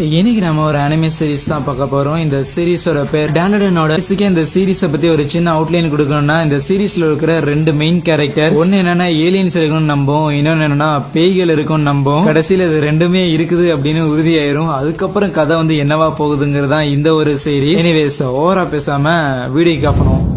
இன்னைக்கு நம்ம ஒரு அனிமே சீரிஸ் தான் பார்க்க போறோம். இந்த சீரிஸோட பேர் டானடனோட. இந்த சீரிஸை பத்தி ஒரு சின்ன அவுட்லைன் கொடுக்கணும்னா, இந்த சீரிஸ்ல இருக்கிற ரெண்டு மெயின் கேரக்டர், ஒன்னு என்னன்னா ஏலியன்ஸ் இருக்கும்னு நம்பும், இன்னொன்னு என்னன்னா பேய்கள் இருக்கும்னு நம்பும். கடைசியில இது ரெண்டுமே இருக்குது அப்படின்னு உறுதியாயிரும். அதுக்கப்புறம் கதை வந்து என்னவா போகுதுங்கிறதா இந்த ஒரு சீரிஸ். எனிவேஸ் ஓவரா பேசாம வீடியோ காப்பணும்.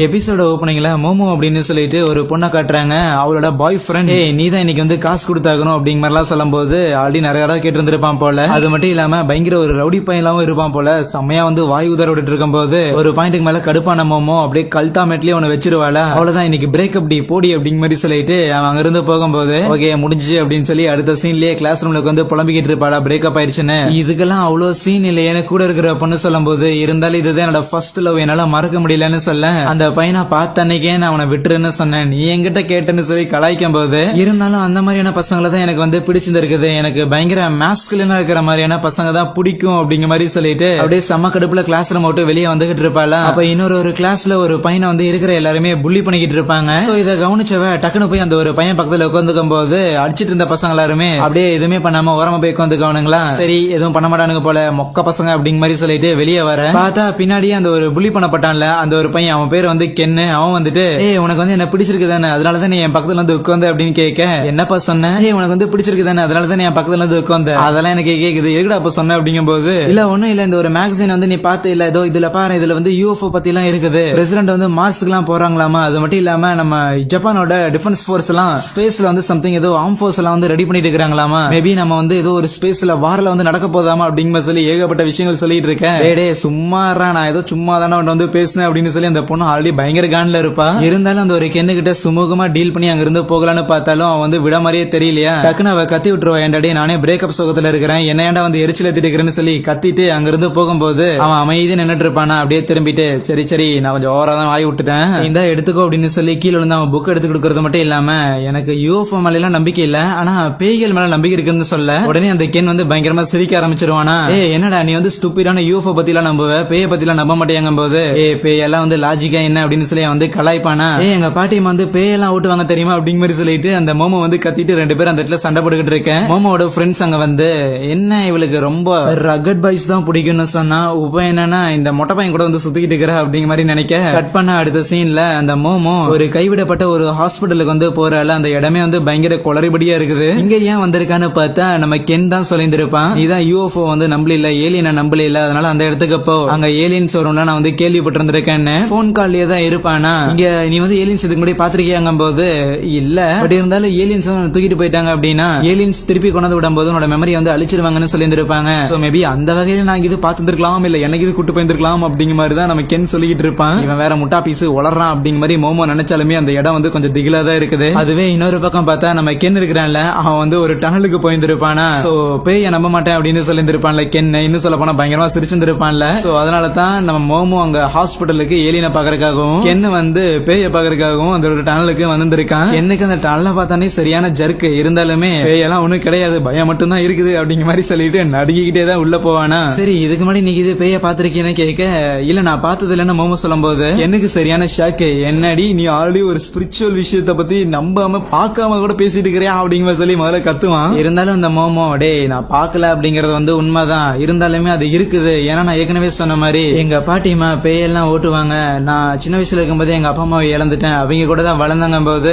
எபிசோட ஓப்பனிங்ல மோமோ அப்படின்னு சொல்லிட்டு ஒரு பொண்ணை காட்டுறாங்க. அவளோட பாய் ஃப்ரெண்ட் நீ தான் இன்னைக்கு வந்து காசு கொடுத்தாகணும் அப்படிங்கிற மாதிரிலாம் சொல்லும் போது ஆல்ரெடி நிறைய இடம் கேட்டு இருந்திருப்பான் போல. அது மட்டும் இல்லாம பயங்கர ஒரு ரவுடி பையனாவும் இருப்பான் போல. செம்மையா வந்து வாய் உதற விட்டு இருக்கும் போது ஒரு பாயிண்ட்டுக்கு மேல கடுப்பான மோமோ அப்படியே கல்தாமேட்லயே அவனை வச்சிருவாள. அவ்வளவுதான் இன்னைக்கு பிரேக்கப் டி போடி அப்படிங்கிற மாதிரி சொல்லிட்டு அவன் அங்க இருந்து போகும்போது ஓகே முடிஞ்சு அப்படின்னு சொல்லி அடுத்த சீன்லயே கிளாஸ் ரூம்ல வந்து புலம்பிக்கிட்டு இருப்பாளா பிரேக்கப் ஆயிடுச்சுன்னு. இதுக்கெல்லாம் அவ்வளவு சீன் இல்லையே கூட இருக்கிற பொண்ணு சொல்லும் போது, இருந்தாலும் இதுதான் என்னோட ஃபர்ஸ்ட் லவ், என்னால மறக்க முடியலன்னு சொல்ல அந்த பையனை பார்த்த அன்னைக்கே நான் அவனை விட்டுருன்னு சொன்னேன், நீ என்கிட்ட கேட்டேன்னு சொல்லி கலாய்க்கும் போது, இருந்தாலும் அந்த மாதிரியான பசங்களை தான் எனக்கு வந்து பிடிச்சிருக்குது. எனக்கு பயங்கர மாஸ்குலினா இருக்கிற மாதிரியான பசங்க தான் பிடிக்கும் அப்படிங்கிற மாதிரி சொல்லிட்டு அப்படியே செம்ம கடுப்புல கிளாஸ் ரூம் விட்டு வெளியே வந்துகிட்டு இருப்பாளா. அப்ப இன்னொரு கிளாஸ்ல ஒரு பையனை வந்து இருக்கிற எல்லாருமே புள்ளி பண்ணிக்கிட்டு இருப்பாங்க. சோ இதை கவனிச்சவ டக்குனு போய் அந்த ஒரு பையன் பக்கத்துல உட்காந்துக்கும் போது அடிச்சிட்டு இருந்த பசங்க எல்லாருமே அப்படியே எதுவுமே பண்ணாம ஓரமா போய் உட்காந்துக்கவனுங்களா. சரி எதுவும் பண்ண மாட்டானுங்க போல மொக்க பசங்க அப்படிங்கிற மாதிரி சொல்லிட்டு வெளியே வர பார்த்தா பின்னாடியே அந்த ஒரு புள்ளி பண்ணப்பட்டான்ல அந்த ஒரு பையன், அவன் பேர் வந்து கென்னு. அவன் வந்துட்டு உனக்கு வந்து என்ன பிடிச்சிருக்கு தானே, அதனாலதான் நீ என் பக்கத்துல வந்து உட்காந்து அப்படின்னு கேட்க, என்னப்பா சொன்ன, உனக்கு வந்து பிடிச்சிருக்கு தானே அதனாலதான் என் பக்கத்துல வந்து உட்காந்து, அதெல்லாம் எனக்கு கேக்குது எதுடா அப்ப சொன்ன அப்படிங்கும் போது, இல்ல ஒண்ணும் இல்ல இந்த ஒரு மேகசின் வந்து நீ பார்த்து இல்ல ஏதோ இதுல பாரு இதுல வந்து யூஎஃப்ஓ பத்தி எல்லாம் இருக்குது, பிரசிடென்ட் வந்து மார்ஸ்க்கு எல்லாம் போறாங்களாமா, அது மட்டும் இல்லாம நம்ம ஜப்பானோட டிஃபென்ஸ் போர்ஸ் எல்லாம் ஸ்பேஸ்ல வந்து சம்திங் ஏதோ ஆர்ம் போர்ஸ் எல்லாம் வந்து ரெடி பண்ணிட்டு இருக்காங்களாமா, மேபி நம்ம வந்து ஏதோ ஒரு ஸ்பேஸ்ல வார்ல வந்து நடக்க போதாமா அப்படிங்கிற சொல்லி ஏகப்பட்ட விஷயங்கள் சொல்லிட்டு இருக்கேன். சும்மா நான் ஏதோ சும்மா தானே வந்து பேசினேன் அப்படின்னு சொல்லி அந்த பொண்ணு ஆல்ரெடி பயங்கர கான்ல இருப்பா. இருந்தாலும் அந்த ஒரு கென்னு கிட்ட சுமூகமா டீல் பண்ணி அங்க இருந்து போகலான்னு பார்த்தாலும் அவன் வந்து விட மாதிரியே தெரியலையா. டக்குன்னு அவ கத்தி விட்டுருவா, ஏன்டாடி நானே பிரேக்கப் சோகத்துல இருக்கிறேன், என்ன ஏன்டா வந்து எரிச்சல் ஏத்திட்டு இருக்கிறேன்னு சொல்லி கத்திட்டு அங்க இருந்து போகும்போது அவன் அமைதி நின்னுட்டு இருப்பானா. அப்படியே திரும்பிட்டு சரி சரி நான் கொஞ்சம் ஓவரா தான் வாய் விட்டுட்டேன், இந்த எடுத்துக்கோ அப்படின்னு சொல்லி கீழே வந்து அவன் புக் எடுத்து கொடுக்கறது மட்டும் இல்லாம, எனக்கு யூஎஃப்ஓ மேல எல்லாம் நம்பிக்கை இல்ல ஆனா பேய்கள் மேல நம்பிக்கை இருக்குன்னு சொல்ல உடனே அந்த கென் வந்து பயங்கரமா சிரிக்க ஆரம்பிச்சிருவானா. என்னடா நீ வந்து ஸ்டூபிடான யூஎஃப்ஓ பத்தி எல்லாம் நம்புவ, பேய பத்தி எல்லாம் நம்ப மாட்டேங்கும் போது பேய் எல்லாம் வந்து லாஜிக்கா என்ன அப்படின்னு சொல்லி வந்து கலாய்ப்பானா. எங்க பாட்டியம்மா வந்து பேயெல்லாம் ஓட்டுவாங்க தெரியுமா அப்படிங்கிற மாதிரி சொல்லிட்டு அந்த மோமோ வந்து கத்திட்டு ரெண்டு பேரும் அந்த இடத்துல சண்டை போட்டுக்கிட்டு இருக்கேன். மோமோட ஃப்ரெண்ட்ஸ் அங்க வந்து என்ன இவளுக்கு ரொம்ப ரகட் பாய்ஸ் தான் பிடிக்கும்னு சொன்னா, உப என்னன்னா இந்த மொட்டை பையன் கூட வந்து சுத்திக்கிட்டு இருக்கிற அப்படிங்கிற மாதிரி நினைக்க கட் பண்ண அடுத்த சீன்ல அந்த மோமோ ஒரு கைவிடப்பட்ட ஒரு ஹாஸ்பிட்டலுக்கு வந்து போறாள். அந்த இடமே வந்து பயங்கர குளறிபடியா இருக்குது. இங்க ஏன் வந்திருக்கான்னு பார்த்தா நம்ம கென் தான் சொல்லியிருப்பான், இதான் யூஎஃப்ஓ வந்து நம்பல ஏலியனை நம்பல இல்ல, அதனால அந்த இடத்துக்கு போ, அங்க ஏலியன்ஸ் வரும்னா நான் வந்து கேள்விப்பட்டு இருந்திருக்கேன்னு போன் கால்லயே தான் இருப்பானா. இங்க நீ வந்து ஏலியன்ஸ் இதுக்கு முன்னாடி பாத்திருக்கியாங்க போது இல்ல, பட் இருந்தாலும் ஏலியன்ஸ் தூக்கிட்டு போயிட்டாங்க அப்படின்னா ஏலியன்ஸ் திருப்பி கொண்டு விடும் போது உன்னோட மெமரி வந்து அழிச்சிருவாங்கன்னு சொல்லி இருப்பாங்க. சோ மேபி அந்த வகையில நான் இது பாத்துருக்கலாம் இல்ல எனக்கு இது கூட்டு போயிருக்கலாம் அப்படிங்கிற மாதிரி தான் நம்ம கென் சொல்லிட்டு இருப்பான். இவன் வேற முட்டா பீஸ் வளர்றான் அப்படிங்கிற மாதிரி மோமோ நினைச்சாலுமே அந்த இடம் வந்து கொஞ்சம் திகிலா தான் இருக்குது. அதுவே இன்னொரு பக்கம் பார்த்தா நம்ம கென் இருக்கிறான்ல, அவன் வந்து ஒரு டனலுக்கு போயிருந்திருப்பானா. சோ பேய நம்ப மாட்டேன் அப்படின்னு சொல்லியிருப்பான்ல கென், இன்னும் சொல்ல போனா பயங்கரமா சிரிச்சிருந்திருப்பான்ல. சோ அதனால தான் நம்ம மோமோ அங்க ஹாஸ்பிட்டலுக்கு ஏலியனை பாக்குறதுக்காகவும் கென் வந்து பேய பாக்குறதுக்காகவும் அந்த ஒரு டனலுக்கு வந்திருக்கான். எனக்கு அந்த டனலை பார்த்தானே சரியான ஜர்க்கு, இருந்தாலுமே பேயெல்லாம் ஒண்ணும் கிடையாது பயம் மட்டும் தான் இருக்குது அப்படிங்கிற மாதிரி சொல்லிட்டு நடுங்கிக்கிட்டே தான் உள்ள போவானா. சரி இதுக்கு முன்னாடி நீ இது பேய பாத்திருக்கீன்னு கேட்க, இல்ல நான் பார்த்தது இல்லன்னு மோமோ சொல்லும் போது எனக்கு சரியான ஷாக்கு, என்னடி நீ ஆல்ரெடி ஒரு ஸ்பிரிச்சுவல் விஷயத்த பத்தி நம்பாம பார்க்காம கூட பேசிட்டு இருக்கிறியா அப்படிங்கிற சொல்லி முதல்ல கத்துவான். இருந்தாலும் அந்த மோமோ நான் பார்க்கல அப்படிங்கறது வந்து உண்மைதான், இருந்தாலுமே அது இருக்குது. ஏன்னா நான் ஏற்கனவே சொன்ன மாதிரி எங்க பாட்டிமா பேயெல்லாம் ஓட்டுவாங்க, நான் சின்ன வயசுல இருக்கும்போது எங்க அப்பா அம்மாவை இழந்துட்டேன், அவங்க கூட தான் வளர்ந்தாங்க போது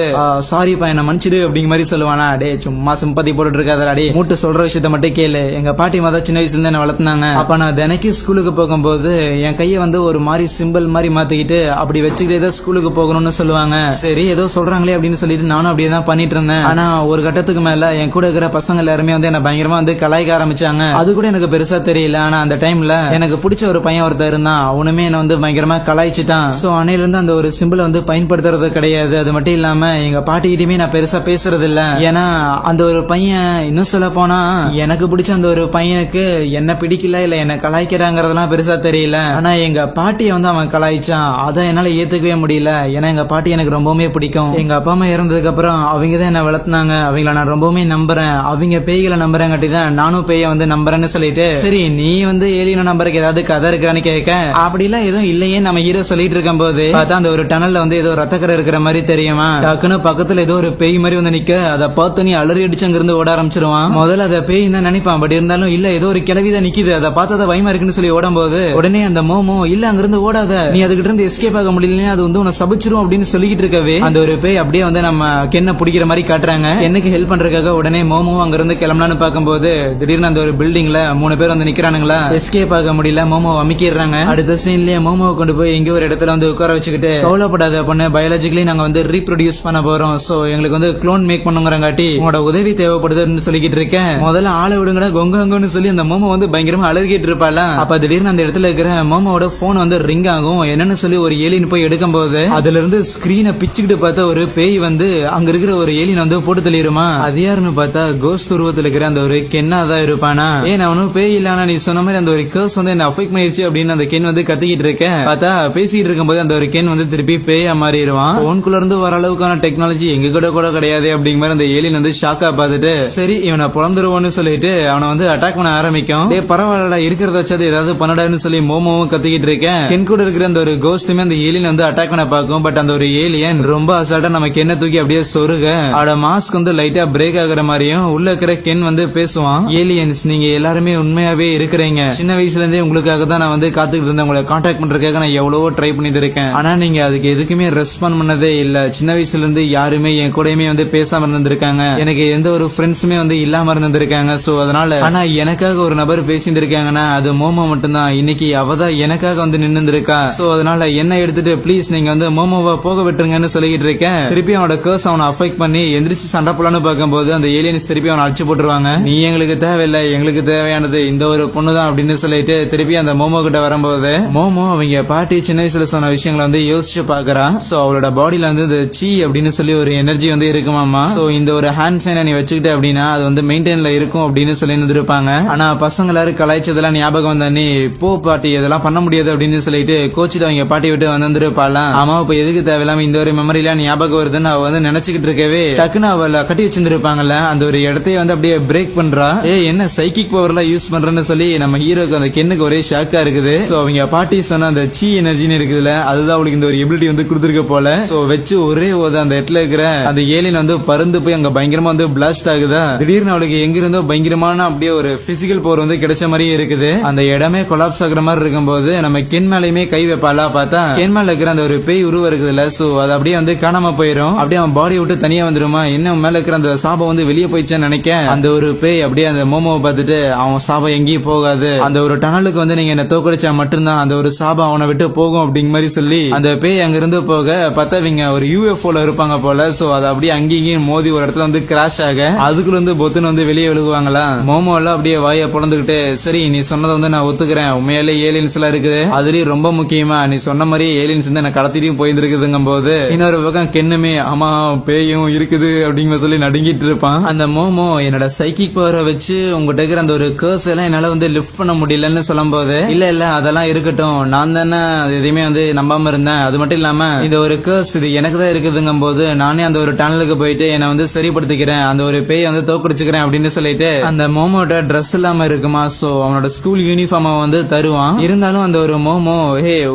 சாரிப்பா என்ன மன்னிச்சிடு அப்படிங்கிற மாதிரி சொல்லுவானா. சும்மா சிம்பத்தி போட்டு இருக்காதே, மூட்டு சொல்ற விஷயத்த மட்டும் கேளு, எங்க பாட்டி தான் சின்ன வயசுல இருந்து என்ன வளர்த்துனாங்க, அப்ப நான் தினைக்கும் ஸ்கூலுக்கு போகும்போது என் கையை வந்து ஒரு மாதிரி சிம்பிள் மாதிரி மாத்திக்கிட்டு அப்படி வச்சுக்கிட்டே ஸ்கூலுக்கு போகணும்னு சொல்லுவாங்க. சரி ஏதோ சொல்றாங்களே அப்படின்னு சொல்லிட்டு நானும் அப்படியே தான் பண்ணிட்டு இருந்தேன். ஆனா ஒரு கட்டத்துக்கு மேல என் கூட இருக்கிற பசங்க எல்லாருமே வந்து என்ன பயங்கரமா வந்து கலாய்க்க ஆரம்பிச்சாங்க. அது கூட எனக்கு பெருசா தெரியல, ஆனா அந்த டைம்ல எனக்கு பிடிச்ச ஒரு பையன் ஒருத்தர் இருந்தான், அவனுமே என்ன வந்து பயங்கரமா கலாய்ச்சிட்டான். சோ அன்னையில இருந்து அந்த ஒரு சிம்பிளை வந்து பயன்படுத்துறது கிடையாது. அது மட்டும் இல்லாம எங்க பாட்டிக்கிட்டயுமே நான் பெருசா பேசுறது இல்ல, ஏன்னா அந்த ஒரு பையன் இன்னும் சொல்ல போனா எனக்கு பிடிச்ச அந்த ஒரு பையனுக்கு என்ன பிடிக்கல இல்ல என்ன கலாய்க்கிறாங்கிறதெல்லாம் பெருசா தெரியல, ஆனா எங்க பாட்டியை வந்து அவன் கலாய்ச்சான், அதை என்னால ஏத்துக்கவே முடியல. ஏன்னா எங்க பாட்டி எனக்கு ரொம்பவுமே பிடிக்கும், எங்க அப்பா அம்மா இறந்ததுக்கு அப்புறம் அவங்க தான் என்ன வளர்த்துனாங்க, அவங்கள நான் ரொம்பவுமே நம்புறேன், அவங்க பேய்களை நம்புறேங்காட்டி தான் நானும் பேய வந்து நம்புறேன்னு சொல்லிட்டு, சரி நீ வந்து ஏலியன நம்பருக்கு ஏதாவது கதை இருக்கிறான்னு கேட்க, அப்படிலாம் எதுவும் இல்லையே நம்ம ஹீரோ சொல்லிட்டு இருக்கும் போது பார்த்தா அந்த ஒரு டனல்ல வந்து ஏதோ ரத்தக்கரை இருக்கிற மாதிரி தெரியுமா. டக்குன்னு பக்கத்துல ஏதோ ஒரு பேய் மாதிரி வந்து நிக்க, அதை பார்த்து நீ அலறி அடிச்சு அங்க இருந்து ஓட ஆரம்பிச்சிருவான். முதல்ல அதை பேய் தான் நினைப்பான், பட் இருந்தாலும் இல்ல ஏதோ ஒரு கிளவிதான் நிக்குது, அதை பார்த்தா பயமா இருக்குன்னு சொல்லி ஓடும் போது உடனே அந்த மோமோ இல்ல அங்க இருந்து ஓடாத, நீ அதுகிட்ட இருந்து எஸ்கேப் ஆக முடியல, அது வந்து உன்னை சபிச்சிரும் அப்படின்னு சொல்லிக்கிட்டு இருக்கவே அந்த ஒரு பேய் அப்படியே வந்து நம்ம கென்னை பிடிக்கிற மாதிரி காட்டுறாங்க. கென்னுக்கு ஹெல்ப் பண்றதுக்காக உடனே மோமோ அங்க இருந்து கிளம்பலான்னு பார்க்கும்போது திடீர்னு அந்த ஒரு பில்டிங்ல 3 பேர் வந்து நிக்கிறானுங்களா. எஸ்கேப் ஆக முடியல, மோமோ அமிக்கிறாங்க. அடுத்த சீன்லயே மோமோவை கொண்டு போய் எங்க ஒரு இடத்துல வந்து உட்கார வச்சுக்கிட்டு, கவலைப்படாத பொண்ணு, பயாலஜிக்கலி நாங்க வந்து ரீப்ரொடியூஸ் பண்ண போறோம், சோ எங்களுக்கு வந்து க்ளோன் மேக் பண்ணுங்கிறங்காட்டி உங்களோட உதவி தேவைப்படுதுன்னு சொல்லிக்கிட்டு இருக்கேன், முதல்ல ஆளை விடுங்கடா கொங்கன்னு சொல்லி அந்த மோமோ வந்து பயங்கரமா அலறிக்கிட்டு இருப்பாள். அப்ப திடீர்னு அந்த இடத்துல இருக்கிற மோமோட போன் வந்து ரிங் ஆகும். என்னன்னு சொல்லி ஒரு ஏலியன் போய் எடுக்கும் போது அதுல இருந்து ஸ்கிரீனை பிச்சுக்கிட்டு பார்த்தா ஒரு பேய் வந்து அங்க இருக்கிற ஒரு ஏலியன் வந்து போட்டு தள்ளிடுமா. அது யாருன்னு பார்த்தா கோஸ்ட் உருவத்துல இருக்கிற அந்த ஒரு கென்னா தான் இருப்பானா. ஏன் அவனும் பேய் இல்லனா நீ சொன்ன மாதிரி அந்த ஒரு கர்ஸ் வந்து என்ன அஃபெக்ட் பண்ணிருச்சு அப்படின்னு அந்த கென் வந்து கத்திக்கிட்டு இருக்கேன். பார்த்தா பேசிட்டு இருக்கும்போது அந்த ஒரு கென் வந்து திருப்பி பேயா மாறிடுவான். போன்குள்ள இருந்து வர அளவுக்கான டெக்னாலஜி எங்க கூட கிடையாது அப்படிங்கிற மாதிரி அந்த ஏலியன் வந்து ஷாக்கா பார்த்துட்டு சரி இவனை பொழந்துருவோன்னு சொல்லிட்டு அவனை வந்து அட்டாக் பண்ண ஆரம்பிக்கும். பரவாயில்லடா இருக்கிறத வச்சது ஏதாவது பண்ணடான்னு சொல்லி மோமோவும் கத்திக்கிட்டு இருக்கேன். கென் கூட இருக்கிற அந்த ஒரு கோஸ்டுமே அந்த ஏலியன் வந்து அட்டாக் பண்ண பார்க்கும். பட் அந்த ஒரு ஏலியன் ரொம்ப அசால்ட்டா நம்ம கென்னை தூக்கி அப்படியே சொருக அவட மாஸ்க் வந்து லைட்டா பிரேக் ஆகுற மாதிரியும் உள்ள இருக்கிற கென் வந்து பேசுவான். ஏலியன்ஸ் நீங்க எல்லாருமே உண்மையாவே இருக்கிறீங்க, சின்ன வயசுல இருந்தே உங்களுக்காக தான் நான் வந்து காத்துக்கிட்டு இருந்தேன், உங்களை கான்டாக்ட் பண்றதுக்காக நான் எவ்வளவோ ட்ரை பண்ணிட்டு இருக்கேன், ஆனா நீங்க அதுக்கு எதுக்குமே ரெஸ்பாண்ட் பண்ணதே இல்ல. சின்ன வயசுல இருந்து யாருமே என் கூடயுமே வந்து பேசாம இருந்திருக்காங்க, எனக்கு எந்த ஒரு ஃப்ரெண்ட்ஸுமே வந்து இல்லாம இருந்திருக்காங்க. சோ அதனால ஆனா எனக்காக ஒரு நபர் பேசியிருக்காங்கன்னா அது மோமோ மட்டும்தான். இன்னைக்கு அவதான் எனக்காக வந்து நின்று இருக்கா. சோ அதனால என்ன எடுத்துட்டு ப்ளீஸ் நீங்க வந்து மோமோவா போக விட்டுருங்கன்னு சொல்லிட்டு இருக்கேன். திருப்பி அவனோட கர்ஸ் அவனை அஃபெக்ட் பண்ணி எந்திரிச்சு சண்டை போலான்னு பார்க்கும்போது அந்த ஏலியன்ஸ் திருப்பி அவனை அடிச்சு போட்டுருவாங்க. நீ எங்களுக்கு தேவையில்லை, எங்களுக்கு தேவையானது இந்த ஒரு பொண்ணுதான் அப்படின்னு சொல்லிட்டு திருப்பி அந்த மோமோ கிட்ட வரும்போது மோமோ அவங்க பாட்டி சின்ன வயசுல சொன்ன விஷயங்களை வந்து யோசிச்சு பாக்குறா. சோ அவளோட பாடியில வந்து இந்த சீ அப்படின்னு சொல்லி ஒரு எனர்ஜி வந்து இருக்குமாமா. சோ இந்த ஒரு ஹேண்ட் சைனை நீ வச்சுக்கிட்ட அப்படின்னா அது வந்து மெயின்டைன்ல இருக்கும் அப்படின்னு சொல்லி இருந்திருப்பாங்க. ஆனா பசங்க எல்லாரும் கலாய்ச்சதெல்லாம் ஞாபகம் வந்தா நீ போ பாட்டி இதெல்லாம் பண்ண முடியாது அப்படின்னு சொல்லிட்டு கோச்சிட்டு அவங்க பாட்டி விட்டு வந்துருப்பாளாம். ஆமா இப்ப எதுக்கு தேவையில்லாம இந்த ஒரு மெமரிலாம் ஞாபகம் வருதுன்னு அவ வந்து நினைச்சுக்கிட்டு இருக்கவே டக்குன்னு அவளை கட்டி வச்சிருப்பாங்கல்ல அந்த ஒரு இடத்தையே வந்து அப்படியே பிரேக் பண்றா. என்ன சைக்கிக் பவர் எல்லாம் யூஸ் பண்றேன்னு சொல்லி நம்ம ஹீரோக்கு அந்த கென்னுக்கு ஒரே ஷாக்கா இருக்குது. சோ அவங்க பாட்டி சொன்ன அந்த சீ எனர்ஜின்னு இருக்குதுல அதுதான் அவளுக்கு இந்த ஒரு எபிலிட்டி வந்து கொடுத்துருக்க போல. சோ வச்சு ஒரே அந்த இடத்துல இருக்கிற அந்த ஏலியன் வந்து பறந்து போய் அங்க பயங்கரமா வந்து பிளாஸ்ட் ஆகுதா. திடீர்னு அவளுக்கு எங்க இருந்தோ பயங்கரமான அப்படியே ஒரு பிசிக்கல் பவர் வந்து கிடைச்ச மாதிரியே இருக்குது. அந்த இடமே கொலாப்ஸ் ஆகுற மாதிரி இருக்கும்போது நம்ம கென் மேலயுமே கை வைப்பாளா. பார்த்தா கென் மேல இருக்கிற அந்த ஒரு பேய் உருவம் இருக்குதுல்ல சோ அது அப்படியே வந்து காணாம போயிடும். அப்படியே அவன் பாடி விட்டு தனியா வந்துருமா. என்ன மேல இருக்கிற அந்த சாபம் வந்து வெளியே போயிடுச்சுன்னு நினைக்க அந்த ஒரு பேய் அப்படியே அந்த மோமோவை பார்த்துட்டு அவன் சாபம் எங்கேயும் போகாது, அந்த ஒரு டனலுக்கு வந்து நீங்க என்ன தோக்கடிச்சா மட்டும்தான் அந்த ஒரு சாபம் அவனை விட்டு போகும் அப்படிங்க மாதிரி சொல்லி அந்த பேய் அங்க இருந்து போக பார்த்தவங்க ஒரு யூஎஃப்ஓல இருப்பாங்க போல. சோ அது அப்படியே அங்கேயும் மோதி ஒரு இடத்துல வந்து கிராஷ் ஆக அதுக்குள்ள வந்து பொத்துன்னு வந்து வெளியே விழுகுவாங்களா. மோமோ எல்லாம் அப்படியே வாயை பொழந்துகிட்டு சரி நீ சொன்னதை வந்து நான் ஒத்துக்கிறேன், உண்மையிலே ஏலியன்ஸ் எல்லாம் இருக்குது, அதுலயும் ரொம்ப முக்கியமா நீ சொன்ன மாதிரி ஏலியன்ஸ் வந்து என்ன கடத்திட்டும் போயிருக்குதுங்கும் போது இன்னொரு பக்கம் கென்னுமே ஆமா பேயும் இருக்குது அப்படிங்கிற சொல்லி நடுங்கிட்டு இருப்பான். அந்த மோமோ என்னோட சைக்கிக் பவரை வச்சு உங்ககிட்ட இருக்கிற அந்த ஒரு கர்ஸ் எல்லாம் என்னால வந்து லிஃப்ட் பண்ண முடியலன்னு சொல்லும் போது இல்ல அதெல்லாம் இருக்கட்டும், நான் தானே எதையுமே வந்து நம்பாம இருந்தேன், அது மட்டும் இல்லாம இந்த ஒரு கர்ஸ் இது எனக்கு தான் இருக்குதுங்கும் போது நானே அந்த ஒரு டனலுக்கு போயிட்டு என்ன வந்து சரிப்படுத்திக்கிறேன், அந்த ஒரு பேயை வந்து தோக்கடிச்சுக்கிறேன் அப்படின்னு சொல்லிட்டு அந்த மோமோட ட்ரெஸ் இல்லாம இருக்குமா. சோ அவனோட ஸ்கூல் யூனிஃபார்ம் வந்து தருவான். இருந்தாலும் அந்த ஒரு மோமோ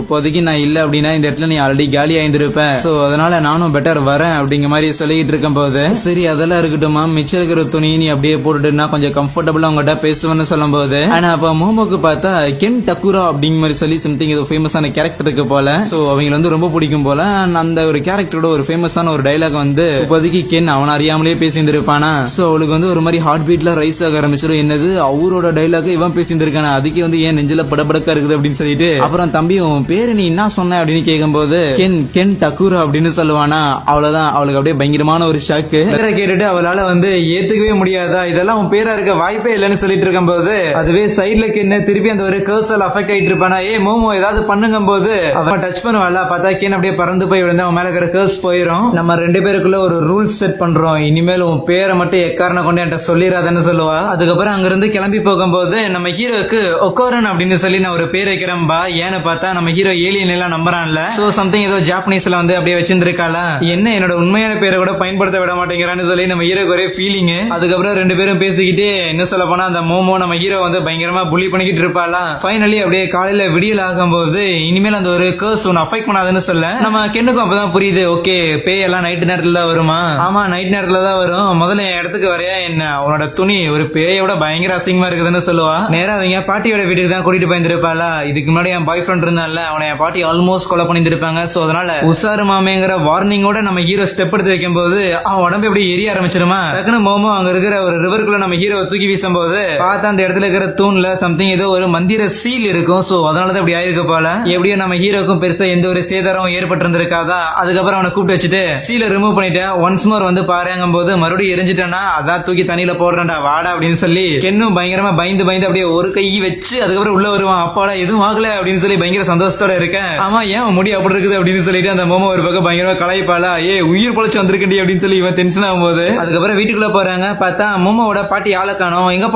இப்போதைக்கு நான் இல்ல அப்படின்னா இந்த இடத்துல நீ ஆல்ரெடி காலி ஆயிருப்ப, சோ அதனால நானும் பெட்டர் வரேன் அப்படிங்கிற மாதிரி சொல்லிட்டு இருக்கும் போது சரி அதெல்லாம் இருக்கட்டுமா, மிச்சம் இருக்கிற துணி நீ அப்படியே போட்டுட்டுனா கொஞ்சம் கம்ஃபர்டபுளா உங்ககிட்ட பேசுவேன்னு சொல்லும் போது ஆனா அப்ப மோமோக்கு பார்த்தா கென் டக்குரா அப்படிங்கிற மாதிரி சொல்லி சம்திங் ஏதோ ஃபேமஸான கேரக்டர் இருக்கு போல. சோ அவங்க வந்து ரொம்ப பிடிக்கும் போல. அந்த ஒரு கேரக்டரோட ஒரு ஃபேமஸான ஒரு டைலாக் வந்து இப்போதைக்கு கென் அவன் அறியாமலே பேசியிருந்திருப்பானா. சோ அவளுக்கு வந்து ஒரு மாதிரி ஹார்ட் பீட்ல ரைஸ் ஆக ஆரம்பிச்சிடும். என்னது அவரோட டைலாக் இவன் பேசியிருந்திருக்கானா, அதுக்கு வந்து ஏன் நெஞ்சில படபடக்கா இருக்குது அப்படின்னு சொல்லிட்டு அப்புறம் தம்பி உன் பேரு நீ என்ன சொன்ன அப்படின்னு கேட்கும் போது கென் டக்குரா அப்படின்னு சொல்லுவானா. அவ்வளவுதான் அவளுக்கு அப்படியே பயங்கரமான ஒரு ஷாக்கு கேட்டுட்டு அவளால வந்து ஏத்துக்கவே முடியாதா, இதெல்லாம் உன் பேரா இருக்க வாய்ப்பே இல்லைன்னு சொல்லிட்டு இருக்கும் போது அதுவே சைட்ல கென் திருப்பி அந்த ஒரு கர்சல் அஃபெக்ட் ஆயிட்டு இருப்பானா. மோமோ ஏதாவது பண்ணுங்கும் போது அவன் டச் பண்ணுவாளா. பார்த்தா கென் அப்படியே பறந்து போய் விழுந்து அவன் மேல இருக்கிற கர்ஸ் போயிடும். நம்ம 2 பேருக்குள்ள ஒரு ரூல்ஸ் செட் பண்றோம், இனிமேல் உன் பேரை மட்டும் எக்காரணம் கொண்டு என்கிட்ட சொல்லிடாதன்னு சொல்லுவா. அதுக்கப்புறம் அங்க இருந்து கிளம்பி போகும்போது நம்ம ஹீரோக்கு ஒக்கோரன் அப்படின்னு சொல்லி நான் ஒரு பேர் வைக்கிறேன்பா. ஏன்னு பார்த்தா நம்ம ஹீரோ ஏலியன் எல்லாம் நம்புறான்ல. சோ சம்திங் ஏதோ ஜாப்பனீஸ்ல வந்து அப்படியே வச்சிருக்காள, என்ன என்னோட உண்மையான பேரை கூட பயன்படுத்த விட மாட்டேங்கிறான்னு சொல்லி நம்ம ஹீரோக்கு ஒரே ஃபீலிங். அதுக்கப்புறம் 2 பேரும் பேசிக்கிட்டு இன்னும் சொல்ல போனா அந்த மோமோ நம்ம ஹீரோ வந்து பயங்கரமா புலி பண்ணிக்கிட்டு இருப்பாளா. ஃபைனலி அப்படியே காலையில விடியல் ஆகும்போது இனிமேல் அந்த ஒரு கர்ஸ் உன்னை அஃபெக்ட் பண்ணாதுன்னு சொல்ல நம்ம கென்னுக்கும் அப்பதான் புரியுது. ஓகே, பேய் எல்லாம் நைட் நேரத்துல தான் வருமா? ஆமா, நைட் நேரத்துல தான் வரும். முதல்ல என் இடத்துக்கு வரையா என்ன, உன்னோட துணி ஒரு பேயோட பயங்கர அசிங்கமா இருக்குதுன்னு சொல்லுவா. நேரா அவங்க பாட்டியோட வீட்டுக்கு தான் கூட்டிட்டு போயிருந்திருப்பாளா. இதுக்கு முன்னாடி என் பாய் ஃப்ரெண்ட் இருந்தால அவனை என் பாட்டி ஆல்மோஸ்ட் கொலை பண்ணிருப்பாங்க. சோ அதனால உசாரு மாமேங்கிற வார்னிங்கோட நம்ம ஹீரோ ஸ்டெப் எடுத்து வைக்கும் போது அவன் உடம்பு எப்படி எரிய ஆரம்பிச்சிருமா. டக்குனு மோமோ அங்க இருக்கிற ஒரு ரிவருக்குள்ள நம்ம ஹீரோ தூக்கி வீசும் போது பார்த்தா அந்த இடத்துல இருக்கிற தூண்ல சம்திங் ஏதோ ஒரு மந்திர சீல் இருக்கும். சோ அதனாலதான் இப்படி ஆயிருக்கு போல. எப்படியோ நம்ம ஹீரோக்கும் பெருசா எந்த ஒரு சேதாரம் ஏற்பட்டு இருந்திருக்காதா. அதுக்கப்புறம் அவனை கூப்பிட்டு வச்சுட்டு சீலை ரிமூவ் பண்ணிட்டு ஒன்ஸ் மோர் வந்து பாருங்கும் போது மறுபடியும் எரிஞ்சிட்டானா அதான் தூக்கி தண்ணியில போடுறேன்டா வாடா அப்படின்னு சொல்லி கென்னும் பயங்கரமா பயந்து அப்படியே ஒரு கை வச்சு அதுக்கப்புறம் உள்ள வருவான். அப்பாடா எதுவும் ஆகல அப்படின்னு சொல்லி பயங்கர சந்தோஷத்தோட இருக்கேன். ஆமா, ஏன் முடி அப்படி இருக்குது அப்படின்னு சொல்லிட்டு அந்த மோமோ ஒரு பக்கம் பயங்கரமா கலாய்ப்பாளா. உயிர் பொழைச்சு வந்திருக்கண்டி அப்படின்னு சொல்லி இவன் டென்ஷன் ஆகும்போது அதுக்கப்புறம் வீட்டுக்குள்ள போறாங்க. பார்த்தா மோமோட பாட்டி ஆளை காணோம். எங்க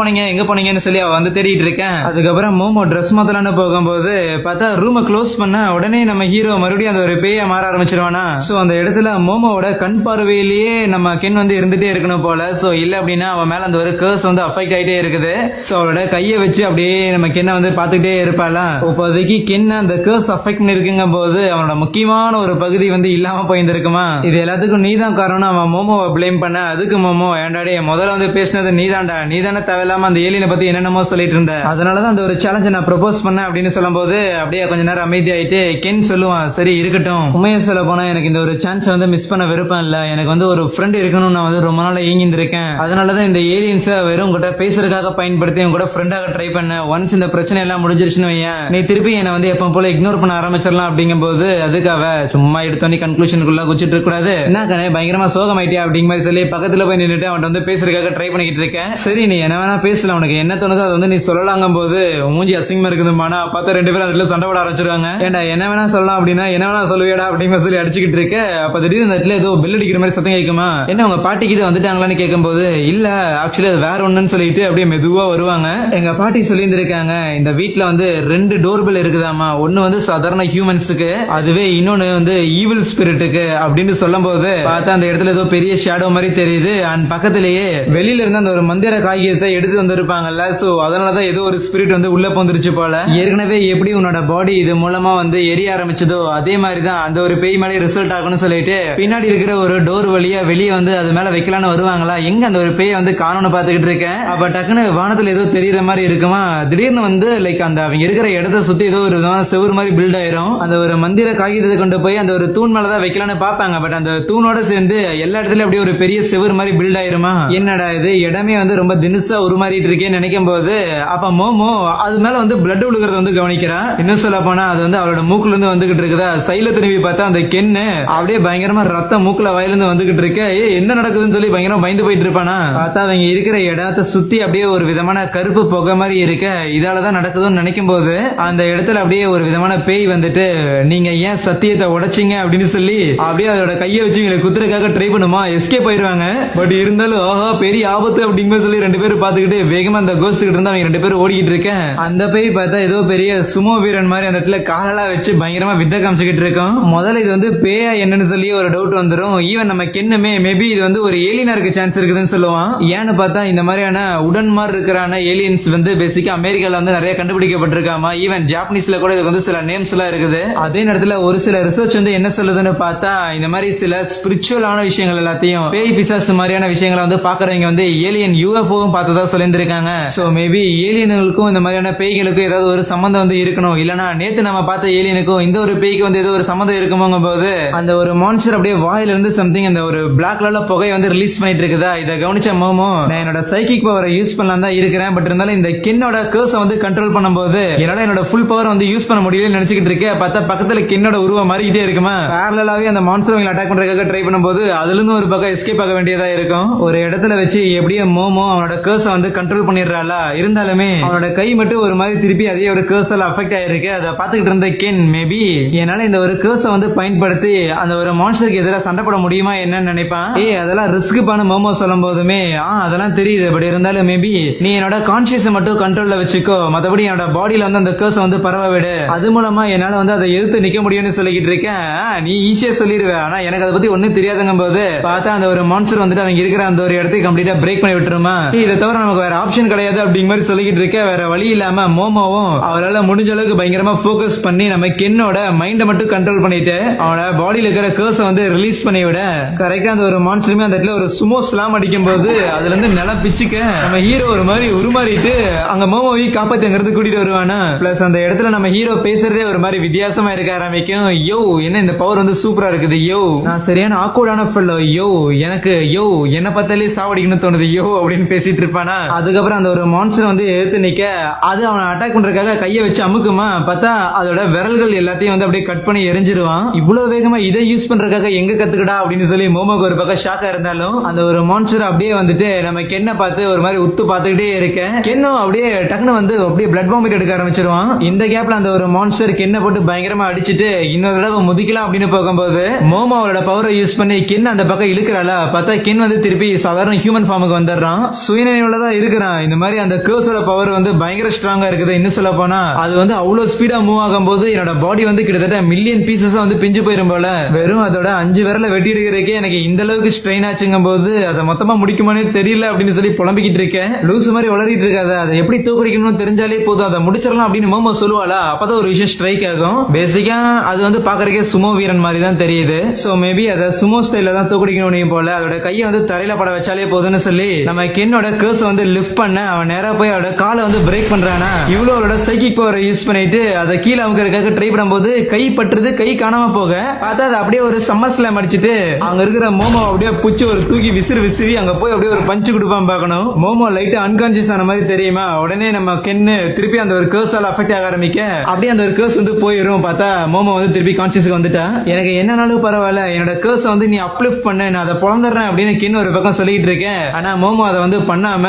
போனீங்கன்னு சொல்லி அவ வந்து தேடிட்டு இருக்கேன். அதுக்கப்புறம் மோமோ ட்ரெஸ் மாத்தலான்னு போகும்போது பார்த்தா ரூமை க்ளோஸ் பண்ண உடனே நம்ம ஹீரோ மறுபடியும் அந்த ஒரு பேய மாற ஆரம்பிச்சிருவானா. சோ அந்த இடத்துல மோமோட கண் பார்வையிலேயே நம்ம கென் வந்து இருந்துட்டே இருக்கணும் போல. சோ இல்ல அப்படின்னா அவன் மேல அந்த ஒரு கர்ஸ் வந்து அஃபெக்ட் ஆயிட்டே இருக்குது. சோ அவளோட கையை வச்சு அப்படியே நம்ம கென்னை வந்து பாத்துக்கிட்டே இருப்பாளா. இப்போதைக்கு கென்ன அந்த கர்ஸ் அஃபெக்ட் இருக்குங்க போது அவனோட முக்கியமான ஒரு பகுதி வந்து இல்லாம போயிருக்குமா. இது எல்லாத்துக்கும் நீதான் காரணம். அவன் மோமோவை பிளேம் பண்ண அதுக்கு மோமோ ஏண்டாடே முதல்ல வந்து பேசினது நீதான்டா, நீதானே தேவையில்லாம அந்த ஏலியனை பத்தி என்னென்னமோ சொல்லிட்டு இருந்த, அதனாலதான் அந்த ஒரு சேலஞ்சை நான் ப்ரொபோஸ் பண்ணேன் அப்படின்னு சொல்லும் போது அப்படியே கொஞ்ச நேரம் அமைதியாயிட்டு கென் சொல்லுவான், சரி இருக்கட்டும், உண்மையை சொல்ல போனா எனக்கு இந்த ஒரு சான்ஸ் வந்து மிஸ் பண்ண விருப்பம் இல்ல. எனக்கு வந்து ஒரு ஃப்ரெண்ட் இருக்கணும், நான் வந்து ரொம்ப நாள் ஏங்கிருக்கேன். அதனாலதான் இந்த ஏலியன்ஸை வெறும் கூட பேசுறதுக்காக பயன்படுத்தி உங்க கூட ஃப்ரெண்டாக ட்ரை பண்ண. ஒன்ஸ் இந்த பிரச்சனை எல்லாம் முடிஞ்சிருச்சுன்னு வையன், நீ திருப்பி என்னை வந்து எப்ப போல இக்னோர் பண்ண ஆரம்பிச்சிடலாம் அப்படிங்கும் போது அதுக்காக சும்மா எடுத்தோன்னே கன்க்ளூஷனுக்குள்ள குச்சிட்டு இருக்க கூடாது. என்ன கண்ணே பயங்கரமா சோகமாயிட்டியா அப்படிங்கிற மாதிரி சொல்லி பக்கத்துல போய் நின்றுட்டு அவன் வந்து பேசுறதுக்காக ட்ரை பண்ணிக்கிட்டு இருக்கேன். சரி நீ என்ன வேணா பேசல, உனக்கு என்ன தோணுதோ அதை வந்து நீ சொல்லலாங்கும் போது மூஞ்சி அசிங்கமா இருக்குதுமானா பார்த்தா ரெண்டு பேரும் அதுல சண்டை போட ஆரம்பிச்சிருவாங்க. ஏன்டா என்ன வேணா சொல்லலாம் அப்படின்னா என்ன வேணா சொல்லுவியடா அப்படிங்கிற சொல்லி அடிச்சுக்கிட்டு இருக்க. அப்ப திடீர்னு அந்த இடத்துல ஏதோ பெல் அடிக்கிற மாதிரி சத்தம் கேட்குமா. என்ன உங்க பாட்டிக்கு இது வந்துட்டாங்களான்னு கேட்கும் போது இல்ல ஆக்சுவலி அது வேற ஒண்ணுன்னு சொல்லிட்டு அப்படியே மெதுவா வருவாங்க. எங்க பாட்டி சொல்லியிருந்திருக்காங்க இந்த வீட்டுல வந்து 2 டோர் பெல் இருக்குதாமா. ஒன்னு வந்து சாதாரண ஹியூமன்ஸுக்கு, அதுவே இன்னொன்னு வந்து ஈவில் ஸ்பிரிட்டுக்கு அப்படின்னு சொல்லும் போது பார்த்தா அந்த இடத்துல ஏதோ பெரிய ஷேடோ மாதிரி தெரியுது. அண்ட் பக்கத்திலேயே வெளியில இருந்து அந்த ஒரு மந்திர காகிதத்தை எடுத்து வந்திருப்பாங்கல்ல. சோ அதனாலதான் ஏதோ ஒரு ஸ்பிரிட் வந்து உள்ள போந்துருச்சு போல. ஏற்கனவே எப்படி உன்னோட பாடி இது மூலமா வந்து எரிய ஆரம்பிச்சதோ அதே மாதிரிதான் அந்த ஒரு பேய் மேலே ரிசல்ட் ஆகும்னு சொல்லிட்டு பின்னாடி இருக்கிற ஒரு டோர் வழியா வெளியே வந்து அது மேல வைக்கலான்னு வருவாங்களா. எங்க அந்த ஒரு பேய் வந்து காணோன்னு பாத்துக்கிட்டு இருக்கேன். அப்ப டக்குன்னு வானத்துல ஏதோ தெரியற மாதிரி இருக்குமா. திடீர்னு வந்து லைக் அந்த அவங்க இருக்கிற இடத்த சுத்தி ஏதோ ஒரு விதமான செவுறு மாதிரி பில்ட் ஆயிரும். அந்த ஒரு மந்திர காகிதத்தை கொண்டு போய் அந்த ஒரு தூண் மேலதான் வைக்கலான்னு பாப்பாங்க. பட் அந்த தூணோட சேர்ந்து எல்லா இடத்துலயும் அப்படியே ஒரு பெரிய செவுறு மாதிரி பில்ட் ஆயிருமா. என்னடா இது இடமே வந்து ரொம்ப தினுசா உருமாறிட்டு இருக்கேன்னு நினைக்கும் போது அப்ப மோமோ அது மேல வந்து பிளட் விழுகிறத வந்து கவனிக்கிறான். இன்னும் சொல்ல போனா அது வந்து அவளோட மூக்குல இருந்து வந்துகிட்டு இருக்குதா. சைல திரும்பி பார்த்தா அந்த கென்னு அப்படியே பயங்கரமா ரத்தம் மூக்குல வாயிலிருந்து வந்துகிட்டு இருக்க. என்ன நடக்குதுன்னு சொல்லி பயங்கரமா பயந்து போயிட்டு இருப்பானா. பார்த்தா அவங்க இருக்கிற இடத்தை சுத்தி அப்படியே ஒரு விதமான கருப்பு புகை மாதிரி இருக்க. இதாலதான் நடக்குதுன்னு நினைக்கும் போது அந்த இடத்துல அப்படியே ஒரு விதமான பேய் வந்துட்டு நீங்க ஏன் சத்தியத்தை உடைச்சிங்க அப்படின்னு சொல்லி அப்படியே அதோட கையை வச்சு இவங்களை குத்துறதுக்காக ட்ரை பண்ணுமா. எஸ்கேப் ஆயிருவாங்க. பட் இருந்தாலும் ஆஹா பெரிய ஆபத்து அப்படிங்கிற சொல்லி 2 பேரும் பாத்துக்கிட்டு வேகமா அந்த கோஸ்ட் கிட்ட இருந்து அவங்க 2 பேரும் ஓடிக்கிட்டு இருக்கேன். அந்த பேய் பார்த்தா ஏதோ பெரிய சுமோ வீரன் மாதிரி அந்த இடத்துல காலெல்லாம் வச்சு பயங்கரமா வித்த காமிச்சுக்கிட்டு இருக்கோம். முதல்ல இது வந்து பேயா என்னன்னு சொல்லி ஒரு டவுட் வந்துடும். ஈவன் நம்ம கென்னுமே மேபி இது வந்து ஒரு ஏலியனா இருக்க சான்ஸ் இருக்குதுன்னு சொல்லுவான். ஏன்னு பார்த்தா இந்த மாதிரியான உடன் மாதிரி இருக்கிறான ஏலியன்ஸ் வந்து பேசிக்கா அமெரிக்கால வந்து நிறைய கண்டுபிடிக்கப்பட்டிருக்காமா. ஈவன் ஜாப்பனீஸ்ல கூட இதுக்கு வந்து சில நேம்ஸ் எல்லாம் இருக்குது. அதே நேரத்துல ஒரு சில ரிசர்ச் வந்து என்ன சொல்லுதுன்னு பார்த்தா இந்த மாதிரி சில ஸ்பிரிச்சுவலான விஷயங்கள் எல்லாத்தையும் பேய் பிசாசு மாதிரியான விஷயங்களை வந்து பாக்குறவங்க வந்து ஏலியன் யூஎஃப்ஓவும் பார்த்ததா சொல்லியிருந்திருக்காங்க. சோ மேபி ஏலியன்களுக்கும் இந்த மாதிரியான பேய்களுக்கும் ஏதாவது ஒரு சம்பந்தம் வந்து இருக்கணும். இல்லனா நேத்து நம்ம பார்த்த ஏலியனுக்கும் இந்த ஒரு பேய்க்கு வந்து ஏதோ ஒரு சம்பந்தம் இருக்குமோங்க போது அந்த ஒரு மான்ஸ்டர் அப்படியே வாயில இருந்து சம்திங் அந்த ஒரு பிளாக் கலர்ல புகை வந்து ரிலீஸ் பண்ணிட்டு இருக்குதா. இதை கவனிச்ச மோமோ நான் என்னோட சைக்கிக் பவரை யூஸ் பண்ணலாம் தான் இருக்கிறேன். பட் இருந்தாலும் இந்த கென்னோட கர்ஸை வந்து கண்ட்ரோல் பண்ணும்போது என்னால என்னோட ஃபுல் பவர் வந்து யூஸ் பண்ண முடியலன்னு நினைச்சுக்கிட்டு இருக்கேன். பார்த்தா பக்கத்துல கென்னோட உருவம் மாறிக்கிட்டே இருக்குமா. பேரலாவே அந்த மான்ஸ்டர் அட்டாக் பண்றதுக்காக ட்ரை பண்ணும்போது அதுல இருந்து ஒரு பக்கம் எஸ்கேப் ஆக வேண்டியதா இருக்கும். ஒரு இடத்துல வச்சு எப்படியே மோமோ அவனோட கர்ஸை வந்து கண்ட்ரோல் பண்ணிடுறாளா. இருந்தாலுமே அவனோட கை மட்டும் ஒரு மாதிரி திருப்பி அதே ஒரு கர்ஸால அஃபெக்ட் ஆயிருக்கு. அதை பார்த்துக்கிட்டு இருந்த கென் மேபி என்னால இந்த ஒரு கர்ஸை வந்து பயன்படுத்தி அந்த ஒரு மான்ஸ்டருக்கு எதிராக சண்டை போட முடியுமா என்னன்னு நினைப்பான். அதெல்லாம் ரிஸ்க் பண்ண மோமோ சொல்லும் போதுமே அதெல்லாம் தெரியுது. பட் இருந்தாலும் மேபி நீ என்னோட கான்சியஸ் மட்டும் கண்ட்ரோல்ல வச்சுக்கோ, மத்தபடி என்னோட பாடியில வந்து அந்த கர்ஸை வந்து பரவ விடு, அது மூலமா என்னால வந்து அதை எதிர்த்து நிக்க முடியும்னு சொல்லிக்கிட்டு இருக்கேன். நீ ஈஸியா சொல்லிடுவேன், ஆனா எனக்கு அதை பத்தி ஒன்னும் தெரியாதுங்கும் போது பார்த்தா அந்த ஒரு மான்ஸ்டர் வந்துட்டு அவங்க இருக்கிற அந்த ஒரு இடத்தை கம்ப்ளீட்டா பிரேக் பண்ணி விட்டுருமா. இதை தவிர நமக்கு வேற ஆப்ஷன் கிடையாது அப்படிங்கிற மாதிரி சொல்லிக்கிட்டு இருக்க. வேற வழி இல்லாம மோமோவும் அவரால் முடிஞ்ச அளவுக்கு பயங்கரமா போக்கஸ் பண்ணி நம்ம கென்னோட மைண்ட மட்டும் கண்ட்ரோல் பண்ணிட்டு அவனோட பாடியில இருக்கிற கர்ஸ வந்து ரிலீஸ் பண்ணி விட கரெக்டா அந்த ஒரு மான்ஸ்டருமே அந்த இடத்துல ஒரு சுமோ ஸ்லாம் அடிக்கும் போது அதுல இருந்து நிலம் பிச்சுக்க நம்ம ஹீரோ ஒரு மாதிரி உருமாறிட்டு அங்க மோமோவை காப்பாத்திங்கிறது கூட்டிட்டு வருவானா. பிளஸ் அந்த இடத்துல நம்ம ஹீரோ பேசுறதே ஒரு மாதிரி வித்தியாசமா இருக்க ஆரம்பிக்கும். யோ என்ன இந்த பவர் வந்து சூப்பரா இருக்குது, யோ நான் சரியான ஆக்வர்டான ஃபெல்லோ, யோ எனக்கு யோ என்ன பார்த்தாலே சாவடிக்கணும்னு தோணுது யோ அப்படின்னு பேசிட்டு இருப்பானா. அதுக்கப்புறம் அந்த ஒரு மான்ஸ்டர் வந்து எடுத்து நிக்க அது அவனை அட்டாக் பண்றதுக்காக கையை வச்சு அமுக்குமா, பார்த்தா அதோட விரல்கள் எல்லாத்தையும் வந்து அப்படியே கட் பண்ணி எரிஞ்சிருவான். இவ்வளவு வேகமா இதை யூஸ் பண்றதுக்காக எங்க கத்துக்கடா அப்படின்னு சொல்லி மோமோக்கு ஒரு பக்கம் ஷாக்கா இருந்தாலும் அந்த ஒரு மான்ஸ்டர் அப்படியே வந்துட்டு நம்ம கென்னை பார்த்து ஒரு மாதிரி உத்து பார்த்துக்கிட்டே இருக்க கென்னும் அப்படியே டக்குன்னு வந்து அப்படியே பிளட் வாமிட் எடுக்க ஆரம்பிச்சிருவான். இந்த கேப்ல அந்த ஒரு மான்ஸ்டர் கென்னை போட்டு பயங்கரமா அடிச்சுட்டு இன்னொரு தடவை முதிக்கலாம் அப்படின்னு போகும்போது மோமோ அவரோட பவரை யூஸ் பண்ணி கென் அந்த பக்கம் இழுக்கிறாள, பார்த்தா கென் வந்து திருப்பி சாதாரண ஹியூமன் ஃபார்முக்கு வந்துடுறான். சுயநினைவுலதான் இருக்கிறான். இந்த மாதிரி அந்த கர்ஸோட பவர் வந்து பயங்கர ஸ்ட்ராங்கா இருக்குது. இன்னும் சொல்ல போனா அது வந்து அவ்வளவு ஸ்பீடா மூவ் ஆகும் போது என்னோட பாடி வந்து கிட்டத்தட்ட மில்லியன் பீசஸ் வந்து பிஞ்சு போயிரும் போல. வெறும் அதோட 5 விரல வெட்டி எடுக்கிறதுக்கே எனக்கு இந்த அளவுக்கு ஸ்ட்ரெயின் ஆச்சுங்கும் போது அதை மொத்தமா முடிக்குமானே தெரியல அப்படின்னு சொல்லி புலம்பிக்கிட்டு இருக்கேன். லூஸ் மாதிரி உளறிட்டு இருக்காத, அதை எப்படி தூக்கடிக்கணும்னு தெரிஞ்சாலே போதும், அதை முடிச்சிடலாம் அப்படின்னு மோமோ சொல்லுவாளா. அப்பதான் ஒரு விஷயம் ஸ்ட்ரைக் ஆகும். பேசிக்கா அது வந்து பாக்குறதுக்கே சுமோ வீரன் மாதிரி தான் தெரியுது. சோ மேபி அதை சுமோ ஸ்டைல தான் தூக்கடிக்கணும் போல. அதோட கையை வந்து தரையில பட வச்சாலே போதும்னு சொல்லி நம்ம கென்னோட கர்ஸ் வந்து லிஃப்ட் பண்ண அவன் நேரா போய் அவரோட காலை வந்து பிரேக் பண்றானா. இவ்வளவு அவரோட சைக்கிக் பவரை யூஸ் பண்ணிட்டு அதை கீழே அமுக்கிறதுக்காக ட்ரை பண்ணும்போது கை பட்டுறது, கை காணாம போக பார்த்தா அது அப்படியே ஒரு சம்மர் ஸ்லாம் அடிச்சுட்டு அங்க இருக்கிற மோமோ அப்படியே புச்சு ஒரு தூக்கி விசிறி அங்க போய் அப்படியே ஒரு பஞ்சு கொடுப்பான் பார்க்கணும். மோமோ லைட்டா அன்கான்சியஸ் ஆன மாதிரி தெரியுமா. உடனே நம்ம கென்னு திருப்பி அந்த ஒரு கர்ஸால அஃபெக்ட் ஆக ஆரம்பிக்க அப்படியே அந்த ஒரு கர்ஸ் வந்து போயிடும். பார்த்தா மோமோ வந்து திருப்பி கான்சியஸ்க்கு வந்துட்டா. எனக்கு என்னன்னாலும் பரவாயில்ல, என்னோட கர்ஸ் வந்து நீ அப்லிஃப்ட் பண்ண, நான் அதை பொழந்துடுறேன் அப்படின்னு கென்னு ஒரு பக்கம் சொல்லிட்டு இருக்கேன். ஆனா மோமோ அதை வந்து பண்ணாம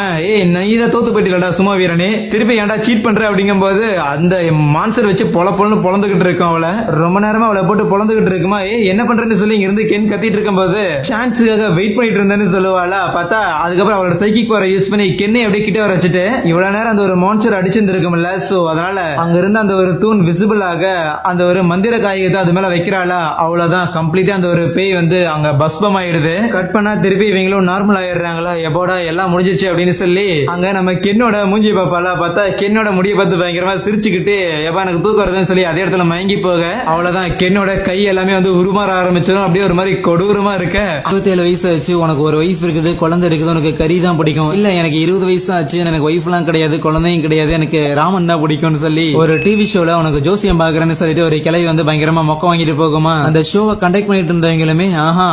நீ தான் தோத்து போயிட்டா சும்மா வீரனே, திருப்பி ஏன்டா சீட் பண்ற அப்படிங்கும் போது அந்த மான்ஸ்டர் வச்சு பொழந்துகிட்டு இருக்கும். அவளை ரொம்ப நேரமா அவளை போட்டு பொழந்துகிட்டு இருக்குமா. என்ன பண்றேன்னு சொல்லி இங்க இருந்து கென் கத்திட்டு இருக்கும் போது சான்ஸுக்காக வெயிட் பண்ணிட்டு இருந்தேன்னு சொல்லுவாளா. பார்த்தா அதுக்கப்புறம் அவளோட சைக்கிக் பவரை யூஸ் பண்ணி கென்னை அப்படியே கிட்ட வர வச்சுட்டு இவ்வளவு நேரம் அந்த ஒரு மான்ஸ்டர் அடிச்சிருந்திருக்கும்ல. சோ அதனால அங்க இருந்து அந்த ஒரு தூண் விசிபிள் ஆக அந்த ஒரு மந்திர காயத்தை அது மேல வைக்கிறாளா. அவ்வளவுதான் கம்ப்ளீட்டா அந்த ஒரு பேய் வந்து அங்க பஸ்பம் ஆயிடுது. கட் பண்ணா திருப்பி இவங்களும் நார்மல் ஆயிடுறாங்களா. எப்போடா எல்லாம் முடிஞ்சிச்சு அப்படின்னு சொல்லி அங்க நம்ம கென்னோட மூஞ்சி பாப்பாளா. பார்த்தா கென்னோட முடிய பார்த்து பயங்கரமா சிரிச்சுக்கிட்டு எப்ப எனக்கு தூக்கம் வருதுன்னு சொல்லி அதே இடத்துல மயங்கி போக அவ்வளவுதான் கென்னோட கை எல்லாமே வந்து உருமாற ஆரம்பிச்சிடும். அப்படியே ஒரு மாதிரி கொடூரமா இருக்க. 27 வயசு ஆச்சு, உனக்கு ஒரு ஒய்ஃப் இருக்குது, குழந்தை இருக்குது, உனக்கு கறி தான் பிடிக்கும். இல்ல எனக்கு 20 வயசு தான் ஆச்சு, எனக்கு ஒய்ஃப் எல்லாம் கிடையாது, குழந்தையும் கிடையாது, எனக்கு ராமன் தான் பிடிக்கும்னு சொல்லி ஒரு டிவி ஷோல உனக்கு ஜோசியம் பாக்குறேன்னு சொல்லிட்டு ஒரு கிளவி வந்து பயங்கரமா மொக்க வாங்கிட்டு போகுமா. அந்த ஷோவை கண்டக்ட் பண்ணிட்டு இருந்தவங்களுமே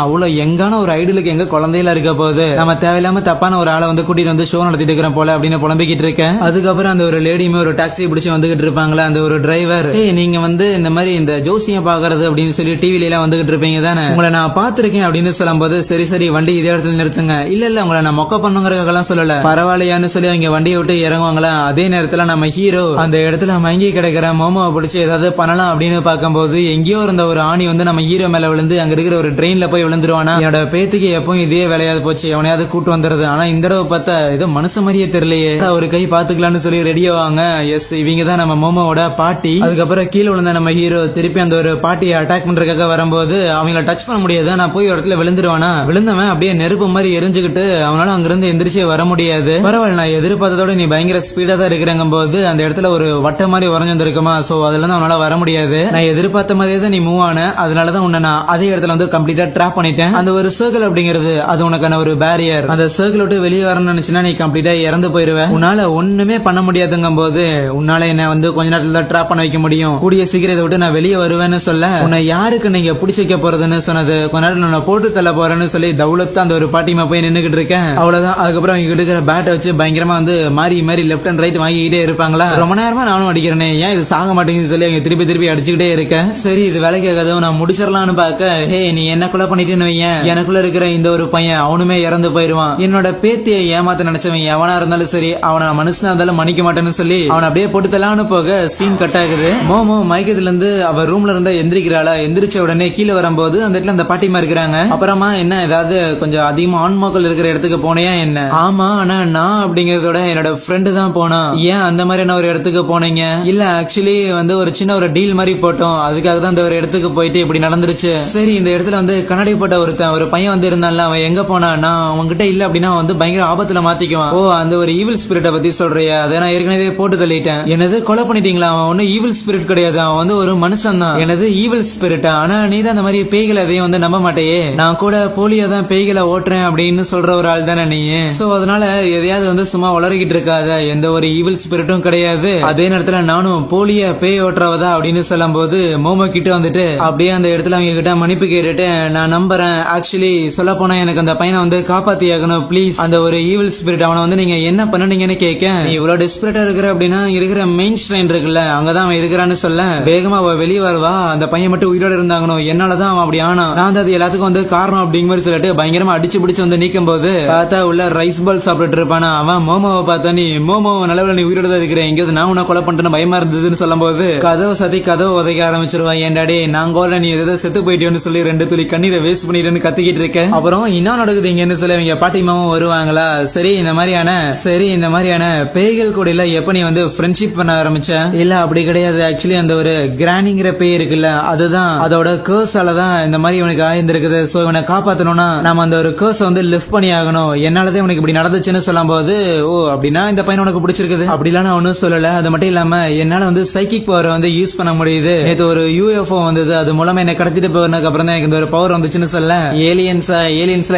அவ்வளவு எங்கான ஒரு ஐடலுக்கு எங்க குழந்தையில இருக்க போது, நம்ம தேவையில்லாம தப்பான ஒரு ஆளை வந்து கூட்டிட்டு வந்து ஷோ நடத்திட்டு இருக்கிறோம் போல அப்படின்னு புலம்பிக்கிட்டு இருக்கேன். அதுக்கப்புறம் அந்த ஒரு லேடியுமே ஒரு டாக்ஸி பிடிச்சி வந்துகிட்டு இருப்பாங்களா. அந்த ஒரு டிரைவர், நீங்க வந்து இந்த மாதிரி இந்த ஜோசியம் பாக்குறது அப்படின்னு சொல்லி டிவில எல்லாம் வந்துகிட்டு இருப்பீங்க தானே, உங்களை நான் பாத்திருக்கேன் அப்படின்னு சொல்லும் போது சரி வண்டி இதே இடத்துல நிறுத்துங்க. இல்ல உங்களை நான் மொக்க பண்ணுங்கிறதுக்கெல்லாம் சொல்லல, பரவாயில்லையான்னு சொல்லி அவங்க வண்டியை விட்டு இறங்குவாங்களா. அதே நேரத்துல நம்ம ஹீரோ அந்த இடத்துல மங்கி கிடக்கிற மோமோவை பிடிச்சி ஏதாவது பண்ணலாம் அப்படின்னு பார்க்கும்போது எங்கேயோ இருந்த ஒரு ஆணி வந்து நம்ம ஹீரோ மேல விழுந்து அங்க இருக்கிற ஒரு ட்ரெயின்ல போய் விழுந்துருவானா. என்னோட பேத்துக்கு எப்பவும் இதே வேலையாவது போச்சு, எவனையாவது கூட்டு வந்துருது. ஆனா இந்த தடவை பார்த்தா ஏதோ மனுஷ மாதிரியே தெரியலையே. ஒரு கை பாத்துக்கலாம்னு சொல்லி ரெடியாவாங்க. எஸ் இவங்க தான் நம்ம மோமோவோட பாட்டி. அதுக்கப்புறம் கீழே விழுந்த நம்ம ஹீரோ திருப்பி அந்த ஒரு பாட்டியை அட்டாக் பண்றதுக்காக வரும்போது அவங்கள டச் பண்ண முடியாது. நான் போய் ஒரு இடத்துல விழுந்துருவானா. விழுந்தவன் அப்படியே நெருப்பு மாதிரி எரிஞ்சுக்கிட்டு அவனால அங்கிருந்து எந்திரிச்சே வர முடியாது. பரவாயில்ல, நான் எதிர்பார்த்ததோட நீ பயங்கர ஸ்பீடா தான் இருக்கிறங்க போது அந்த இடத்துல ஒரு வட்ட மாதிரி உறைஞ்சிருக்குமா. சோ அதுல இருந்து அவனால வர முடியாது. நான் எதிர்பார்த்த மாதிரியே தான் நீ மூவ் ஆன, அதனாலதான் உன்னை நான் அதே இடத்துல வந்து கம்ப்ளீட்டா ட்ராப் பண்ணிட்டேன். அந்த ஒரு சர்க்கிள் அப்படிங்கிறது அது உனக்கான ஒரு பேரியர். அந்த சர்க்கிள் விட்டு வெளியே வரணும்னு நினைச்சுன்னா நீ கம்ப்ளீட்டா இறந்து போயிருவேன். உன்னால ஒண்ணுமே பண்ண முடியாதுங்கும் போது உன்னால என்ன வந்து கொஞ்ச நேரத்துல தான் ட்ராப் பண்ண வைக்க முடியும். கூடிய சீக்கிரம் இதை விட்டு நான் வெளியே வருவேன்னு சொல்ல உன்னை யாருக்கு நீங்க பிடிச்சி வைக்க போறதுன்னு சொன்னது. கொஞ்ச நேரம் நான் போட்டு தள்ள போறேன்னு சொல்லி தவுலத்து அந்த ஒரு பாட்டிமா போய் நின்னுகிட்டு இருக்கேன். அவ்வளவுதான். அதுக்கப்புறம் அவங்க இருக்கிற பேட்டை வச்சு பயங்கரமா வந்து மாறி லெப்ட் அண்ட் ரைட் வாங்கிக்கிட்டே இருப்பாங்களா. ரொம்ப நேரமா நானும் அடிக்கிறேனே, ஏன் இது சாக மாட்டேங்குதுன்னு சொல்லி அவங்க திருப்பி அடிச்சுக்கிட்டே இருக்கேன். சரி இது வேலைக்கு ஆகாது, நான் முடிச்சிடலாம்னு பாக்க நீ என்ன கொலை பண்ணிட்டுன்னு வையன், எனக்குள்ள இருக்கிற இந்த ஒரு பையன் அவனுமே இறந்து போயிருவான். என்னோட பேத்தியை ஏமாத்த நினைச்சவன் எவனா இருந்தாலும் சரி அவனை மனுஷனா இருந்தாலும் மன்னிக்க மாட்டேன்னு சொல்லி அவன் அப்படியே போட்டு தலான்னு போக சீன் கட் ஆகுது. மோமோ மயக்கத்துல இருந்து அவ ரூம்ல இருந்தா எந்திரிக்கிறாளா. எந்திரிச்ச உடனே கீழே வரும்போது அந்த இடத்துல அந்த பாட்டிமா இருக்கிறாங்க. அப்புறமா என்ன ஏதாவது கொஞ்சம் அதிகமா ஆன்மாக்கள் இருக்கிற இடத்துக்கு போனையா என்ன? ஆமா, ஆனா நான் அப்படிங்கறதோட என்னோட ஃப்ரெண்டு தான் போனா. ஏன் அந்த மாதிரி ஒரு இடத்துக்கு போனீங்க? இல்ல ஆக்சுவலி வந்து ஒரு சின்ன ஒரு டீல் மாதிரி போட்டோம், அதுக்காக தான் அந்த ஒரு இடத்துக்கு போயிட்டு இப்படி நடந்துருச்சு. சரி இந்த இடத்துல வந்து கண்ணாடி போட்ட ஒரு பையன் வந்து இருந்தான்ல, அவன் எங்க போனா? நான் அவன்கிட்ட இல்ல அப்படின்னா வந்து பயங்கர ஆபத்துல மாத்திக்குவான். ஓ அந்த ஒரு ஈவில் ஸ்பிரிட்ட பத்தி சொல்றியா? அதை நான் ஏற்கனவே போட்டு தள்ளிட்டேன். என்னது கொலை பண்ணிட்டீங்களா? அவன் ஒன்னும் ஈவில் ஸ்பிரிட் கிடையாது, அவன் வந்து ஒரு மனுஷன் தான். எனது ஈவில் ஸ்பிரிட்டா? ஆனா நீ தான் அந்த மாதிரி பேய்களை எதையும் வந்து நம்ப மாட்டேயே. நான் கூட போலியா தான் பேய்களை ஓட்டுறேன் அப்படின்னு சொல்ற ஒரு ஆள் தானே நீ. சோ அதனால எதையாவது வந்து சும்மா வளர்கிட்டு இருக்காத. எந்த ஒரு ஈவில் ஸ்பிரிட்டும் கிடையாது. அதே நேரத்துல நானும் போலியா பேய் ஓட்டுறவதா அப்படின்னு சொல்லும் போது மோமோ கிட்ட வந்துட்டு அப்படியே அந்த இடத்துல அவங்க கிட்ட மன்னிப்பு கேட்டுட்டு, நான் நம்புறேன், ஆக்சுவலி சொல்ல போனா எனக்கு அந்த பையனை வந்து காப்பாத்தி ஆகணும் ப்ளீஸ். அந்த ஒரு ஈவில் ஸ்பிரிட் அவனை வந்து நீங்க என்ன பண்ணுனீங்கன்னு கேட்க, நீ இவ்வளவு டெஸ்பரேட்டா இருக்கிற அப்படின்னா இருக்கிற மெயின் ஸ்ட்ரெயின் இருக்குல்ல அங்கதான் அவன் இருக்கிறான்னு சொல்ல, வேகமா அவ வெளியே வருவா. அந்த பையன் மட்டும் உயிரோட இருந்தாங்கணும், என்னாலதான் அவன் அப்படி ஆனா, நான் அது எல்லாத்துக்கும் வந்து காரணம் அப்படிங்கிற மாதிரி சொல்லிட்டு பயங்கரமா அடிச்சு பிடிச்சு வந்து நீக்கும் போது பார்த்தா உள்ள ரைஸ் பால் சாப்பிட்டு இருப்பானா அவன் மோமோவை பார்த்தா, நீ மோமோ நல்ல நீ உயிரோட தான் இருக்கிறேன், எங்கேயாவது நான் உன்ன கொலை பண்றேன்னு பயமா இருந்ததுன்னு சொல்லும் போது கதவை சதி கதவை உதைக்க ஆரம்பிச்சிருவான். ஏன்டாடே நான் கோல நீ எதாவது செத்து போயிட்டேன்னு சொல்லி 2 துளி கண்ணீரை வேஸ்ட் பண்ணிட்டேன்னு கத்திக்கிட்டு இருக்கேன். அப்புறம் என்ன நடக்குது இங்கன்னு சொல்லி அவங்க பாட்டிமாவும் வருவாங்களா. சரி இந்த மாதிரியான பேய்கள் கூட இல்ல எப்ப நீ வந்து ஃப்ரெண்ட்ஷிப் பண்ண ஆரம்பிச்ச? இல்ல அப்படி கிடையாது, ஆக்சுவலி அந்த ஒரு கிரானிங்கிற பேய் இருக்குல்ல அதுதான், அதோட கேர்ஸால தான் இந்த மாதிரி இவனுக்கு ஆயிருந்திருக்குது. சோ இவனை காப்பாத்தணும்னா நம்ம அந்த ஒரு கேர்ஸை வந்து லிஃப்ட் பண்ணி ஆகணும், என்னாலதான் இவனுக்கு இப்படி நடந்துச்சுன்னு சொல்லும் போது, ஓ அப்படின்னா இந்த பையன் உனக்கு பிடிச்சிருக்குது அப்படிலாம் நான் ஒன்னும் சொல்லல. அது மட்டும் இல்லாம என்னால வந்து சைக்கிக் பவர் வந்து யூஸ் பண்ண முடியுது. நேற்று ஒரு UFO வந்தது, அது மூலமா என்ன கடத்திட்டு போனதுக்கு அப்புறம் தான் எனக்கு இந்த ஒரு பவர் வந்துச்சுன்னு சொல்ல, ஏலியன்ஸ்ல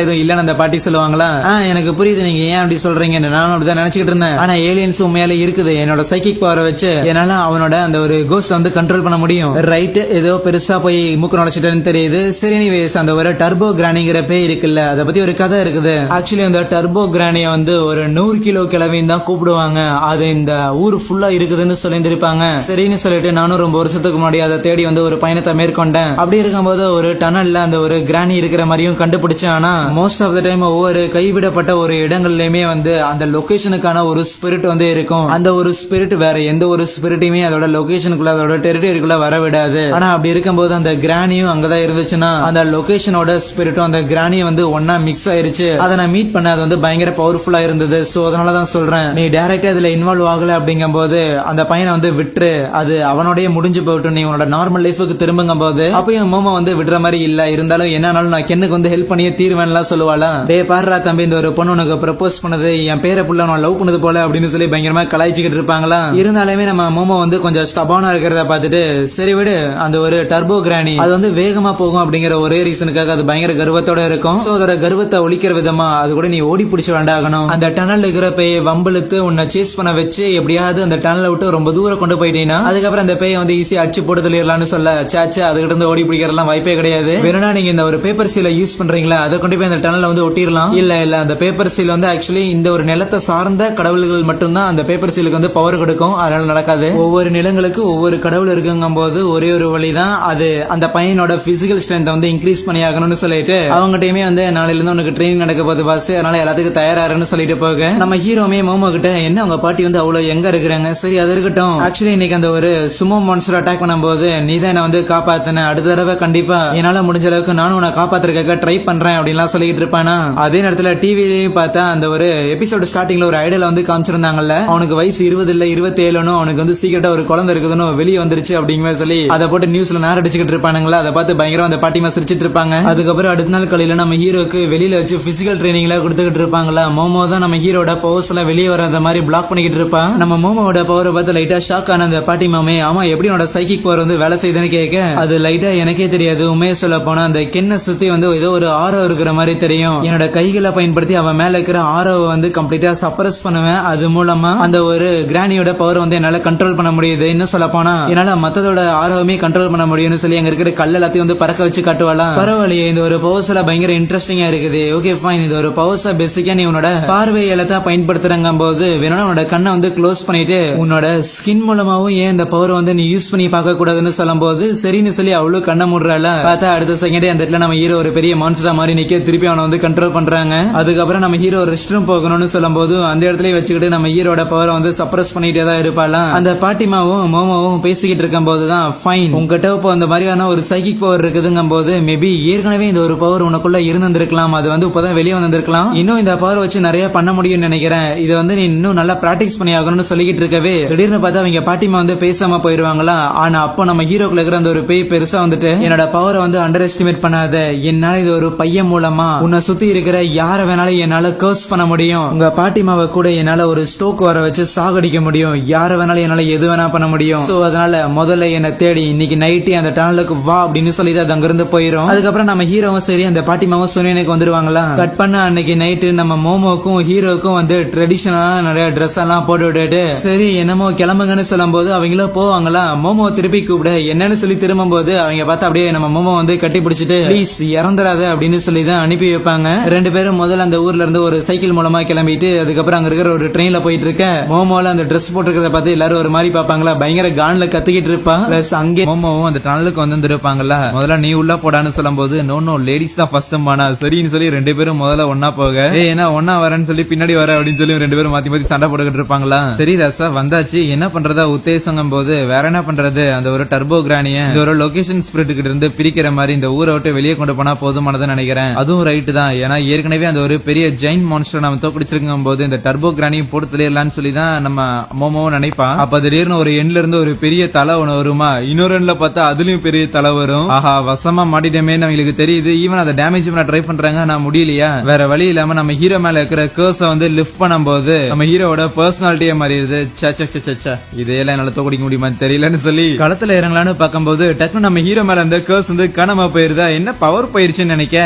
எதுவும் இல்லன்னு அந்த பாட்டி சொல்லுவாங்களா. எனக்கு புரியுது நீங்க ஏன் அப்படி சொல்றீங்க, நானும் அப்படிதான் நினைச்சுக்கிட்டு இருந்தேன். ஆனா ஏலியன்ஸ் உண்மையால இருக்குது. என்னோட சைக்கிக் பவரை வச்சு என்னால அவனோட அந்த ஒரு கோஸ்ட் வந்து கண்ட்ரோல் பண்ண முடியும். ரைட், ஏதோ பெருசா போய் மூக்கு நுழைச்சிட்டேன்னு தெரியுது. சரி எனிவேஸ், அந்த ஒரு டர்போ கிரானிங்கிற பேய் இருக்குல்ல அதை பத்தி ஒரு கதை இருக்குது. ஆக்சுவலி அந்த டர்போ கிரானிய வந்து ஒரு 100 கிலோ கிழவின்னு தான் கூப்பிடுவாங்க. அது இந்த ஊர் ஃபுல்லா இருக்குதுன்னு சொல்லியிருந்திருப்பாங்க. சரின்னு சொல்லிட்டு நானும் ரொம்ப வருஷத்துக்கு முன்னாடி அதை தேடி வந்து ஒரு பயணத்தை மேற்கொண்டேன். அப்படி இருக்கும்போது ஒரு டனல்ல அந்த ஒரு கிரானி இருக்கிற மாதிரியும் கண்டுபிடிச்சேன். ஆனா மோஸ்ட் ஆஃப் த டைம் ஒவ்வொரு கைவிடப்பட்ட ஒரு இடங்கள்லயுமே வந்து அந்த லொகேஷனுக்கான ஒரு ஸ்பிரிட் வந்து இருக்கும். அந்த ஒரு ஸ்பிரிட் வேற எந்த ஒரு ஸ்பிரிட்டையுமே அதோட லொகேஷனுக்குள்ள அதோட டெரிட்டரிக்குள்ள வர விடாது. ஆனா அப்படி இருக்கும்போது அந்த கிரானியும் அங்கதான் இருந்துச்சுன்னா அந்த லொகேஷனோட ஸ்பிரிட்டும் அந்த கிரானியும் வந்து ஒன்னா மிக்ஸ் ஆயிருச்சு. அதை நான் மீட் பண்ண அது வந்து பயங்கர பவர்ஃபுல்லா இருந்தது. சோ அதனாலதான் சொல்றேன், நீ டைரக்டா இதுல இன்வால்வ் ஆகல அப்படிங்கும் போது அந்த பையனை வந்து விட்டுரு, அது அவனோடய முடிஞ்சு போயிட்டு நீ உன்னோட நார்மல் லைஃபுக்கு திரும்புங்க போது அப்பயும் மோமோ வந்து விடுற மாதிரி இல்ல. இருந்தாலும் என்னாலும் நான் கென்னுக்கு வந்து ஹெல்ப் பண்ணியே தீர்வேன்லாம் சொல்லுவாளா. டே பாடுறா தம்பி, இந்த ஒரு பொண்ணு உனக்கு ப்ரப்போஸ் பண்ணது என் பேரை புள்ள நான் லவ் பண்ணது போல அப்படின்னு சொல்லி பயங்கரமா கலாய்ச்சிக்கிட்டு இருப்பாங்களா. இருந்தாலுமே நம்ம மோமோ வந்து கொஞ்சம் ஸ்டபானா இருக்கிறத பார்த்துட்டு சரி விடு, அந்த ஒரு டர்போ கிரானி அது வந்து வேகமா போகும் அப்படிங்கிற ஒரே ரீசனுக்காக அது பயங்கர கர்வத்தோட இருக்கும். சோ அதோட கர்வத்தை ஒழிக்கிற விதமா அது கூட நீ ஓடி பிடிச்சு வேண்டாகணும். அந்த டனல் இருக்கிற பேயை வம்பளுத்து உன்னை சேஸ் பண்ண வச்சு எப்படியாவது அந்த டனலை விட்டு ரொம்ப தூரம் கொண்டு போயிட்டீங்கன்னா அதுக்கப்புறம் அந்த பேயை வந்து ஈஸியா அடிச்சு போட்டு தள்ளிடலாம்னு சொல்ல, சாச்சு அதுகிட்ட இருந்து ஓடி பிடிக்கிறதுலாம் வாய்ப்பே கிடையாது. வேணும்னா நீங்க இந்த ஒரு பேப்பர் சீலை யூஸ் பண்றீங்களா, அதை கொண்டு போய் அந்த டனல்ல வந்து ஒட்டிடலாம். இல்ல அந்த பேப்பர் சீல் வந்து ஆக்சுவலி இந்த ஒரு நிலத்தை சார்ந்த கடவுள்கள் மட்டும்தான் அந்த பேப்பர் சீலுக்கு வந்து பவர் கொடுக்கும். அதனால நடக்காது. ஒவ்வொரு நிலங்களுக்கு ஒவ்வொரு கடவுள் இருக்குங்கும் போது ஒரே ஒரு வழிதான், அது அந்த பையனோட பிசிக்கல் ஸ்ட்ரென்த் வந்து இன்க்ரீஸ் பண்ணி ஆகணும்னு சொல்லிட்டு அவங்ககிட்டயுமே வந்து நாளையில இருந்து உனக்கு ட்ரெயினிங் நடக்க போது பாஸ், அதனால எல்லாத்துக்கும் தயாராருன்னு சொல்லிட்டு போக நம்ம ஹீரோமே மோமோ கிட்ட என்ன அவங்க பாட்டி வந்து அவ்வளவு எங்க இருக்கிறாங்க, சரி அது இருக்கட்டும், ஆக்சுவலி இன்னைக்கு அந்த ஒரு சுமோ மான்ஸ்டர் அட்டாக் பண்ணும்போது நீ தான் என்ன வந்து காப்பாத்தின, அடுத்த தடவை கண்டிப்பா என்னால முடிஞ்ச அளவுக்கு நானும் உன்னை காப்பாத்துறதுக்காக ட்ரை பண்றேன் அப்படின்லாம் சொல்லிட்டு இருப்பானா. அதே நேரத்துல டிவிலையும் பார்த்தா அந்த ஒரு எபிசோடு ஸ்டார்டிங்ல ஒரு ஐடியால வந்து காமிச்சிருந்தாங்கல்ல, அவனுக்கு வயசு 20 இல்ல 27 அவனுக்கு வந்து சீக்கிரட்டா ஒரு குழந்தை இருக்குதுன்னு வெளியே வந்துருச்சு அப்படிங்கிற சொல்லி அதை போட்டு நியூஸ்ல நேரம் அடிச்சுக்கிட்டு இருப்பானுங்களா. அதை பார்த்து பயங்கரம் அந்த பாட்டிமா சிரிச்சிட்டு இருப்பாங்க. அதுக்கப்புறம் அடுத்த நாள் காலையில நம்ம ஹீரோக்கு வெளியில வச்சு பிசிக்கல் ட்ரைனிங்ல கொடுத்துக்கிட்டு இருப்பாங்களா. மோமோ தான் நம்ம ஹீரோட பவர்ஸ் எல்லாம் வெளியே வர மாதிரி பிளாக் பண்ணிக்கிட்டு இருப்பான். நம்ம மோமோட பவரை பார்த்து லைட்டா ஷாக் ஆன அந்த பாட்டிமாமே, ஆமா எப்படி உன்னோட சைக்கிக் பவர் வந்து வேலை செய்யுதுன்னு கேட்க, அது லைட்டா எனக்கே தெரியாது, உண்மையை சொல்ல போனா அந்த கென்ன சுத்தி வந்து ஏதோ ஒரு ஆரோ இருக்கிற மாதிரி தெரியும். என்னோட கைகளை பயன்படுத்தி அவன் மேல இருக்கிற ஆரோவை வந்து கம்ப்ளீட்டா சப்ரஸ் பண்ணுவேன். அது மூலமா அந்த ஒரு கிரானியோட பவர் வந்து என்னால கண்ட்ரோல் பண்ண முடியுது. இன்னும் சொல்ல போனா என்னால மத்ததோட ஆரோவுமே கண்ட்ரோல் பண்ண முடியும்னு சொல்லி அங்க இருக்கிற கல் எல்லாத்தையும் வந்து பறக்க வச்சு காட்டுவாளாம். பரவாயில்லையே, இந்த ஒரு பவர்ஸ் எல்லாம் பயங்கர இன்ட்ரெஸ்டிங்கா இருக்குது. ஓகே ஃபைன், இது ஒரு பவர்ஸா பேசிக்கா நீ உன்னோட பார்வை எல்லாத்தையும் பயன்படுத்துறங்க போது வேணும்னா உன்னோட கண்ணை வந்து க்ளோஸ் பண்ணிட்டு உன்னோட ஸ்கின் மூலமாவும் ஏன் இந்த பவர் வந்து நீ யூஸ் பண்ணி பார்க்க கூடாதுன்னு சொல்லும் போது சரின்னு சொல்லி அவ்வளவு கண்ணை மூடுறால. பார்த்தா அடுத்த செகண்டே அந்த இடத்துல நம்ம ஹீரோ ஒரு பெரிய மான்ஸ்டரா மாதிரி நிக்க திருப்பி அவனை வந்து கண்ட்ரோல் பண்றாங்க. அதுக்கப்புறம் நம்ம ஹீரோ ரெஸ்ட் ரூம் போகணும்னு சொல்லும் போது அந்த இடத்துல வச்சுக்கிட்டு நம்ம ஹீரோட பவரை வந்து சப்ரஸ் பண்ணிட்டே தான் இருப்பாளாம். அந்த பாட்டிமாவும் மோமோவும் பேசிக்கிட்டு இருக்கும் போதுதான் ஃபைன், உங்ககிட்ட இப்போ அந்த மாதிரியான ஒரு சைக்கிக் பவர் இருக்குதுங்கும் போது மேபி ஏற்கனவே இந்த ஒரு பவர் உனக்குள்ள இருந்திருக்கலாம், அது வந்து இப்பதான் வெளியே வந்திருக்கலாம். இன்னும் இந்த பவர் வச்சு நிறைய பண்ண முடியும்னு நினைக்கிறேன். இதை வந்து நீ இன்னும் நல்லா பிராக்டிஸ் பண்ணி ஆகணும்னு சொல்லிக்கிட்டு இருக்கவே திடீர்னு பார்த்தா அவங்க பாட்டிமா வந்து பேசாம போயிருவாங்களா. ஆனா அப்போ நம்ம ஹீரோக்குள்ள இருக்கிற அந்த ஒரு பேய் பெருசா வந்துட்டு என்னோட பவரை வந்து அண்டர் எஸ்டிமேட் பண்ணாத, என்னால இது ஒரு பையன் மூலமா உன்னை சுத்தி இருக்கிற யார வேணாலும் என்னால கர்ஸ் பண்ண முடியும். உங்க பாட்டிமாவை கூட என்னால ஒரு ஸ்டோக் வர வச்சு சாகடிக்க முடியும். யார வேணாலும் என்னால எது வேணா பண்ண முடியும். சோ அதனால அதனால முதல்ல என்ன தேடி இன்னைக்கு நைட்டு அந்த டனலுக்கு வா அப்படின்னு சொல்லிட்டு அது அங்கிருந்து போயிரும். அதுக்கப்புறம் நம்ம ஹீரோவும் சரி அந்த பாட்டிமாவும் சுனியனுக்கு வந்துருவாங்களா. கட் பண்ண அன்னைக்கு நைட்டு நம்ம மோமோக்கும் ஹீரோக்கும் வந்து ட்ரெடிஷனலான நிறைய ட்ரெஸ் எல்லாம் போட்டு விட்டுட்டு சரி என்னமோ கிளம்புங்கன்னு சொல்லும் போது அவங்களும் போவாங்களா. மோமோ திருப்பி கூப்பிட என்னன்னு சொல்லி திரும்பும் போது அவங்க பார்த்தா அப்படியே நம்ம மோமோ வந்து கட்டி பிடிச்சிட்டு ப்ளீஸ் இறந்துடாத அப்படின்னு சொல்லி தான் அனுப்பி வைப்பாங்க. ரெண்டு பேரும் முதல்ல அந்த ஊர்ல இருந்து ஒரு சைக்கிள் மூலமா கிளம்பிட்டு அதுக்கப்புறம் அங்க இருக்கிற ஒரு ட்ரெயின்ல போயிட்டு இருக்க மோமோல அந்த ட்ரெஸ் போட்டுக்கிறத பார்த்து எல்லாரும் ஒரு மாதிரி பாப்பாங்களா. பயங்கர கான்ல கத்திக்கிட்டு இருப்பா. பிளஸ் அங்கே மோமோவும் அந்த டனலுக்கு வந்து இருப்பாங்கல்ல. முதல்ல நீ உள்ள போடான்னு சொல்லும் போது நோ லேடிஸ் தான் ஃபர்ஸ்ட் மானா சரின்னு சொல்லி ரெண்டு பேரும் முதல்ல ஒன்னா போக ஏன்னா ஒன்னா வரேன்னு சொல்லி பின்னாடி வர அப்படின்னு சொல்லி ரெண்டு பேரும் மாத்தி மாத்தி சண்டை போட்டுக்கிட்டு இருப்பாங்களா. சரி ரசா வந்தாச்சு என்ன பண்றதா உத்தேசங்கும் போது வேற என்ன பண்றது அந்த ஒரு டர்போ கிரானிய இந்த ஒரு லொகேஷன் ஸ்பிரிட் கிட்ட இருந்து பிரிக்கிற மாதிரி இந்த ஊரை விட்டு வெளியே கொண்டு போனா போதுமானதுன்னு நினைக்கிறேன். அதுவும் ரைட்டு தான். ஏன்னா ஏற்கனவே அந்த ஒரு பெரிய ஜெயின் மான்ஸ்டர் நம்ம தோக்கடிச்சிருக்கும் போது இந்த டர்போ கிரானியும் போட்டு தெளியலான்னு சொல்லி தான் நம்ம மோமோவும் நினைப்பான். அப்ப திடீர்னு ஒரு எண்ட்ல இருந்து ஒரு பெரிய தலை ஒண்ணு வருமா. இன்னொரு எண்ட்ல பார்த்தா அதுலயும் பெரிய தலை வரும். ஆஹா வசமா மாட்டிட்டமே அவங்களுக்கு தெரியுது. ஈவன் அதை டேமேஜ் பண்ண ட்ரை பண்றாங்க. நான் முடியலையா வேற வழி இல்லாம நம்ம ஹீரோ மேல இருக்கிற கர்ஸ வந்து லிஃப்ட் பண்ணும்போது நம்ம ஹீரோட பர்சனாலிட்டியே மாறிடுது. இதையெல்லாம் என்னால தோக்கடிக்க முடியுமா தெரியலன்னு சொல்லி களத்துல இறங்கலான்னு பார்க்கும்போது டக்குனு நம்ம ஹீரோ மேல அந்த கர்ஸ் வந்து காணாம போயிருதா. என்ன பவர் போயிருச்சுன்னு நினைக்க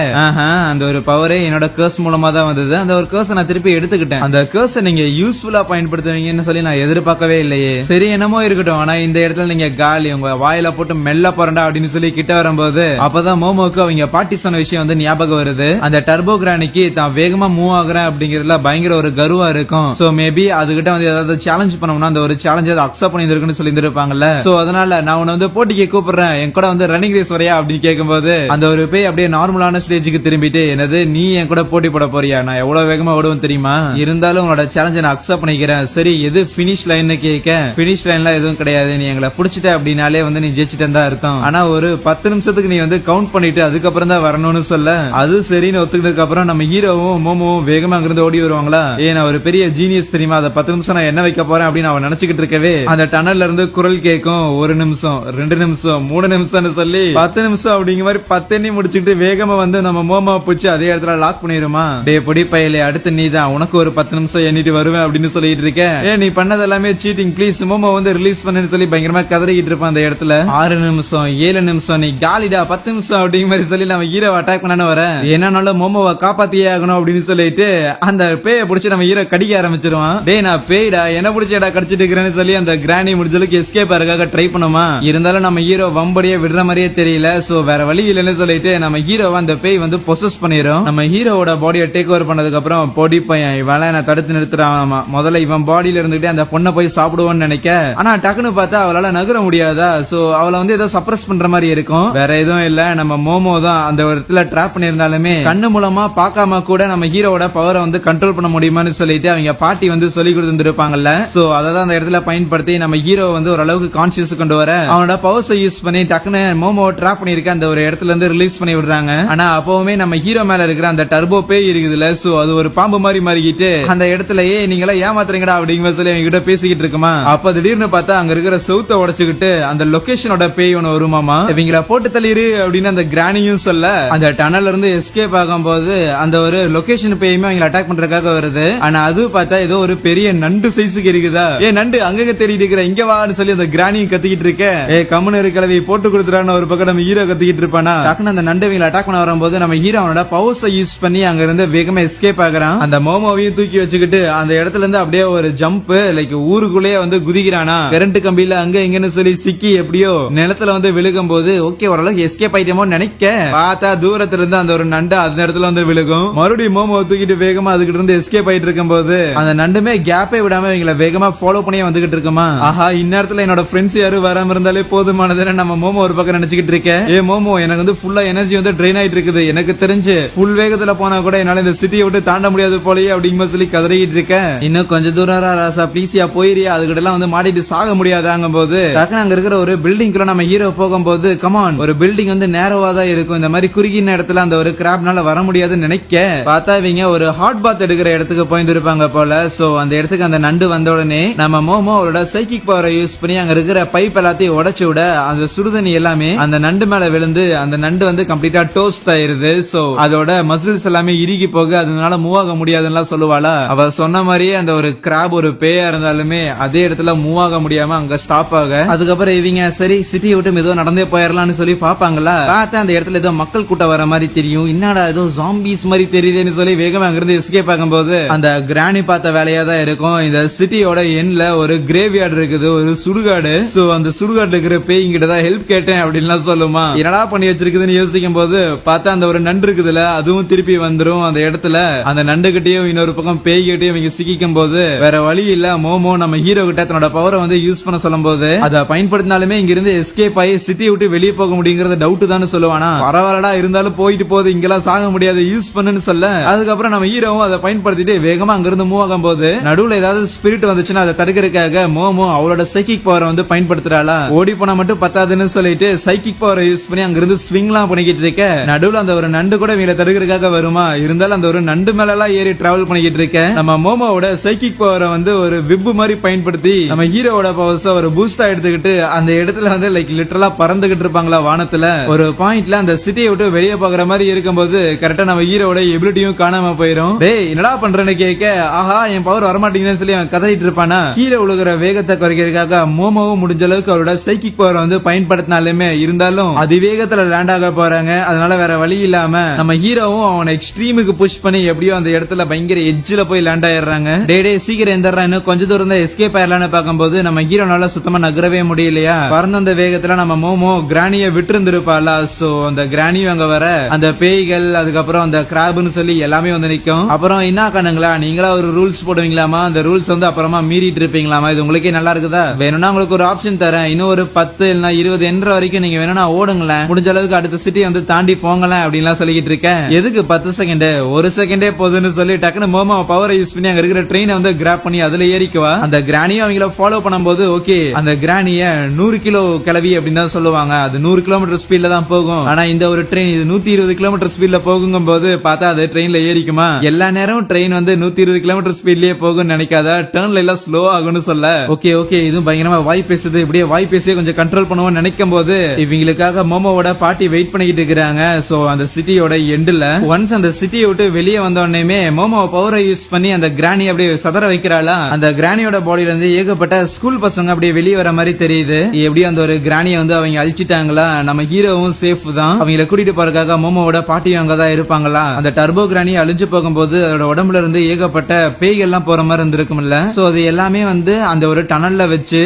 அந்த ஒரு பவரே என்னோட கர்ஸ் மூலமா தான் வந்தது. அந்த ஒரு கர்ஸ் நான் திருப்பி எடுத்துக்கிட்டேன். அந்த கர்ஸ் நீங்க யூஸ்ஃபுல்லா பயன்படுத்துவீங்கன்னு சொல்லி நான் எதிர்பார்க்கவே இல்லையே. சரி என்னமோ இருக்கட்டும். ஆனா இந்த இடத்துல நீங்க காலி உங்க வாயில போட்டு மெல்ல போறண்டா அப்படின்னு சொல்லி கிட்ட வரும்போது அப்பதான் மோமோக்கு அவங்க பாட்டி சொன்ன விஷயம் வந்து ஞாபகம் வருது. அந்த டர்போ கிரானிக்கு தான் வேகமா மூவ் ஆகுறேன் அப்படிங்கறதுல பயங்கர ஒரு கருவா இருக்கும். சோ மேபி அதுகிட்ட வந்து ஏதாவது சேலஞ்ச் பண்ணோம்னா அந்த ஒரு சேலஞ்ச் அதை அக்செப்ட் பண்ணிருக்குன்னு சொல்லி இருப்பாங்கல்ல. சோ அதனால நான் உன்னை வந்து போட்டிக்கு கூப்பிடுறேன் என் கூட வந்து ரன்னிங் ரேஸ் வரையா அப்படின்னு கேட்கும்போது அந்த ஒரு பேய் அப்படியே நார்மலான ஸ்டேஜுக்கு திரும்பிட்டு என்னது நீ என் கூட போட்டி போட போறியா நான் எவ்வளவு வேகமா ஓடுவேன் தெரியுமா. இருந்தாலும் உங்களோட சேலஞ்சை நான் அக்செப்ட் பண்ணிக்கிறேன். சரி எது பினிஷ் லைன் கேட்க பினிஷ் லைன்ல எதுவும் கிடையாது. நீ எங்களை புடிச்சிட்ட அப்படின்னாலே வந்து நீ ஜெயிச்சிட்டே அர்த்தம். ஆனா ஒரு 10 நிமிஷத்துக்கு நீ வந்து கவுண்ட் பண்ணிட்டு அதுக்கப்புறம் தான் வரணும்னு சொல்ல அது சரின்னு ஒத்துக்கிட்டதுக்கு அப்புறம் நம்ம ஹீரோவும் மோமோவும் வேகமா அங்கிருந்து ஓடி வருவாங்களா. நான் ஒரு பெரிய ஜீனியஸ் தெரியுமா. அதை 10 நிமிஷம் நான் என்ன வைக்க போறேன் அப்படின்னு அவன் நினைச்சுக்கிட்டு இருக்கவே அந்த டனல்ல இருந்து குரல் கேட்கும் 1 நிமிஷம் 2 நிமிஷம் 3 நிமிஷம்னு சொல்லி 10 நிமிஷம் அப்படிங்கிற மாதிரி 10 எண்ணி முடிச்சுட்டு வேகமா வந்து நம்ம மோமா பிடிச்சி அதே இடத்துல லாக் பண்ணிருமா. டே பொடி பையலே அடுத்து நீ தான் உனக்கு ஒரு 10 நிமிஷம் எண்ணிட்டு வருவேன் அப்படின்னு சொல்லிட்டு இருக்கேன். நீ பண்ணது எல்லாமே சீட்டிங் ப்ளீஸ் மோமோ வந்து ரிலீஸ் பண்ணுன்னு சொல்லி பயங்கரமா கதறிக்கிட்டு இருப்பான் அந்த இடத்துல. 6 நிமிஷம் 7 நிமிஷம் நீ காலிடா 10 நிமிஷம் அப்படிங்கிற மாதிரி சொல்லி நம்ம ஹீரோ அட்டாக் பண்ணானு வர என்னன்னால மோமோவை காப்பாத்தியே ஆகணும் அப்படின்னு சொல்லிட்டு அந்த பேயை பிடிச்சி நம்ம ஹீரோ கடிக்க ஆரம்பிச்சிருவான். டேய் நான் பேய்டா என்ன பிடிச்சடா கடிச்சிட்டு இருக்கிறேன்னு சொல்லி அந்த கிரானி முடிஞ்சளுக்கு எஸ்கேப் ஆகிறதுக்காக ட்ரை பண்ணுமா. இருந்தாலும் நம்ம ஹீரோ வம்படியே விடுற மாதிரியே தெரியல. சோ வேற வழி இல்லைன்னு சொல்லிட்டு நம்ம ஹீரோவை அந்த பேய் வந்து பொசஸ் பண்ணிரும். நம்ம ஹீரோவோட பாடியை டேக் ஓவர் பண்ணதுக்கு அப்புறம் பொடி பையன் இவன் நான் தடுத்து நிறுத்துறான். முதல்ல இவன் பாடியில இருந்துட்டு அந்த பொண்ணை போய் சாப்பிடுவோன்னு நினைக்க ஆனா டக்குன்னு பார்த்தா அவளால நகர முடியாதா. சோ அவளை வந்து ஏதோ சப்ரஸ் பண்ற மாதிரி இருக்கும். வேற எதுவும் இல்ல நம்ம மோமோ தான் அந்த இடத்துல ட்ராப் பண்ணிருந்தாலுமே கண்ணு மூலமா பார்க்காம கூட நம்ம ஹீரோவோட பவரை வந்து கண்ட்ரோல் பண்ண முடியுமான்னு சொல்லிட்டு அவங்க பாட்டி வந்து சொல்லி கொடுத்துருப்பாங்கல்ல. சோ அதான் அந்த இடத்துல பயன்படுத்தி நம்ம ஹீரோ வந்து ஓரளவுக்கு கான்சியஸ் கொண்டு வர அவனோட பவர்ஸை யூஸ் பண்ணி டக்குன்னு மோமோ ட்ராப் பண்ணிருக்க அந்த ஒரு இடத்துல இருந்து ரிலீஸ் பண்ணி விடுறாங்க. ஆனா அப்பவுமே நம்ம ஹீரோ மேல இருக்கிற அந்த டர்போ பேய் இருக்குதுல்ல. சோ அது ஒரு பாம்பு மாதிரி மாறிக்கிட்டு அந்த இடத்துலயே நீங்களா ஏமாத்துறீங்கடா அப்படிங்கிற சொல்லி அவங்க கிட்ட பேசிக்கிட்டு இருக்குமா. அப்ப திடீர்னு பார்த்தா அங்க இருக்கிற செவுத்த உடைச்சுக்கிட்டு அந்த லொகேஷனோட பேய் ஒண்ணு வருமாமா. இவங்கள போட்டு தள்ளிரு அப்படின்னு அந்த கிரானியும் சொல்ல அந்த டனல்ல இருந்து எஸ்கேப் ஆகும்போது அந்த ஒரு லொகேஷன் பேயுமே அவங்க அட்டாக் பண்றதுக்காக வருது. ஆனா அது பார்த்தா ஏதோ ஒரு பெரிய நண்டு சைஸுக்கு இருக்குதா. நண்டு அங்க தேடிட்டு இருக்கிற இங்க வான்னு சொல்லி அந்த கிரானியும் கத்திக்கிட்டு இருக்க கம்முனு இருக்கிறதை போட்டு கொடுத்துறான்னு ஒரு பக்கம் நம்ம ஹீரோ கத்திக்கிட்டு இருப்பானா. டக்குனு அந்த நண்டு இவங்களை அட்டாக் பண்ண வரும்போது நம்ம ஹீரோ அவனோட பவர்ஸை யூஸ் பண்ணி அங்க இருந்து வேகமா எஸ்கேப் ஆகுறான். அந்த மோமோவையும் தூக்கி வச்சுக்கிட்டு அந்த இடத்துல இருந்து அப்படியே ஒரு ஜம்ப் லைக் ஊருக்குள்ளேயே வந்து குதிக்கிறானா. கரண்ட் கம்பியில அங்க இங்கன்னு சொல்லி சிக்கி எப்படியோ நிலத்துல வந்து விழுகும் போது ஓகே ஓரளவுக்கு எஸ்கேப் ஆயிட்டமோ நினைக்க பார்த்தா தூரத்துல இருந்து அந்த ஒரு நண்டு அந்த இடத்துல வந்து விழுகும். மறுபடியும் மோமோ தூக்கிட்டு வேகமா அதுகிட்ட இருந்து எஸ்கேப் ஆயிட்டு இருக்கும் போது அந்த நண்டுமே கேப்பே விடாம இவங்களை வேகமா ஃபாலோ பண்ணியே வந்துகிட்டு இருக்குமா. ஆஹா இந்நேரத்துல என்னோட ஃப்ரெண்ட்ஸ் யாரும் வராம இருந்தாலே போதுமானதுன்னு நம்ம மோமோ ஒரு பக்கம் நினைச்சுக்கிட்டு இருக்கேன். மோமோ எனக்கு வந்து ஃபுல்லா எனர்ஜி வந்து ட்ரெயின் ஆயிட்டு இருக்குது. எனக்கு தெரிஞ்சு ஃபுல் வேகத்துல போனா கூட என்னால இந்த சிட்டியை விட்டு தாண்ட முடியாது போலயே அப்படிங்கிற சொல்லி கதறிக்கிட்டு இருக்கேன். இன்னும் கொஞ்சம் தூரம் ராசா ப்ளீஸியா போயிரியா அதுகிட்ட எல்லாம் வந்து மாட்டிட்டு சாக முடியாதாங்கும் போது டக்குனு அங்க இருக்கிற ஒரு பில்டிங்குள்ள நம்ம ஹீரோ போகும்போது கமான் ஒரு பில்டிங் வந்து நேரோவா தான் இருக்கும். இந்த மாதிரி குறுகின இடத்துல அந்த ஒரு கிராப்னால வர முடியாதுன்னு நினைக்க பார்த்தா இவங்க ஒரு ஹாட் பாத் எடுக்கிற இடத்துக்கு போயிருப்பாங்க போல. சோ அந்த இடத்துக்கு அந்த நண்டு வந்த உடனே நம்ம மோமோ அவரோட சைக்கிக் பவரை யூஸ் பண்ணி அங்க இருக்கிற பைப் எல்லாத்தையும் உடைச்சு விட அந்த சுடுதண்ணி எல்லாமே அந்த நண்டு மேல விழுந்து அந்த நண்டு வந்து கம்ப்ளீட்டா டோஸ்ட் ஆயிருது. சோ அதோட மசில்ஸ் எல்லாமே இறுகி போக அதனால மூவ் ஆக முடியாதுன்னு சொல்லுவாளா. அவ சொன்ன மாதிரியே அந்த ஒரு கிராப் ஒரு பேயா இருந்தாலுமே அதே இடத்துல மூவ் ஆக முடியாம அங்க ஸ்டாப் ஆக அதுக்கப்புறம் இவங்க சரி சிட்டியை விட்டு மெதுவா நடந்தே போயிடலாம்னு சொல்லி பாப்பாங்களா பார்த்தா அந்த இடத்துல ஏதோ மக்கள் கூட்டம் வர மாதிரி தெரியும். என்னடா ஏதோ ஜாம்பிஸ் மாதிரி தெரியுதுன்னு சொல்லி வேகமா அங்கிருந்து எஸ்கேப் ஆகும்போது அந்த கிராணி பார்த்த வேலையா தான் இருக்கும். இந்த சிட்டியோட எண்ட்ல ஒரு கிரேவ்யார்டு இருக்குது, ஒரு சுடுகாடு. சோ அந்த சுடுகாடுல இருக்கிற பேய்கிட்ட தான் ஹெல்ப் கேட்டேன் அப்படின்லாம் சொல்லுமா. என்னடா பண்ணி வச்சிருக்குதுன்னு யோசிக்கும் போது பார்த்தா அந்த ஒரு நண்டு இருக்குதுல அதுவும் திருப்பி வந்துரும் அந்த இடத்துல. அந்த நண்டு கிட்டயும் இன்னொரு பக்கம் பேய் கிட்டயும் இவங்க சிக்கிக்கும் போது வேற வழி இல்ல மோமோ நம்ம ஹீரோ கிட்ட தன்னோட பவரை வந்து யூஸ் பண்ண சொல்லும் போது அதை பயன்படுத்தினாலுமே இங்க இருந்து எஸ்கேப் ஆகி சிட்டியை விட்டு வெளியே போக முடியுங்கிறது டவுட் தான் சொல்லுவானா. பரவாயில்லடா இருந்தாலும் போயிட்டு போகுது இங்கெல்லாம் சாக முடியாது யூஸ் பண்ணுன்னு சொல்ல அதுக்கப்புறம் நம்ம ஹீரோவும் அதை பயன்படுத்திட்டு வேகமா அங்கிருந்து மூவ் ஆகும் போது நடுவுல ஏதாவது ஸ்பிரிட் வந்துச்சுன்னா அதை தடுக்கிறதுக்காக மோமோ அவளோட சைக்கிக் பவரை வந்து பயன்படுத்துறாளா. ஓடி போனா மட்டும் பத்தாதுன்னு சொல்லிட்டு சைக்கிக் பவரை யூஸ் பண்ணி அங்கிருந்து ஸ்விங் எல்லாம் பண்ணிக்கிட்டு இருக்க நடுவுல அந்த ஒரு நண்டு கூட இவங்களை தடுக்கிறதுக்காக வருமா. இருந்தாலும் அந்த ஒரு நண்டு மேல எல்லாம் ஏறி டிராவல் பண்ணிக்கிட்டு இருக்க நம்ம மோமோவோட சைக்கிக் பவரை வந்து ஒரு விப்பு மாதிரி பயன்படுத்தி நம்ம ஹீரோவோட பவர்ஸ் ஒரு பூஸ்டா எடுத்துக்கிட்டு அந்த இடத்துல வந்து லைக் லிட்டரலா பறந்துகிட்டு இருப்பாங்களா வானத்துல. ஒரு பாயிண்ட்ல அந்த சிட்டியை விட்டு வெளியே போகிற மாதிரி இருக்கும்போது கரெக்டா நம்ம ஹீரோட எபிலிட்டியும் காணாம போயிரும். டேய் என்னடா பண்றேன்னு கேட்க ஆஹா என் பவர் வரமாட்டேங்குதுன்னு சொல்லி அவன் கதறிட்டு இருப்பானா. கீழே உழுகிற வேகத்தை குறைக்கிறதுக்காக மோமோவும் முடிஞ்ச அளவுக்கு அவரோட சைக்கிக் பவர் வந்து பயன்படுத்தினாலுமே இருந்தாலும் அதிவேகத்துல லேண்ட் ஆக போறாங்க. அதனால வேற வழி இல்லாம நம்ம ஹீரோவும் அவனை எக்ஸ்ட்ரீமுக்கு புஷ் பண்ணி எப்படியோ அந்த இடத்துல பயங்கர எட்ஜ்ல போய் லேண்ட் ஆயிடுறாங்க. டே சீக்கிரம் எந்திரா இன்னும் கொஞ்ச தூரம் தான் எஸ்கேப் ஆயிடலாம்னு பார்க்கும்போது நம்ம ஹீரோனால சுத்தமா நகரவே முடியலையா. பறந்த அந்த வேகத்துல நம்ம மோமோ கிராணிய விட்டு இருந்திருப்பாளா. சோ அந்த கிராணியும் அங்க வர அந்த பேய்கள் அதுக்கப்புறம் அந்த கிராப்னு சொல்லி எல்லாமே வந்து நிக்கும். அப்புறம் என்ன கண்ணுங்களா நீங்களா ஒரு ரூல்ஸ் போடுவீங்களாமா, அந்த ரூல்ஸ் வந்து அப்புறமா மீறிட்டு இருப்பீங்களாமா, இது உங்களுக்கே நல்லா இருக்குதா. வேணும்னா உங்களுக்கு ஒரு ஆப்ஷன் தரேன், இன்னும் ஒரு 10 இல்ல 20 என்ற வரைக்கும் நீங்க வேணும்னா ஓடுங்களேன், முடிஞ்ச அளவுக்கு அடுத்த சிட்டி வந்து தாண்டி போங்களேன் அப்படின்லாம் சொல்லிட்டு இருக்கேன். எதுக்கு 10 செகண்ட், ஒரு செகண்டே போதுன்னு சொல்லி டக்குனு மோமோ பவரை யூஸ் பண்ணி அங்க இருக்கிற ட்ரெயினை வந்து கிராப் பண்ணி அதுல ஏறிக்குவா. அந்த கிராணியும் அவங்கள ஃபாலோ பண்ணும்போது ஓகே அந்த கிராணிய 100 கிலோ கிளவி அப்படின்னு தான் சொல்லுவாங்க. அது 100 கிலோமீட்டர் ஸ்பீட்ல தான் போகும். ஆனா இந்த ஒரு ட்ரெயின் இது 120 கிலோமீட்டர் ஸ்பீட்ல போகும் போது பார்த்தா அது ட்ரெயின்ல ஏறிக்குமா. எல்லா நேரம் ட்ரெயின் வந்து 120 கிலோமீட்டர் ஸ்பீட்லயே போகும் நினைக்காத, டர்ன்ல எல்லாம் ஸ்லோ ஆகும்னு சொல்ல ஓகே இதுவும் பயங்கரமா வாய் பேசுது, இப்படியே வாய் பேசியே கொஞ்சம் கண்ட்ரோல் பண்ணுவோம் நினைக்கும் போது இவங்களுக்காக மோமோவோட பாட்டி வெயிட் பண்ணிக்கிட்டு இருக்காங்க. சோ அந்த சிட்டியோட எண்ட்ல ஒன்ஸ் அந்த சிட்டியை விட்டு வெளியே வந்த உடனே மோமோ பவரை யூஸ் பண்ணி அந்த கிராணி அப்படியே சதற வைக்கிறாளா. அந்த கிராணியோட பாடியில இருந்து ஏகப்பட்ட ஸ்கூல் பசங்க அப்படியே வெளியே வர மாதிரி தெரியுது. எப்படியும் அந்த ஒரு கிராணியை வந்து அவங்க அழிச்சிட்டாங்களா. நம்ம ஹீரோவும் சேஃப் தான், அவங்கள கூட்டிட்டு போறதுக்காக மோமோவோட பாட்டியும் அங்கதான் இருப்பாங்களா. அந்த டர்போ கிராணி அழிஞ்சு போகும்போது அதோட உடம்புல இருந்து ஏகப்பட்ட பேய்கள் எல்லாம் போற மாதிரி இருந்திருக்கும்ல. சோ அது எல்லாமே வந்து அந்த ஒரு டனல்ல வச்சு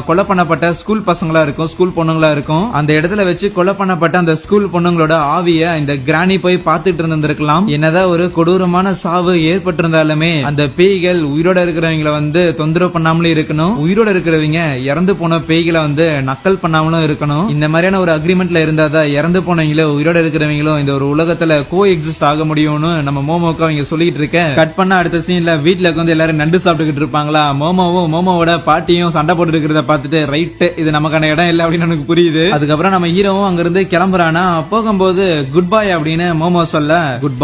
கொலை பண்ணப்பட்ட ஸ்கூல் பசங்களா இருக்கும், ஸ்கூல் பொண்ணுங்களா இருக்கும். அந்த இடத்துல வச்சு கொலை பண்ணப்பட்ட அந்த ஸ்கூல் பொண்ணுங்களோட ஆவிய இந்த கிராணி போய் பார்த்துட்டு இருந்திருக்கலாம். என்னதான் ஒரு கொடூரமான சாவு ஏற்பட்டிருந்தாலுமே அந்த பேய்கள் உயிரோட இருக்கிறவங்களை வந்து தொந்தரவு பண்ணாமலே இருக்கணும், உயிரோட இருக்கிறவங்க இறந்து போன பேய்களை வந்து நக்கல் பண்ணாமலும் இருக்கணும். இந்த மாதிரியான ஒரு அக்ரிமெண்ட்ல இருந்தாதான் இறந்து போனவங்களோ உயிரோட இருக்கிறவங்களும் இந்த ஒரு உலகத்துல கோ எக்ஸிஸ்ட் ஆக முடியும்னு நம்ம மோமோக்கு அவங்க சொல்லிட்டு இருக்க. கட் பண்ண அடுத்த சீன்ல வீட்டுல வந்து எல்லாரும் நண்டு சாப்பிட்டுக்கிட்டு இருப்பாங்களா. மோமோவும் மோமோவோட பாட்டியும் சண்டை போட்டு இருக்கிறத பார்த்துட்டு ரைட் இது நமக்கான இடம் இல்ல அப்படின்னு எனக்கு புரியுது. அதுக்கப்புறம் நம்ம ஹீரோவும் அங்க இருந்து கிளம்புறானா. போகும்போது குட் பை அப்படின்னு மோமோ சொல்ல குட்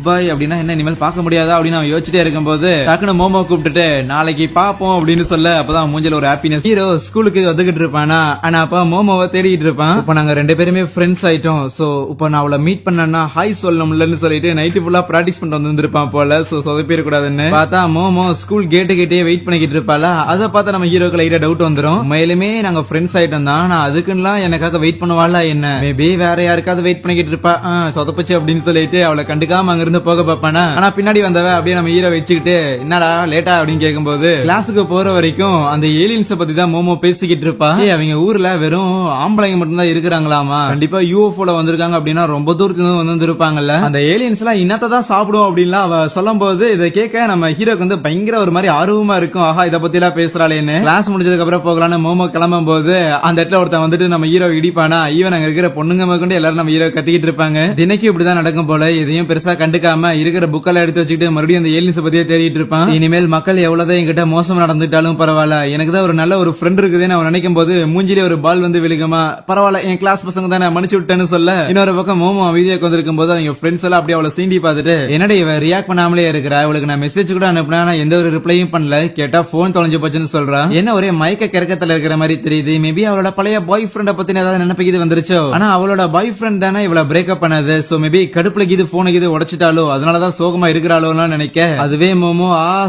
பை அப்படின்னா என்ன இனிமேல் பார்க்க முடியாதா அப்படின்னு அவன் யோசிச்சுட்டே இருக்கும்போது டக்குனு மோமோ கூப்பிட்டுட்டு நாளைக்கு பாப்போம் அப்படின்னு சொல்ல அப்பதான் மூஞ்சில ஒரு ஹாப்பினஸ். ஹீரோ ஸ்கூலுக்கு வந்துகிட்டு இருப்பானா. ஆனா அப்ப மோமோவை தேடிட்டு இருப்பான். இப்ப நாங்க 2 பேருமே ஃப்ரெண்ட்ஸ் ஆயிட்டோம். சோ இப்ப நான் அவளை மீட் பண்ணா ஹாய் சொல்லணும்லன்னு சொல்லிட்டு நைட்டு ஃபுல்லா பிராக்டிஸ் பண்ணிட்டு வந்திருப்பான் போல. சோ சொதப்பிட கூடாதுன்னு பார்த்தா மோமோ ஸ்கூல் கேட்டு கிட்டே வெயிட் பண்ணிக்கிட்டு இருப்பாளா. அதை பார்த்தா நம்ம ஹீரோக்கு லைட்டா டவுட் வந்துரும். மேலுமே நாங்க ஃப்ரெண்ட்ஸ் ஆயிட்டோம் தான், நான் அதுக்குலாம் எனக்காக வெயிட் பண்ணுவாளா என்ன, மேபி வேற யாருக்காவது வெயிட் பண்ணிக்கிட்டு இருப்பா சொதப்பச்சு அப்படின்னு சொல்லிட்டு அவளை கண்டுக்காம அங்க இருந்து போக பாப்பானா. ஆனா பின்னாடி வந்தவ அப்படியே நம்ம ஹீரோ வச்சுக்கிட்டு என்னடா லேட்டா அப்படின்னு கேட்கும்போது கிளாஸுக்கு போற வரைக்கும் அந்த ஏலியன்ஸ் பத்தி தான் மோமோ பேசிக்கிட்டு இருப்பா. அவங்க ஊர்ல வெறும் ஆம்பளைங்க மட்டும் தான் இருக்கிறாங்களாமா, கண்டிப்பா யூஎஃப்ஓல வந்திருக்காங்க அப்படின்னா ரொம்ப தூரத்துல வந்து இருப்பாங்கல்ல, அந்த ஏலியன்ஸ் எல்லாம் இன்னத்தை தான் சாப்பிடும் அப்படின்லாம் அவ சொல்லும் போது இதை கேட்க நம்ம ஹீரோக்கு வந்து பயங்கர ஒரு மாதிரி ஆர்வமா இருக்கும். ஆஹா இதை பத்தி எல்லாம் பேசுறாளேன்னு. கிளாஸ் முடிஞ்சதுக்கு அப்புறம் போகலான்னு மோமோ கிளம்பும் போது அந்த இடத்துல ஒருத்தன் வந்துட்டு நம்ம ஹீரோ இடிப்பானா. ஈவன் அங்க இருக்கிற பொண்ணுங்க கொண்டு எல்லாரும் நம்ம ஹீரோ கத்திக்கிட்டு இருப்பாங்க. தினைக்கும் இப்படிதான் நடக்கும் போல. எதையும் பெருசா கண்டுக்காம இருக்கிற புக்கெல்லாம் எடுத்து வச்சுக்கிட்டு மறுபடியும் அந்த ஏலியன்ஸ் பத்தியே தேடிட்டு இருப்பான். இனிமேல் மக்கள் எவ்வளவுதான் என்கிட்ட மோசம் நடந்துட்டாலும் பரவாயில்ல, எனக்கு தான் ஒரு நல்ல ஒரு ஃப்ரெண்ட் இருக்குதுன்னு அவன் நினைக்கும் போது மூஞ்சிலே ஒரு பால் வந்து விழுகுமா. பரவாயில்ல என் கிளாஸ் பசங்க தானே மன்னிச்சு விட்டேன்னு சொல்ல இன்னொரு பக்கம் மோமோ வீடியோ வந்திருக்கும் போது அவங்க ஃப்ரெண்ட்ஸ் எல்லாம் அப்படியே அவளை சீண்டி பார்த்துட்டு என்னடா இவ ரியாக்ட் பண்ணாமலே இருக்கிறா, அவளுக்கு நான் மெசேஜ் கூட அனுப்பினா எந்த ஒரு ரிப்ளையும் பண்ணல, கேட்டா போன் தொலைஞ்சு போச்சுன்னு சொல்றா. என்ன ஒரே மயக்க கிறக்கத்துல இருக்கிற மாதிரி தெரியுது. மேபி அவளோட பழைய பாய் ஃப்ரெண்ட பத்தி ஏதாவது நினைப்புக்கு வந்துருச்சோ. ஆனா அவளோட பாய் ஃப்ரெண்ட் தானே இவள பிரேக்அப் பண்ணது. சோ மேபி கடுப்புல கீது போன கீது உடைச்சிட்டாலோ அதனாலதான் சோகமா இருக்கிறாளோ நினைக்க. அதுவே மோமோ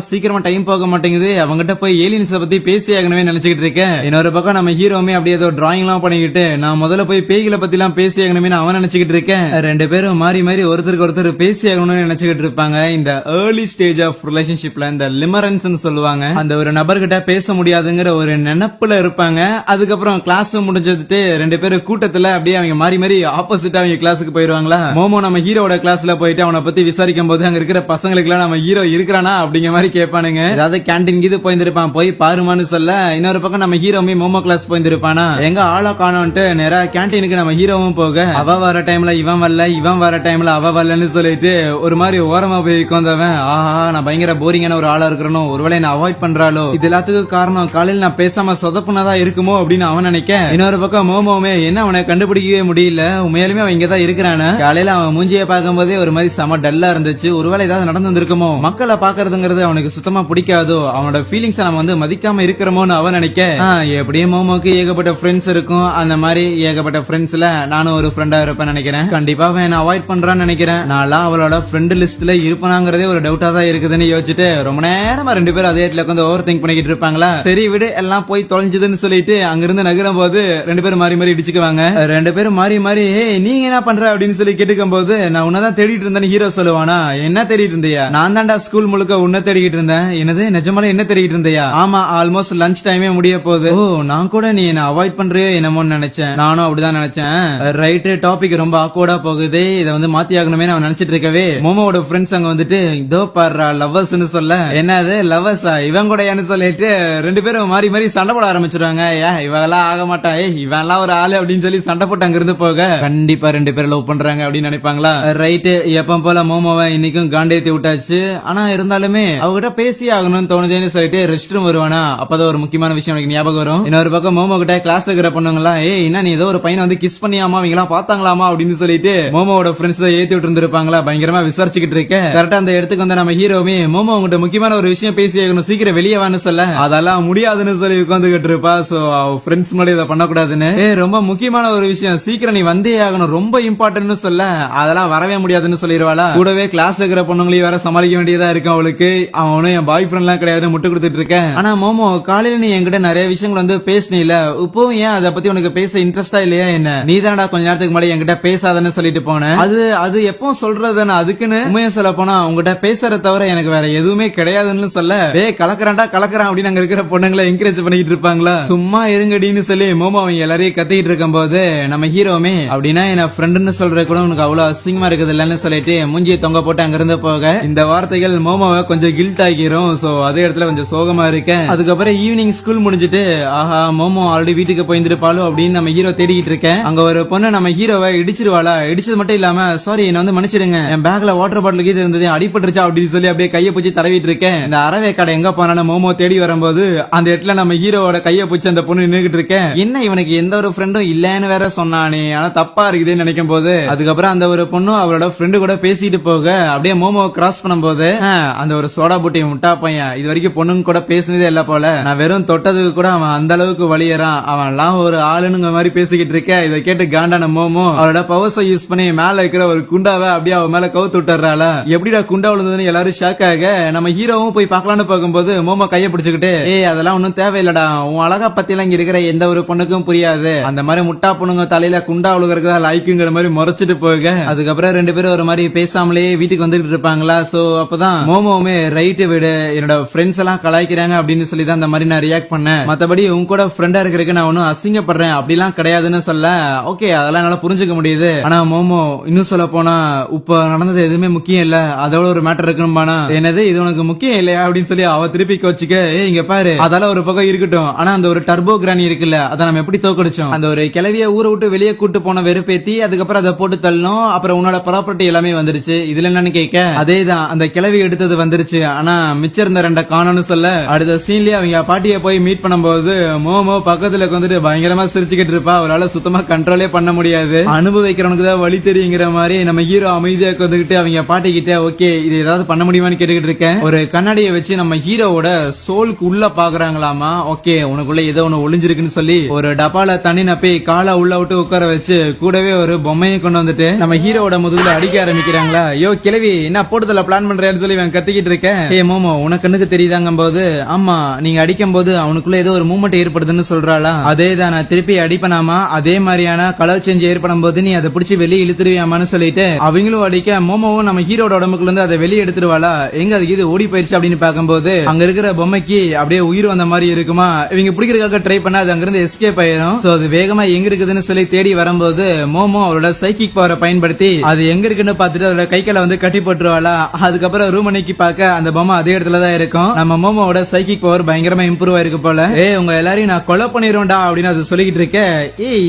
சீக்கிரமா டைம் போக மாட்டேங்குது, அவங்ககிட்ட போய் ஏலியன்ஸ் பத்தி பேசி ஆகணுமே நினைச்சுக்கிட்டு இருக்க. இருக்கேன். இன்னொரு பக்கம் நம்ம ஹீரோமே அப்படியே ஏதோ டிராயிங் எல்லாம் பண்ணிக்கிட்டு நான் முதல்ல போய் பேய்களை பத்தி எல்லாம் பேசி ஆகணுமே அவன் நினைச்சுக்கிட்டு இருக்கேன். ரெண்டு பேரும் மாறி மாறி ஒருத்தருக்கு ஒருத்தர் பேசி ஆகணும்னு நினைச்சுக்கிட்டு இருப்பாங்க. இந்த ஏர்லி ஸ்டேஜ் ஆஃப் ரிலேஷன்ஷிப்ல இந்த லிமரன்ஸ் சொல்லுவாங்க. அந்த ஒரு நபர்கிட்ட பேச முடியாதுங்கிற ஒரு நினைப்புல இருப்பாங்க. அதுக்கப்புறம் கிளாஸ் முடிஞ்சதுட்டு ரெண்டு பேரும் கூட்டத்துல அப்படியே அவங்க மாறி மாறி ஆப்போசிட்டா அவங்க கிளாஸுக்கு போயிருவாங்களா. மோமோ நம்ம ஹீரோட கிளாஸ்ல போயிட்டு அவனை பத்தி விசாரிக்கும் போது அங்க இருக்கிற பசங்களுக்கு எல்லாம் நம்ம ஹீரோ இருக்கிறானா அப்படிங்கிற மாதிரி கேட்பானுங்க. அதாவது கேண்டீன் கீது போயிருப்பான், போய் பாருமான்னு சொல்ல இன்னொரு பக்கம் நம்ம ஹீரோமே மோமோ கிளாஸ் போயிருப்பானா எங்க ஆளா காணோன்ட்டு நேரா கேண்டீனுக்கு நம்ம ஹீரோவும் போக அவ வர டைம்ல இவன் வரல, இவன் வர டைம்ல அவ வரலன்னு சொல்லிட்டு ஒரு மாதிரி ஓரமா போய் உட்கார்ந்தவன் ஆஹா நான் பயங்கர போரிங்கான ஒரு ஆளா இருக்கிறனும், ஒருவேளை என்ன அவாய்ட் பண்றாளோ, இது எல்லாத்துக்கும் காரணம் காலையில் நான் பேசாம சொதப்புனதா இருக்குமோ அப்படின்னு அவன் நினைக்க. இன்னொரு பக்கம் மோமோமே என்ன அவனை கண்டுபிடிக்கவே முடியல, உண்மையாலுமே அவன் இங்கதான் இருக்கிறானு. காலையில அவன் மூஞ்சியை பார்க்கும் போதே ஒரு மாதிரி செம டல்லா இருந்துச்சு, ஒருவேளை ஏதாவது நடந்திருக்குமோ, மக்களை பாக்குறதுங்கிறது அவனுக்கு சுத்தமா பிடிக்காதோ, அவனோட ஃபீலிங்ஸ் நம்ம வந்து மதிக்காம இருக்கிறோமோன்னு அவன் நினைக்க. எப்படியும் மோமோக்கு ஏகப்பட்ட ஃப்ரெண்ட்ஸ் இருக்கும், அந்த மாதிரி ஏகப்பட்ட ஃப்ரெண்ட்ஸ்ல நானும் ஒரு ஃப்ரெண்டா இருப்பேன் நினைக்கிறேன். கண்டிப்பா அவன் அவாய்ட் பண்றான்னு நினைக்கிறேன். நான் அவளோட ஃப்ரெண்ட் லிஸ்ட்ல இருப்பாங்கிறதே ஒரு டவுட்டா தான் இருக்குதுன்னு யோசிச்சுட்டு ரொம்ப நேரமா ரெண்டு பேரும் அதே இடத்துல உட்காந்து ஓவர் திங்க் பண்ணிக்கிட்டு இருப்பாங்களா. சரி விடு எல்லாம் போய் தொலைஞ்சதுன்னு சொல்லிட்டு அங்கிருந்து நகரும் போது ரெண்டு பேரும் மாறி மாறி இடிச்சுக்குவாங்க. ரெண்டு பேரும் மாறி மாறி நீங்க என்ன பண்ற அப்படின்னு சொல்லி கேட்டுக்கும் போது நான் உன்னதான் தேடிட்டு இருந்தேன்னு ஹீரோ சொல்லுவானா. என்ன தேடிட்டு இருந்தியா? நான் தான்டா ஸ்கூல் முழுக்க உன்ன தேடிக்கிட்டு இருந்தேன். என்னது நிஜமால என்ன தேடிட்டு இருந்தியா? ஆமா ஆல்மோஸ்ட் லஞ்ச் டைமே முடிய போகுது. ஓ நான் கூட நீ என்ன அவாய்ட் பண்றியோ என்னமோன்னு நினைச்சேன். நானும் அப்படிதான் நினைச்சேன். ரைட் டாபிக் ரொம்ப ஆக்வர்டா போகுது, இதை வந்து மாத்தி ஆகணுமே நான் நினைச்சிட்டு இருக்கவே மோமோட ஃப்ரெண்ட்ஸ் அங்க வந்துட்டு இதோ பாரு லவ்வர்ஸ் சொல்ல என்னது லவ்வர்ஸா இவன் கூட சொல்லிட்டு ரெண்டு பேரும் மாறி மாறி சண்டை போட ஆரம்பிச்சிருவாங்க. இவெல்லாம் ஆக மாட்டான், இவன் எல்லாம் ஒரு ஆளு அப்படின்னு சொல்லி சண்டை போட்டு அங்க இருந்து போக கண்டிப்பா ரெண்டு பேரும் லவ் பண்றாங்க அப்படின்னு நினைப்பாங்களா. ரைட் எப்ப போல மோமோவை இன்னைக்கும் காண்டேத்தி விட்டாச்சு. ஆனா இருந்தாலுமே அவகிட்ட பேசி ஆகணும்னு தோணுதேன்னு சொல்லிட்டு ரெஸ்ட் ரூம் வருவானா. அப்பதான் ஒரு முக்கியமான விஷயம் எனக்கு ஞாபகம் வரும். இன்னொரு பக்கம் மோமோ கிட்ட கிளாஸ்ல இருக்கிற பொண்ணுங்களா என்ன நீ ஏதோ ஒரு பையனை வந்து கிஸ் பண்ணியாமா அவங்க எல்லாம் பாத்தாங்களாமா அப்படின்னு சொல்லிட்டு மோமோட ஃப்ரெண்ட்ஸ் ஏத்தி விட்டு இருந்திருப்பாங்களா. பயங்கரமா விசாரிச்சுக்கிட்டு இருக்கேன். கரெக்டா அந்த இடத்துக்கு வந்து நம்ம ஹீரோமே மோமோ உங்ககிட்ட முக்கியமான ஒரு விஷயம் பேசி ஆகணும், சீக்கிரம் வெளியே வான்னு சொல்ல அதெல்லாம் முடியாதுன்னு சொல்லி உட்காந்துக்கிட்டு இருப்பா. சோ ஃப்ரெண்ட்ஸ் முன்னாடி இதை பண்ணக்கூடாதுன்னு ரொம்ப முக்கியமான ஒரு விஷயம் சீக்கிரம் நீ வந்தே ஆகணும் ரொம்ப இம்பார்ட்டன்ட்னு சொல்ல அதெல்லாம் வரவே முடியாதுன்னு சொல்லிடுவாளா. கூடவே கிளாஸ்ல இருக்கிற பொண்ணுங்களையும் வேற சமாளிக்க வேண்டியதா இருக்கும் அவளுக்கு. அவனும் என் பாய் ஃப்ரெண்ட் எல்லாம் கிடையாது முட்டு கொடுத்துட்டு இருக்கேன். ஆனா மோமோ காலையில நீ என்கிட்ட நிறைய விஷயங்கள் வந்து பேசினில, இப்போ ஏன் அதை பத்தி உனக்கு பேச இன்ட்ரெஸ்டா இல்லையா என்ன? நீ தானடா கொஞ்ச நேரத்துக்கு முன்னாடி என்கிட்ட பேசாதன்னு சொல்லிட்டு போனேன். அது எப்போ சொல்றதுன்னு அதுக்குன்னு உண்மையை சொல்ல போனா உங்ககிட்ட பேசுறத தவிர எனக்கு வேற எதுவுமே கிடையாதுன்னு சொல்ல கலக்கறான்டா கலக்கறான் அப்படின்னு அங்க இருக்கிற பொண்ணுங்களை என்கரேஜ் பண்ணிட்டு இருப்பாங்களா. சும்மா இருங்கடின்னு சொல்லி மோமோ அவங்க எல்லாரையும் கத்திக்கிட்டு இருக்கும் போது நம்ம ஹீரோமே அப்படின்னா என்ன ஃப்ரெண்டுன்னு சொல்ற கூட உனக்கு அவ்வளவு அசிங்கமா இருக்குது இல்லன்னு சொல்லிட்டு மூஞ்சியை தொங்க போட்டு அங்க இருந்து போக இந்த வார்த்தைகள் மோமோவை கொஞ்சம் கில்ட் ஆகிரும். சோ அதே இடத்துல கொஞ்சம் சோகமா இருக்கேன். அதுக்கப்புறம் ஈவினிங் ஸ்கூல் முடிஞ்சிட்டு ஆஹா மோமோ ஆல்ரெடி வீட்டுக்கு போயிருப்பாளோ அப்படின்னு நம்ம ஹீரோ தேடிக்கிட்டு இருக்கேன். அங்க ஒரு பொண்ணு நம்ம ஹீரோவை இடிச்சிருவாளா. இடிச்சது மட்டும் இல்லாம சாரி என்ன வந்து மன்னிச்சிடுங்க, என் பேக்ல வாட்டர் பாட்டில் கீது இருந்தது அடிபட்டுருச்சா அப்படின்னு சொல்லி அப்படியே கையை பிடிச்சி தடவிட்டு இருக்கேன். இந்த அரவே கடை எங்க போனான்னு மோமோ தேடி வரும்போது அந்த இடத்துல நம்ம ஹீரோவோட கையை பிடிச்சி அந்த பொண்ணு நின்னுகிட்டு இருக்கேன். என்ன இவனுக்கு எந்த ஒரு ஃப்ரெண்டும் இல்லன்னு வேற சொன்னானே, ஆனா தப்பா இருக்குதுன்னு நினைக்கும் போது அதுக்கப்புறம் அந்த ஒரு பொண்ணு அவளோட ஃப்ரெண்டு கூட பேசிட்டு போக அப்படியே மோமோ கிராஸ் பண்ணும்போது அந்த ஒரு சோடா புட்டி முட்டா பையன் இது வரைக்கும் பொண்ணுங்க கூட பேசினதே இல்ல போல, நான் வெறும் தொட்டதுக்கு கூட அவன் அந்த அளவுக்கு வலியறான், அவன் எல்லாம் ஒரு ஆளுனுங்க மாதிரி பேசிக்கிட்டு இருக்க. இதை கேட்டு காண்டான மோமோ அவளோட பவர்ஸை யூஸ் பண்ணி மேல இருக்கிற ஒரு குண்டாவை அப்படியே அவன் மேல கவுத்து விட்டுறாள. எப்படிடா குண்டா விழுந்ததுன்னு எல்லாரும் ஷாக் ஆக நம்ம ஹீரோவும் போய் பார்க்கலான்னு போகும்போது மோமோ கையை பிடிச்சுக்கிட்டு அதெல்லாம் ஒன்னும் தேவையில்லடா, உன் அழகா பத்தி எல்லாம் இங்க இருக்கிற எந்த ஒரு பொண்ணுக்கும் புரியாது, அந்த மாதிரி முட்டா பொண்ணுங்க தலையில குண்டா விழுகிறதா லைக்குங்கிற மாதிரி முறைச்சிட்டு போக அதுக்கப்புறம் ரெண்டு பேரும் ஒரு மாதிரி பேசாமலே வீட்டுக்கு வந்துட்டு இருப்பாங்களா. சோ அப்பதான் மோமோவுமே ரைட்டு விடு என்னோட ஃப்ரெண்ட்ஸ் எல்லாம் கலாய்க்கிறாங்க அப்படின்னு சொல்லி தான் அந்த மாதிரி நான் ரியாக்ட் பண்ணேன், மத்தபடி உங்க கூட ஃப்ரெண்டா இருக்கிறதுக்கு நான் ஒன்னும் அசிங்கப்படுறேன் அப்படிலாம் கிடையாதுன்னு சொல்ல ஓகே அதெல்லாம் என்னால புரிஞ்சுக்க முடியுது. ஆனா மோமோ இன்னும் சொல்ல போனா இப்ப நடந்தது எதுவுமே முக்கியம் இல்ல, அதோட ஒரு மேட்டர் இருக்கணும்பானா. என்னது இது உனக்கு முக்கியம் இல்லையா அப்படின்னு சொல்லி அவ திருப்பி கோச்சிக்க இங்க பாரு அதெல்லாம் ஒரு பக்கம் இருக்கட்டும், ஆனா அந்த ஒரு டர்போ கிரானி இருக்குல்ல அதை நம்ம எப்படி தோக்கடிச்சோம், அந்த ஒரு கிளவிய ஊரை விட்டு வெளியே கூட்டு போன வெறுப்பேத்தி அதுக்கப்புறம் அதை போட்டு தள்ளணும், அப்புறம் உன்னோட ப்ராப்பர்ட்டி எல்லாமே வந்துருச்சு, இதுல என்னன்னு கேட்க அதேதான் அந்த கிளவி எடுத்தது வந்துருச்சு, ஆனா மிச்சம் இருந்த ரெண்ட காணோம்னு சொல்ல அடுத்த சீன்லயே அவங்க பாட்டியை போய் மீட் பண்ணும்போது மோமோ பக்கத்துல வந்துட்டு பயங்கரமா சிரிச்சுக்கிட்டு இருப்பா, அவளால சுத்தமா கண்ட்ரோலே பண்ண முடியாது, அனுபவிக்கிறவனுக்கு தான் வழி தெரியுங்கிற மாதிரி நம்ம ஹீரோ அமைதியா வந்துகிட்டு அவங்க பாட்டி கிட்ட ஓகே இது ஏதாவது பண்ண முடியுமான்னு கேட்டுக்கிட்டு இருக்கேன். ஒரு கண்ணாடியை வச்சு நம்ம ஹீரோவோட சோலுக்கு உள்ள பாக்குறாங்களாமா. ஓகே உனக்குள்ள ஏதோ ஒண்ணு ஒளிஞ்சிருக்குன்னு சொல்லி ஒரு டப்பால தண்ணி நப்பி காலை உள்ள விட்டு உட்கார வச்சு கூடவே ஒரு பொம்மையை கொண்டு வந்துட்டு நம்ம ஹீரோவோட முதுகுல அடிக்க ஆரம்பிக்கிறாங்களா. யோ கிளவி என்ன போட்டதுல பிளான் பண்றேன்னு சொல்லி இவன் கத்திக்கிட்டு இருக்கேன். ஏ மோமோ உனக்கு கண்ணுக்கு தெரியுதாங்க போது ஆமா நீங்க அடிக்கும் போது அவனுக்குள்ள ஏதோ ஏதோ ஒரு மூமெண்ட் ஏற்படுதுன்னு சொல்றாளா. அதேதான் நான் திருப்பி அடிப்பனாமா, அதே மாதிரியான கலர் சேஞ்ச் ஏற்படும் போது நீ அதை பிடிச்சி வெளியே இழுத்துருவியாமான்னு சொல்லிட்டு அவங்களும் அடிக்க மோமோவும் நம்ம ஹீரோட உடம்புக்குள்ள இருந்து அதை வெளியே எடுத்துருவாளா. எங்க அதுக்கு இது ஓடி போயிருச்சு அப்படின்னு பார்க்கும்போது அங்க இருக்கிற பொம்மைக்கு அப்படியே உயிர் வந்த மாதிரி இருக்குமா. இவங்க பிடிக்கிறதுக்காக ட்ரை பண்ணா அது அங்கிருந்து எஸ்கேப் ஆயிரும். சோ அது வேகமா எங்க இருக்குதுன்னு சொல்லி தேடி வரும்போது மோமோ அவரோட சைக்கிக் பவரை பயன்படுத்தி அது எங்க இருக்குன்னு பார்த்துட்டு அதோட கைக்கால வந்து கட்டி போட்டுருவாளா. அதுக்கப்புறம் ரூம் அன்னைக்கு பார்க்க அந்த பொம்மை அதே இடத்துல தான் இருக்கும். நம்ம மோமோட சைக்கிக் பவர் பயங்கரமா இம்ப்ரூவ் ஆயிருக்கு போல. உங்க எல்லாரையும் நான் கொலை பண்ணிடுவேன்டா அப்படின்னு அது சொல்லிக்கிட்டு இருக்க.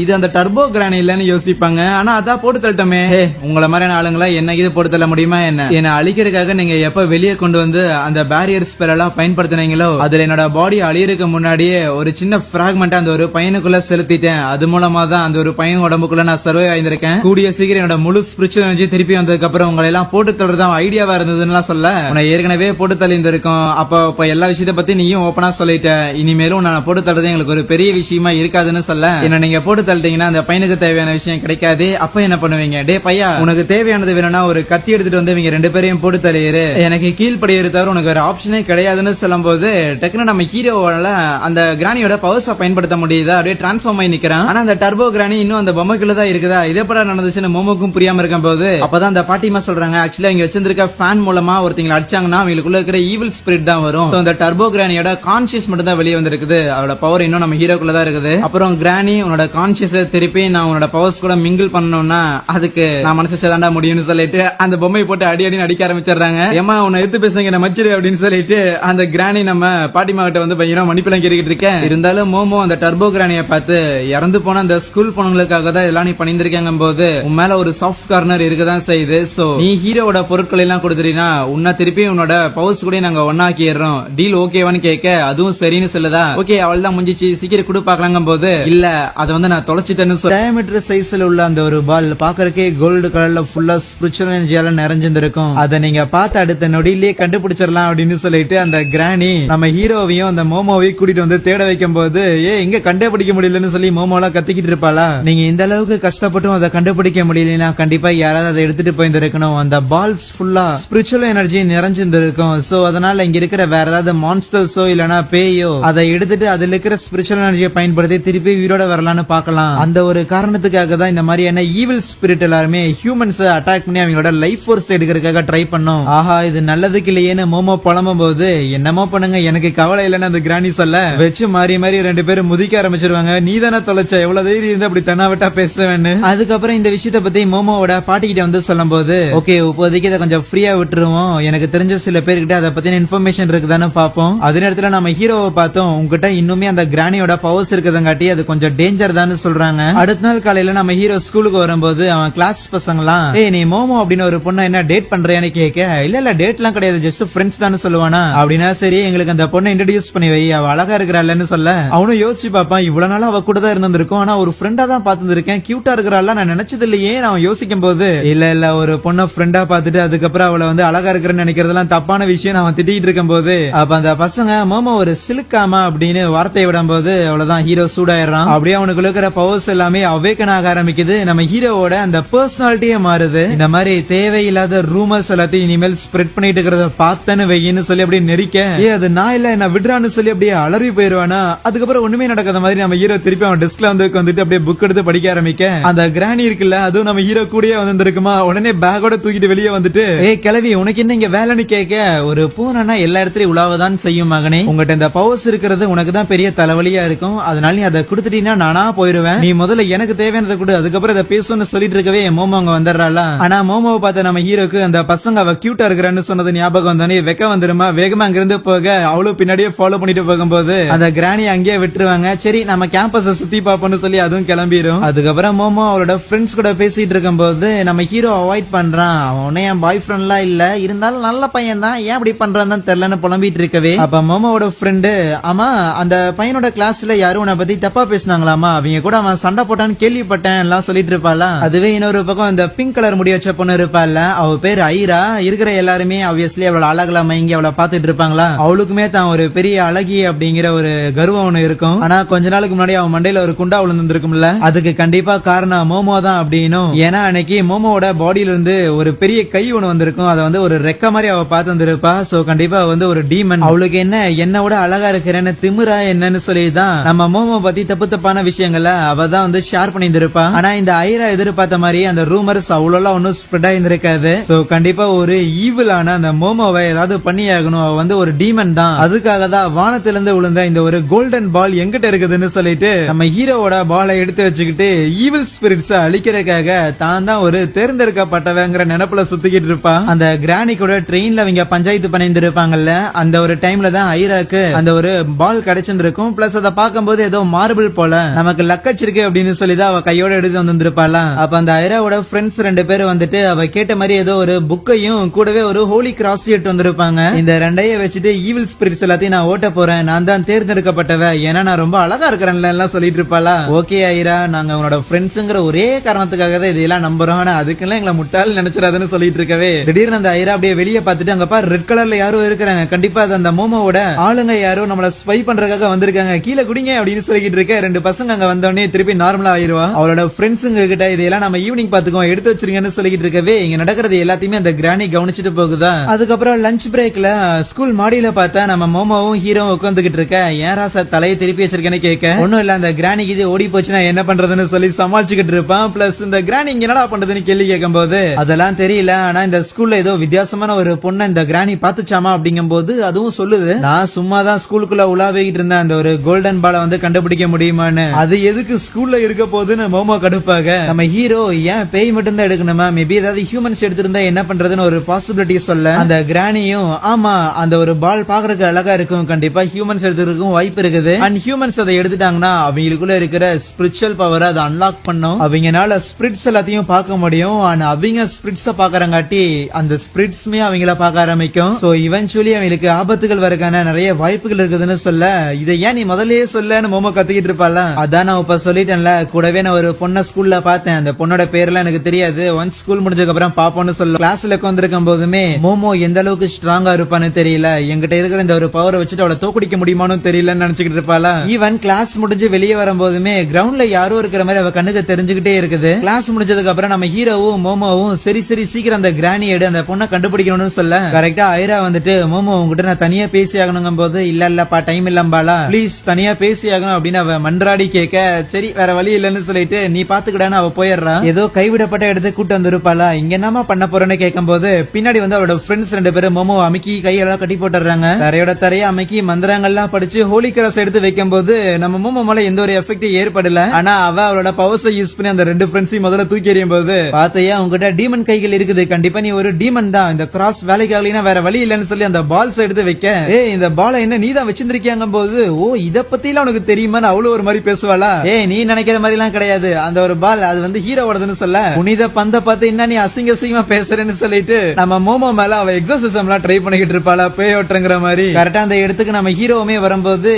இது அந்த டர்போ கிரானி இல்லன்னு யோசிப்பாங்க. ஆனா அதான் போட்டு தள்ளட்டமே. உங்களை மாதிரியான ஆளுங்களா என்ன இது போட்டு தள்ள முடியுமா என்ன அழிக்கிறதுக்காக நீங்க எப்ப வெளியே கொண்டு வந்து அந்த பேரியர் ஸ்பெல் எல்லாம் பயன்படுத்தினீங்களோ அதுல என்னோட பாடி அழியறதுக்கு முன்னாடியே ஒரு சின்ன பிராக்மெண்ட் அந்த ஒரு பையனுக்குள்ள செலுத்திட்டேன். அது மூலமா தான் அந்த ஒரு பையன் உடம்புக்குள்ள நான் சர்வே ஆயிருந்திருக்கேன். கூடிய சீக்கிரம் என்னோட முழு ஸ்பிரிச்சுவல் எனர்ஜி திருப்பி வந்ததுக்கு அப்புறம் உங்களை எல்லாம் போட்டு தள்ளுறதா ஐடியாவா இருந்ததுன்னு சொல்ல உன்னை ஏற்கனவே போட்டு தள்ளியிருந்திருக்கும். அப்ப எல்லா விஷயத்த பத்தி நீயும் ஓப்பனா சொல்லிட்ட. இனிமேலும் நான் போட்டு தள்ளுறது எங்களுக்கு ஒரு பெரிய விஷயமா இருக்காதுன்னு சொல்ல என்ன நீங்க போட்டு தள்ளிட்டீங்கன்னா அந்த பையனுக்கு தேவையான விஷயம் கிடைக்காது. அப்ப என்ன பண்ணுவீங்க? டே பையா, உனக்கு தேவையானது வேணும்னா ஒரு கத்தி எடுத்துட்டு வந்து இவங்க ரெண்டு பேரையும் போட்டு தள்ளிடு. எனக்கு கீழ்படியிரு தவிர உனக்கு ஒரு ஆப்ஷனே கிடையாதுன்னு சொல்லும் போது டக்குனு நம்ம ஹீரோவால அந்த கிரானியோட பவர்ஸை பயன்படுத்த முடியுதா. அப்படியே டிரான்ஸ்ஃபார்ம் ஆகி நிக்கிறான். ஆனா அந்த டர்போ கிரானி இன்னும் அந்த பொம்மைக்குள்ள தான் இருக்குதா. இதே பட நடந்துச்சுன்னு மோமோக்கும் புரியாம இருக்கும் போது அப்பதான் அந்த பாட்டிமா சொல்றாங்க, ஆக்சுவலா இங்க வச்சிருக்க ஃபேன் மூலமா ஒருத்தங்களை அடிச்சாங்கன்னா அவங்களுக்குள்ள இருக்கிற ஈவில் ஸ்பிரிட் தான் வரும். அந்த டர்போ கிரானியோட கான்சியஸ் மட்டும் தான் வெளியே வந்திருக்குது. அவளோட பவர் இன்னும் நம்ம ஹீரோக்குள்ள தான் இருக்குது. அப்புறம் கிரானி உன்னோட கான்சியஸ் திருப்பி நான் உன்னோட பவர்ஸ் கூட மிங்கிள் பண்ணணும்னா அதுக்கு நான் மனசு வச்சாதாண்டா முடியும்னு சொல்லிட்டு அந்த பொம்மையை போட்டு அடி அடி அடிக்க ஆரம்பிச்சிடுறாங்க. ஏமா உன்னை எடுத்து பேசுங்க என்ன மச்சிடு அப்படின்னு சொல்லிட்டு அந்த கிரானி நம்ம பாட்டிமா கிட்ட வந்து பையனா மன்னிப்பெல்லாம் கேட்டுக்கிட்டு இருக்கேன். இருந்தாலும் மோமோ அந்த டர்போ கிரானியை பார்த்து இறந்து போன அந்த ஸ்கூல் பொண்ணுங்களுக்காக தான் எல்லாம் நீ பண்ணிருக்காங்க போது உன் மேல ஒரு சாஃப்ட் கார்னர் இருக்கதான் செய்யுது. சோ நீ ஹீரோட பொருட்கள் எல்லாம் கொடுத்துட்டீங்கன்னா உன்ன திருப்பி உன்னோட பவர்ஸ் கூட நாங்க ஒன்னாக்கிடுறோம். டீல் ஓகேவான்னு கேட்க அதுவும் சரின்னு சொல்லுதா. ஓகே அவள் தான் முடிஞ்சிச்சு, சீக்கிரம் கொடு பாக்கலாங்க போது இல்ல அதை வந்து நான் தொலைச்சிட்டேன்னு டயமீட்டர் சைஸ்ல உள்ள அந்த ஒரு பால் பாக்குறதுக்கே கோல்டு கலர்ல ஃபுல்லா ஸ்பிரிச்சுவல் எனர்ஜியால நிறைஞ்சிருக்கும். அதை நீங்க பார்த்து அடுத்த நொடியிலேயே கண்டுபிடிச்சிடலாம் அப்படின்னு சொல்லிட்டு அந்த கிரானி நம்ம ஹீரோவையும் அந்த மோமோவையும் கூட்டிட்டு வந்து தேட வைக்கும் போது எங்க கண்டுபிடிக்க முடியலன்னு சொல்லி மோமோலாம் கத்திக்கிட்டு இருப்பாளா. நீங்க இந்த அளவுக்கு கஷ்டப்பட்டும் அதை கண்டுபிடிக்க முடியலன்னா கண்டிப்பா யாராவது அதை எடுத்துட்டு போயிருந்திருக்கணும். அந்த பால்ஸ் ஃபுல்லா ஸ்பிரிச்சுவல் எனர்ஜி நிறைஞ்சிருக்கும். சோ அதனால இங்க இருக்கிற வேற ஏதாவது மான்ஸ்டர்ஸோ இல்லனா பேயோ அதை எடுத்துட்டு அதுல இருக்கிற ஸ்பிரிச்சுவல் எனர்ஜியை பயன்படுத்தி திருப்பி உயிரோட வரலான்னு பார்க்கலாம். அந்த ஒரு காரணத்துக்காக தான் இந்த மாதிரியான ஈவில் ஸ்பிரிட் எல்லாருமே ஹியூமன்ஸ் அட்டாக் பண்ணி அவங்களோட லைஃப் ஃபோர்ஸ் எடுக்கிறதுக்காக ட்ரை பண்ணோம். ஆஹா இது நல்லதுக்கு இல்லையேன்னு மோமோ புலம்பும் போது என்னமோ பண்ணுங்க எனக்கு கவலை இல்லைன்னு அந்த கிரானி சொல்ல வச்சு மாறி மாறி ரெண்டு பேரும் முதிக்க ஆரம்பிச்சிருவாங்க. நீ தானே தொலைச்ச, எவ்வளவு தைரியம் இருந்து அப்படி தன்னாவட்டா பேசுவேன்னு. அதுக்கப்புறம் இந்த விஷயத்த பத்தி மோமோவோட பாட்டிக்கிட்ட வந்து சொல்லும் போது ஓகே இப்போதைக்கு இதை கொஞ்சம் ஃப்ரீயா விட்டுருவோம். எனக்கு தெரிஞ்ச சில பேர்கிட்ட அதை பத்தின இன்ஃபர்மேஷன் இருக்குதான்னு பாப்போம். அதே நேரத்துல நம்ம ஹீரோவை பார்த்தோம், உங்ககிட்ட இன்னுமே அந்த கிரானியோட பவர்ஸ் இருக்குதுங்காட்டி அது கொஞ்சம் டேஞ்சர் தான் சொல்றாங்க. அடுத்த நாள் காலையில நம்ம ஹீரோ ஸ்கூலுக்கு வரும்போது அவன் கிளாஸ் பசங்களாம் நீ மோமோ அப்படின்னு ஒரு பொண்ணை என்ன டேட் பண்றியான்னு கேட்க இல்ல டேட் எல்லாம் கிடையாது ஜஸ்ட் ஃப்ரெண்ட்ஸ் தான் சொல்லுவானா. அப்படின்னா சரி எங்களுக்கு அந்த பொண்ணை இன்ட்ரோடியூஸ் பண்ணி வை, அவ அழகா இருக்கிறாள்னு சொல்ல அவனும் யோசிச்சு பாப்பான் இவ்வளவு நாள் அவ கூட தான் இருந்திருக்கும். ஆனா ஒரு ஃப்ரெண்டா தான் பாத்துருக்கேன், கியூட்டா இருக்கிறாள் நான் நினைச்சது இல்லையே. நான் யோசிக்கும் போது இல்ல ஒரு பொண்ணை ஃப்ரெண்டா பாத்துட்டு அதுக்கப்புறம் அவளை வந்து அழகா இருக்கிறேன்னு நினைக்கிறதெல்லாம் தப்பான விஷயம் நான் திட்டிட்டு இருக்கும் போது அப்ப அந்த பசங்க மோமோ ஒரு சிலுக்காமா அப்படின்னு வார்த்தையை விடும் போது அவ்வளவுதான் ஹீரோ சூடாயிடுறான். அப்படியே அவனுக்கு இருக்கிற பவர்ஸ் எல்லாமே அவேக்கன் ஆக ஆரம்பிக்குது. நம்ம ஹீரோவோட அந்த பர்சனாலிட்டியே மாறுது. இந்த மாதிரி தேவையில்லாத ரூமர்ஸ் எல்லாத்தையும் இனிமேல் ஸ்ப்ரெட் பண்ணிட்டு இருக்கிறத பார்த்தேன்னு வெயின்னு சொல்லி அப்படியே நெரிக்க அது நான் இல்ல என்ன விடுறான்னு சொல்லி அப்படியே அலறி போயிருவானா. அதுக்கப்புறம் ஒண்ணுமே நடக்காத மாதிரி நம்ம ஹீரோ திருப்பி அவன் டெஸ்க்ல வந்துட்டு அப்படியே புக் எடுத்து படிக்க ஆரம்பிக்க அந்த கிரானி இருக்குல்ல அதுவும் நம்ம ஹீரோ கூடயே வந்திருக்குமா. உடனே பேக்கோட தூக்கிட்டு வெளியே வந்துட்டு கிளவி உனக்கு என்ன இங்க வேலைன்னு கேட்க ஒரு பூனா எல்லா இடத்துலயும் உலாவதான் செய்யும் மகனே, உங்ககிட்ட இந்த பவர்ஸ் இருக்கிறது உனக்கு தான் பெரிய தலைவலியா இருக்கும். அதனால நீ அதை கொடுத்துட்டீங்கன்னா நானா போயிருவேன். நீ முதல்ல எனக்கு தேவையானதை கொடு, அதுக்கப்புறம் இதை பேசுன்னு சொல்லிட்டு இருக்கவே மோமோ அங்க வந்துடுறாளா. ஆனா மோமோவை பார்த்த நம்ம ஹீரோக்கு அந்த பசங்க அவ கியூட்டா இருக்கிறான்னு சொன்னது ஞாபகம் வந்தானே வெக்க வந்துருமா. வேகமா அங்கிருந்து போக அவளும் பின்னாடியே ஃபாலோ பண்ணிட்டு போகும்போது அந்த கிரானி அங்கேயே விட்டுருவாங்க. சரி நம்ம கேம்பஸ சுத்தி பாப்போம்னு சொல்லி அதுவும் கிளம்பிடும். அதுக்கப்புறம் மோமோ அவளோட ஃப்ரெண்ட்ஸ் கூட பேசிட்டு இருக்கும் போது நம்ம ஹீரோ அவாய்ட் பண்றான். அவனே என் பாய் ஃப்ரெண்ட்லாம் இல்ல, இருந்தாலும் நல்ல பையன் தான், ஏன் அப்படி பண்றான்னு தெரியலன்னு புலம்பிட்டு இருக்கவே அப்ப மோமோவோட ஃப்ரெண்டு ஆமா அந்த பையனோட கிளாஸ்ல யாரும் உன்னை பத்தி தப்பா பேசினாங்களாமா, அவங்க கூட அவன் சண்டை போட்டான்னு கேள்விப்பட்டேன் எல்லாம் சொல்லிட்டு இருப்பாளா. அதுவே இன்னொரு பக்கம் இந்த பிங்க் கலர் முடி வச்ச பொண்ணு இருப்பாள், அவ பேர் ஐரா. இருக்கிற எல்லாருமே ஆப்வியஸ்லி அவளோட அழகுல மயங்கி அவளை பாத்துட்டு இருப்பாங்களா. அவளுக்குமே தான் ஒரு பெரிய அழகி அப்படிங்கிற ஒரு கர்வம் ஒண்ணு இருக்கும். ஆனா கொஞ்ச நாளுக்கு முன்னாடி அவன் மண்டையில ஒரு குண்டா விழுந்துருக்கும்ல, அதுக்கு கண்டிப்பா காரணம் மோமோ தான் அப்படின்னும். ஏன்னா அன்னைக்கு மோமோட பாடியில இருந்து ஒரு பெரிய கை ஒண்ணு வந்திருக்கும், அதை ஒரு ரெக்க மாதிரி அவ பார்த்து வந்திருப்பா. சோ கண்டிப்பா வந்து ஒரு டீமன். அவளுக்கு என்ன என்னோட அழகா இருக்கிறேன்னு திமிரா என்னன்னு சொல்லிதான் நம்ம மோமோ பத்தி தப்பு தப்பான விஷயங்களை அவ தான் வந்து ஷேர் பண்ணியிருந்திருப்பா. ஆனா இந்த ஐரா எதிர்பார்த்த மாதிரி அந்த ரூமர்ஸ் அவ்வளவு ஒன்னும் ஸ்ப்ரெட் ஆயிருந்திருக்காது. சோ கண்டிப்பா ஒரு ஈவிலான அந்த மோமோவை ஏதாவது பண்ணியாகணும். அவ வந்து ஒரு டீமன் தான். அதுக்காக தான் வானத்திலிருந்து விழுந்த இந்த ஒரு கோல்டன் பால் எங்கிட்ட இருக்குதுன்னு சொல்லிட்டு நம்ம ஹீரோவோட பாலை எடுத்து வச்சுக்கிட்டு ஈவில் ஸ்பிரிட்ஸ் அழிக்கிறதுக்காக தான் தான் ஒரு தேர்ந்தெடுக்கப்பட்டவங்கிற நினைப்புல சுத்திக்கிட்டு இருப்பா. அந்த கிரானி கூட ட்ரெயின்ல அவங்க பஞ்சாயத்து பண்ணிருப்பாங்கல்ல, அந்த ஒரு டைம்ல தான் ஐராக்கு அந்த ஒரு பால் கிடைச்சிருக்கும். பிளஸ் அதை பார்க்கும்போது ஏதோ மார்பிள் போல நமக்கு லக்கச்சிருக்கு அப்படின்னு சொல்லிதான் அவ கையோட எடுத்து வந்திருப்பாளா. அப்ப அந்த ஐராவோட ஃப்ரெண்ட்ஸ் 2 பேர் வந்துட்டு அவ கேட்ட மாதிரி ஏதோ ஒரு புக்கையும் கூடவே ஒரு ஹோலி கிராஸ் எடுத்து வந்திருப்பாங்க. இந்த ரெண்டையும் வச்சுட்டு ஈவில் ஸ்பிரிட்ஸ் எல்லாத்தையும் நான் ஓட்ட போறேன், நான் தான் தேர்ந்தெடுக்கப்பட்டவ, ஏன்னா நான் ரொம்ப அழகா இருக்கிறேன்ல எல்லாம் சொல்லிட்டு இருப்பாளா. ஓகே ஐரா, நாங்க உன்னோட ஃப்ரெண்ட்ஸ்ங்கிற ஒரே காரணத்துக்காக தான் இதெல்லாம் நம்புறோம், ஆனா அதுக்கெல்லாம் எங்களை முட்டாள் நினைச்சிடாதுன்னு சொல்லிட்டு இருக்கவே திடீர்னு அந்த ஐரா அப்படியே வெளியே பார்த்துட்டு அங்க பாரு ரெட் கலர்ல யாரோ இருக்கிறாங்க, கண்டிப்பா அது அந்த மோமோவோட ஆளுங்க யாரோ நம்மள ஸ்பை பண்றதுக்காக வந்திருக்காங்க, கீழே குடிங்க அப்படின்னு சொல்லிட்டு இருக்க. 2 பசங்க அங்க வந்தோடனே திருப்பி நார்மலா ஆயிருவா. அவளோட ஃப்ரெண்ட்ஸுங்க கிட்ட இதெல்லாம் நம்ம ஈவினிங் பாத்துக்கோம், எடுத்து வச்சிருங்கன்னு சொல்லிட்டு இருக்கவே இங்க நடக்கிறது எல்லாத்தையுமே அந்த கிரானி கவனிச்சுட்டு போகுதா. அதுக்கப்புறம் லஞ்ச் பிரேக்ல ஸ்கூல் மாடியில பார்த்தா நம்ம மோமோவும் ஹீரோவும் உட்காந்துக்கிட்டு இருக்க. ஏன் ராசா தலையை திருப்பி வச்சிருக்கேன்னு கேட்க, ஒண்ணும் இல்ல அந்த கிரானிக்கு இது ஓடி போச்சுன்னா என்ன பண்றதுன்னு சொல்லி சமாளிச்சுக்கிட்டு இருப்பான். பிளஸ் இந்த கிரானி இங்க என்னடா பண்றதுன்னு கேள்வி கேட்கும் போது அதெல்லாம் தெரியல, ஆனா இந்த ஸ்கூல்ல ஏதோ வித்தியாசமான ஒரு பொண்ணை இந்த கிரானி பாத்துச்சாமா அப்படிங்கும் போது அதுவும் சொல்லுது, நான் சும்மா தான் ஸ்கூலுக்குள்ள உலாவிக்கிட்டு இருந்தேன், அந்த ஒரு கோல்டன் பாலை வந்து கண்டுபிடிக்க முடியுமான்னு. அது எதுக்கு ஸ்கூல்ல இருக்க போதுன்னு மோமோ கடுப்பாக நம்ம ஹீரோ ஏன் பேய் மட்டும் தான் எடுக்கணுமா, மேபி ஏதாவது ஹியூமன்ஸ் எடுத்திருந்தா என்ன பண்றதுன்னு ஒரு பாசிபிலிட்டி சொல்ல அந்த கிரானியும் ஆமா அந்த ஒரு பால் பாக்குறதுக்கு அழகா இருக்கும், கண்டிப்பா ஹியூமன்ஸ் எடுத்துருக்கும் வாய்ப்பு இருக்குது. அண்ட் ஹியூமன்ஸ் அதை எடுத்துட்டாங்கன்னா அவங்களுக்குள்ள இருக்கிற ஸ்பிரிச்சுவல் பவர் அதை அன்லாக் பண்ணும், அவங்கனால ஸ்பிரிட்ஸ் எல்லாத்தையும் பார்க்க முடியும். அண்ட் அவங்க ஸ்பிரிட்ஸ பாக்குறங்காட்டி அந்த ஸ்பிரிட்ஸ்மே அவங்கள பார்க்க ஆரம்பிக்கும். சோ இவென்ச்சுவலி அவங்களுக்கு ஆபத்துகள் வரக்கான நிறைய வாய்ப்புகள் இருக்குதுன்னு சொல்ல, இதை ஏன் நீ முதல்லயே சொல்லன்னு மோமோ கத்திக்கிட்டு இருப்பாளா. அதான் நான் இப்ப சொல்லிட்டேன்ல, கூடவே நான் ஒரு பொண்ணை ஸ்கூல்ல பார்த்தேன், அந்த பொண்ணோட பேர்லாம் எனக்கு தெரியாது, ஒன்ஸ் ஸ்கூல் முடிஞ்சதுக்கு அப்புறம் பாப்போம்னு சொல்ல கிளாஸ்ல உட்காந்துருக்கும் போதுமே மோமோ எந்த அளவுக்கு ஸ்ட்ராங்கா இருப்பான்னு தெரியல, எங்கிட்ட இருக்கிற இந்த ஒரு பவரை வச்சுட்டு அவளை தோக்கடிக்க முடியுமான்னு தெரியலன்னு நினைச்சுக்கிட்டு இருப்பாளா. ஈவன் கிளாஸ் முடிஞ்சு வெளியே வரும்போதுமே கிரவுண்ட்ல யாரோ இருக்கிற மாதிரி அவ கண்ணுக்கு தெரிஞ்சுக்கிட்டே இருக்குது. கிளாஸ் முடிஞ்சதுக்கு அப்புறம் நம்ம ஹீரோவும் மோமோவும் சரி சரி சீக்கிரம் அந்த கிரானி எடு, அந்த பொண்ணை கண்டுபிடிக்கணும்னு சொல்ல கரெக்டா ஐரா வந்துட்டு மோமோ உங்ககிட்ட நான் தனியா பேசி ஆகணுங்கும் போது இல்ல இல்லப்பா டைம் இல்லம்பாளா, பிளீஸ் தனியா பேசி ஆகணும் அப்படின்னு அவ மன்றாடி கேட்க, சரி வேற வழி இல்லன்னு சொல்லிட்டு நீ பாத்துக்கிடான்னு அவ போயிடுறா. ஏதோ கைவிடப்பட்ட இடத்துக்கு கூட்டு வந்திருப்பாளா. இங்க என்னமா பண்ண போறேன்னு கேட்கும் போது பின்னாடி வந்து அவளோட ஃப்ரெண்ட்ஸ் 2 பேரும் மோமோ அமுக்கி கையெல்லாம் கட்டி போட்டுறாங்க. தரையோட தரைய அமுக்கி மந்திரங்கள்லாம் படிச்சு ஹோலி கிராஸ் எடுத்து வைக்கும் போது நம்ம மோமோ மேல எந்த ஒரு எஃபெக்ட் ஏற்படல. ஆனா அவளோட பவர்ஸை யூஸ் பண்ணி அந்த 2 ஃப்ரெண்ட்ஸையும் முதல்ல தூக்கி எறியும் போது பாத்தையா உங்ககிட்ட டீமன் கைகள் இருக்குது, கண்டிப்பா நீ ஒரு டீமன் தான், இந்த கிராஸ் வேலைக்கு ஆகலைன்னா வேற வழி இல்லன்னு சொல்லி அந்த பால்ஸ் எடுத்து வைக்க, இந்த பாலை என்ன நீ தான் வச்சிருக்கியாங்க போது, ஓ இத பத்தி எல்லாம் உனக்கு தெரியுமா அவ்வளவு ஒரு மாதிரி பேசுவாளா. நீ நினைக்கிற மாதிரி எல்லாம் கிடையாது, அந்த ஒரு பால் அது வந்து ஹீரோவோடதுன்னு சொல்ல புனித பந்த பார்த்து என்ன நீ அசிங்க அசிங்கமா பேசுறேன்னு சொல்லிட்டு நம்ம மோமோ மேல அவ எக்ஸர்சைஸ் எல்லாம் ட்ரை பண்ணிக்கிட்டு இருப்பாளா பேயோட்டங்கிற மாதிரி. கரெக்டா அந்த இடத்துக்கு நம்ம ஹீரோவுமே வரும்போது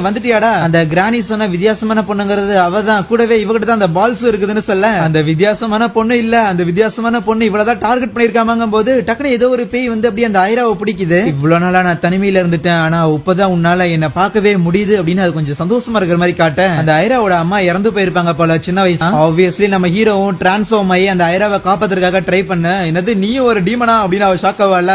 வந்துட்டியாடா, அந்த கிரானி சொன்ன வித்தியாசமான பொண்ணுங்கிறது அவதான், கூடவே இவகிட்ட தான் அந்த பால்ஸும் இருக்குதுன்னு சொல்ல அந்த வித்தியாசமான பொண்ணு இல்ல, அந்த வித்தியாசமான பொண்ணு இவ்வளவுதான் டார்கெட் பண்ணிருக்காங்க போது டக்குனு ஏதோ ஒரு பேய் வந்து அப்படியே அந்த ஐராவை பிடிக்குது. இவ்வளவு நாளா நான் தனிமையில இருந்துட்டேன், ஆனா இப்பதான் உன்னால என்ன பார்க்கவே முடியுது அப்படின்னு அது கொஞ்சம் சந்தோஷமா இருக்கிற மாதிரி காட்ட அந்த ஐராவோட அம்மா இறந்து போயிருப்பாங்க போல சின்ன வயசு. ஆப்வியஸ்லி நம்ம ஹீரோவும் டிரான்ஸ்ஃபார்ம் ஆகி அந்த ஐராவை காப்பாத்துறதுக்காக ட்ரை பண்ண, என்னது நீ ஒரு டீமனா அப்படின்னு அவ ஷாக் ஆவால.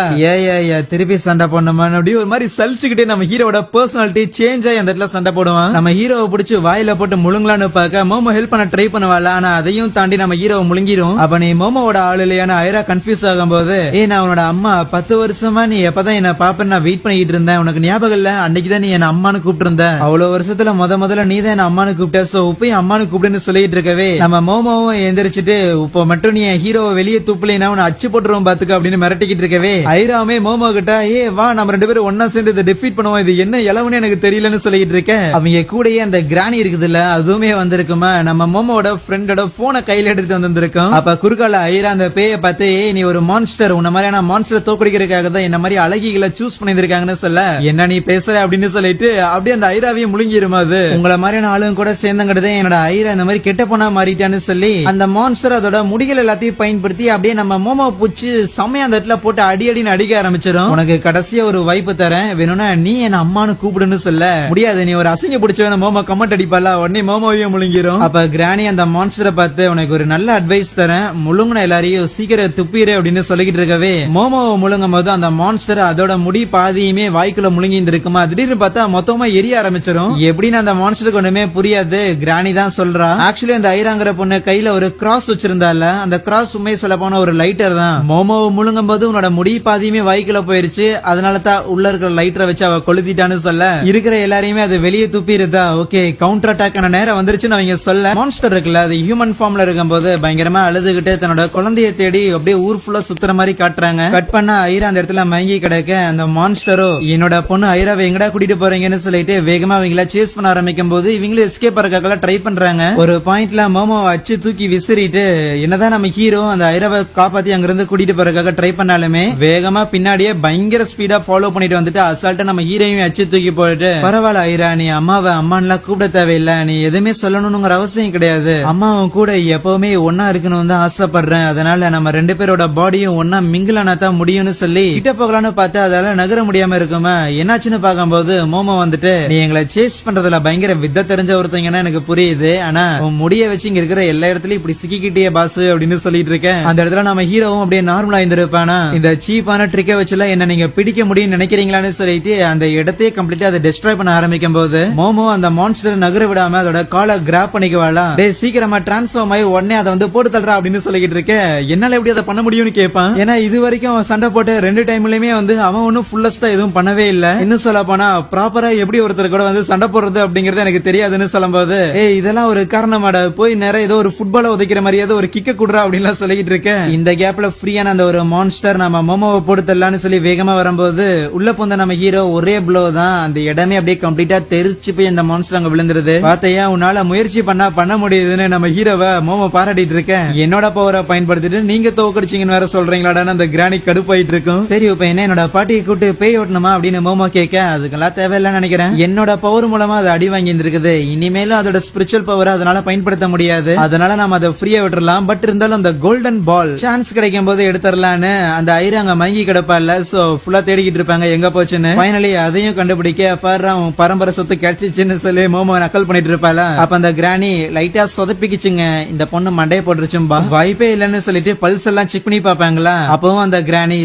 திருப்பி சண்டை போடணுமா அப்படி ஒரு மாதிரி சலிச்சுக்கிட்டே நம்ம ஹீரோட பர்சனாலிட்டி சேஞ்ச் ஆகி அந்த இடத்துல சண்டை போடுவான். நம்ம ஹீரோவை பிடிச்சி வாயில போட்டு முழுங்கலான்னு பார்க்க மோமோ ஹெல்ப் பண்ண ட்ரை பண்ணுவாள், ஆனா அதையும் தாண்டி நம்ம ஹீரோவை முழுங்கிரும். அப்ப நீ மோமோட ஆள் இல்லையான ஐரா கன்ஃபியூஸ் ஆகும் போது நான் உன்னோட அம்மா 10 வருஷமா நீ எப்பதான் என்ன பாப்பேன்னு நான் வெயிட் பண்ணிட்டு இருந்தேன், உனக்கு ஞாபகம் இல்ல அன்னைக்குதான் நீ என்ன அம்மானு கூப்பிட்டு இருந்த, அவ்வளவு வருஷத்துல முதல்ல நீ தான் என்ன அம்மானு கூப்பிட்ட, சோ இப்பயும் அம்மானு கூப்பிடுன்னு சொல்லிட்டு இருக்கவே நம்ம மோமோவும் எந்திரிச்சிட்டு இப்போ மட்டும் நீ ஹீரோவை வெளியே தூப்பலினா உன்னை அச்சு போட்டுருவோம் பாத்துக்க அப்படின்னு மிரட்டிக்கிட்டு இருக்கவே ஐராமே மோமோ கிட்ட வா நம்ம 2 பேரும் ஒன்னா சேர்ந்து இதை டிஃபீட் பண்ணுவோம், இது என்ன இலவுன்னு எனக்கு தெரியலன்னு சொல்லிட்டு இருக்கேன். அவங்க கூடயே அந்த கிரானி இருக்குதுல்ல அதுவுமே வந்திருக்குமா, நம்ம மோமோட ஃப்ரெண்டோட போனை கையில எடுத்துட்டு வந்திருக்கோம். அப்ப குறுக்கால ஐரா அந்த பேயை பார்த்து நீ ஒரு மான்ஸ்டர், உன்ன மாதிரியான மான்ஸ்டர் தோக்கடிக்கிறதுக்காக தான் என்ன மாதிரி அழகிகளை சூஸ் பண்ணிருக்காங்கன்னு சொல்ல என்ன நீ பேசுற அப்படின்னு சொல்லிட்டு அப்படியே அந்த ஐராவையும் முழுங்கிருமா, அது உங்களை மாதிரியான ஆளுங்க கூட சேர்ந்தங்கிறது என்னோட ஐரா இந்த மாதிரி கெட்ட போனா மாறிட்டான்னு சொல்லி அந்த மான்ஸ்டர் அதோட முடிகள் எல்லாத்தையும் பயன்படுத்தி அப்படியே நம்ம மோமோ பூச்சி செம்மையா அந்த இடத்துல போட்டு அடின்னு அடிக்க ஆரம்பிச்சிடும். உனக்கு கடைசியா ஒரு வாய்ப்பு தரேன், வேணும்னா நீ என்ன அம்மானு கூப்பிடுன்னு சொல்ல முடியாது, நீ ஒரு அசிங்க பிடிச்சவன மோமோ கமெண்ட் அடிப்பால, உடனே மோமோவையும் முழுங்கிரும். அப்ப கிரானி அந்த மான்ஸ்டரை பார்த்து உனக்கு ஒரு நல்ல அட்வைஸ் தரேன், முழுங்கின எல்லாரையும் சீக்கிரம் துப்பிடு அப்படின்னு சொல்லிக்கிட்டு இருக்கவே மோமோவை முழுங்கும் போது அந்த மான்ஸ்டர் அதோட முடி பாதியுமே வாய்க்குள்ள முழுங்கி இருக்குமா, திடீர்னு பார்த்தா பார்த்தா மொத்தமா எரிய ஆரம்பிச்சிடும். எப்படின்னு அந்த மான்ஸ்டருக்கு ஒண்ணுமே புரியாது. கிராணி தான் சொல்றா, ஆக்சுவலி அந்த ஐராங்கிற பொண்ணு கையில ஒரு கிராஸ் வச்சிருந்தால அந்த கிராஸ் உண்மையை சொல்ல போன ஒரு லைட்டர் தான். மோமோவை முழுங்கும் போது உன்னோட முடி பாதியுமே வாய்க்குள்ள போயிருச்சு, அதனால தான் உள்ள இருக்கிற லைட்டரை வச்சு அவ கொளுத்திட்டான்னு சொல்ல இருக்கிற எல்லாரையுமே அது வெளியே துப்பிருதா. ஓகே, கவுண்டர் அட்டாக் நேரம் வந்துருச்சுன்னு அவங்க சொல்ல மான்ஸ்டர் இருக்குல்ல அது ஹியூமன் ஃபார்ம்ல இருக்கும்போது பயங்கரமா அழுதுகிட்டு தன்னோட குழந்தைய தேடி அப்படியே ஊர் ஃபுல்லா சுத்துற மாதிரி காட்டுறாங்க. கட் பண்ணா ஐரா அந்த இடத்துல மயங்கி கிடக்க அந்த மான்ஸ்டரோ என்னோட பொண்ணு ஐராவை எங்கடா கூட்டிட்டு போறீங்கன்னு சொல்லிட்டு வேகமா அவங்கள சேஸ் பண்ண ஆரம்பிக்கும் போது இவங்களும் எஸ்கேப் ஆறதுக்காக ட்ரை பண்றாங்க. ஒரு பாயிண்ட்ல மோமோவை அச்சு தூக்கி விசிறிட்டு என்னதான் நம்ம ஹீரோ அந்த ஐராவை காப்பாத்தி அங்கிருந்து கூட்டிட்டு போறதுக்காக ட்ரை பண்ணாலுமே வேகமா பின்னாடியே பயங்கர ஸ்பீடா ஃபாலோ பண்ணிட்டு வந்துட்டு அசால்ட்டா நம்ம ஹீரோயும் அச்சு தூக்கி போயிட்டு பரவாயில்ல ஐரா, நீ அம்மாவை அம்மான்லாம் கூப்பிட தேவையில்லை, நீ எதுவுமே சொல்லணும்ங்கிற அவசியம் கிடையாது, அம்மாவும் கூட எப்பவுமே ஒன்னா இருக்கணும் தான் ஆசைப்படுறேன், அதனால நம்ம ரெண்டு பேரோட பாடியும் ஒன்னா மிங்கிலானா தான் முடியும்னு சொல்லி கிட்ட போகலான்னு பார்த்தா அதால நகர முடியாம இருக்குமா. என்னாச்சுன்னு பார்க்கும்போது மோமோ வந்துட்டு நீ எங்களை சேஸ் பண்றதுல பயங்கர வித்த தெரிஞ்ச ஒருத்தங்கன்னா எனக்கு புரியுது, ஆனா உன் முடிய வச்சு இங்க இருக்கிற எல்லா இடத்துலயும் இப்படி சிக்கிக்கிட்டே பாஸ் அப்படின்னு சொல்லிட்டு இருக்கேன். அந்த இடத்துல நம்ம ஹீரோவும் அப்படியே நார்மலா இருந்திருப்பானா, இந்த சீப்பான ட்ரிக்கை வச்சுல என்ன நீங்க பிடிக்க முடியும் நினைக்கிறீங்களான்னு சொல்லிட்டு அந்த இடத்தையே கம்ப்ளீட்டா அதை டெஸ்ட்ராய் பண்ண ஆரம்பிக்கும் போது மோமோ அந்த மான்ஸ்டர் நகர விடாம அதோட காலை கிராப் பண்ணிக்குவாளா, டே சீக்கிரமா டிரான்ஸ்ஃபார்ம் ஆகி உடனே அதை வந்து போட்டு தள்ளுறா அப்படின்னு சொல்லிக்கிட்டு இருக்கேன். என்னால எப்படி அதை பண்ண முடியும்னு கேட்பான். ஏன்னா இது வரைக்கும் சண்டை போட்டு ரெண்டு டைம்லயுமே வந்து அவன் ஒன்னும் ஃபுல்லஸ்டா எதுவும் பண்ணவே இல்ல. இன்னும் சொல்ல போனா ப்ராப்பரா எப்படி ஒருத்தர் கூட வந்து சண்டை போடுறது அப்படிங்கறது எனக்கு தெரியாதுன்னு சொல்லும்போது இதெல்லாம் ஒரு காரணமாடா, போய் நிறைய ஏதோ ஒரு ஃபுட்பால உதைக்கிற மாதிரியாவது ஒரு கிக்க குடுறா அப்படின்னு சொல்லிட்டு இருக்கேன். இந்த கேப்ல ஃப்ரீயான அந்த ஒரு மான்ஸ்டர் நம்ம மோமோவை போட்டு தரலான்னு சொல்லி வேகமா வரும்போது உள்ள போந்த நம்ம ஹீரோ ஒரே ப்ளோ தான் அந்த இடமே அப்படியே கம்ப்ளீட்டா தெரிச்சு போய் அந்த மான்ஸ்டர் அங்க விழுந்துருது. பாத்தையா உன்னால முயற்சி பண்ண முடியுதுன்னு நம்ம ஹீரோவை மோமோ பாராட்டிட்டு இருக்கேன். என்னோட பவரை பயன்படுத்திட்டு நீங்க தோக்கடிச்சீங்கன்னு வேற சொல்றீங்களாடான்னு அந்த கிராணி கடுப்பாயிட்டு இருக்கும். சரி இப்ப என்ன என்னோட பாட்டியை கூட்டு பேய் ஓட்டணுமா அப்படின்னு மோமோ கேட்க அதுக்கெல்லாம் தேவையில்லைன்னு நினைக்கிறேன், என்னோட பவர் மூலமா அது அடி வாங்கி இருக்குது, இனிமேலும் அதோட ஸ்பிரிச்சுவல் பவர் அதனால பயன்படுத்த முடியாது, அதனால நாம அதை ஃப்ரீயா விட்டுறலாம், பட் இருந்தாலும் அந்த கோல்டன் பால் சான்ஸ் கிடைக்கும் போது எடுத்துடலான்னு அந்த ஐராங்க மங்கி கிடப்பால சோ ஃபுல்லா தேடிக்கிட்டு இருப்பாங்க எங்க போச்சுன்னு. ஃபைனலி அதையும் கண்டுபிடிக்க பாரு பரம்பரை சொத்து கிடைச்சிச்சுன்னு சொல்லி மோமோ நக்கல் பண்ணிட்டு இருப்பால. அப்ப அந்த கிராணி லைட்டா சொதப்பிக்குச்சுங்க, இந்த பொண்ணு மண்டைய போட்டுருச்சும்பா, வாய்ப்பே இல்லன்னு சொல்லிட்டு பல்ஸ் எல்லாம் செக் பண்ணி பாப்பாங்களா. அப்பவும் அந்த கிராணி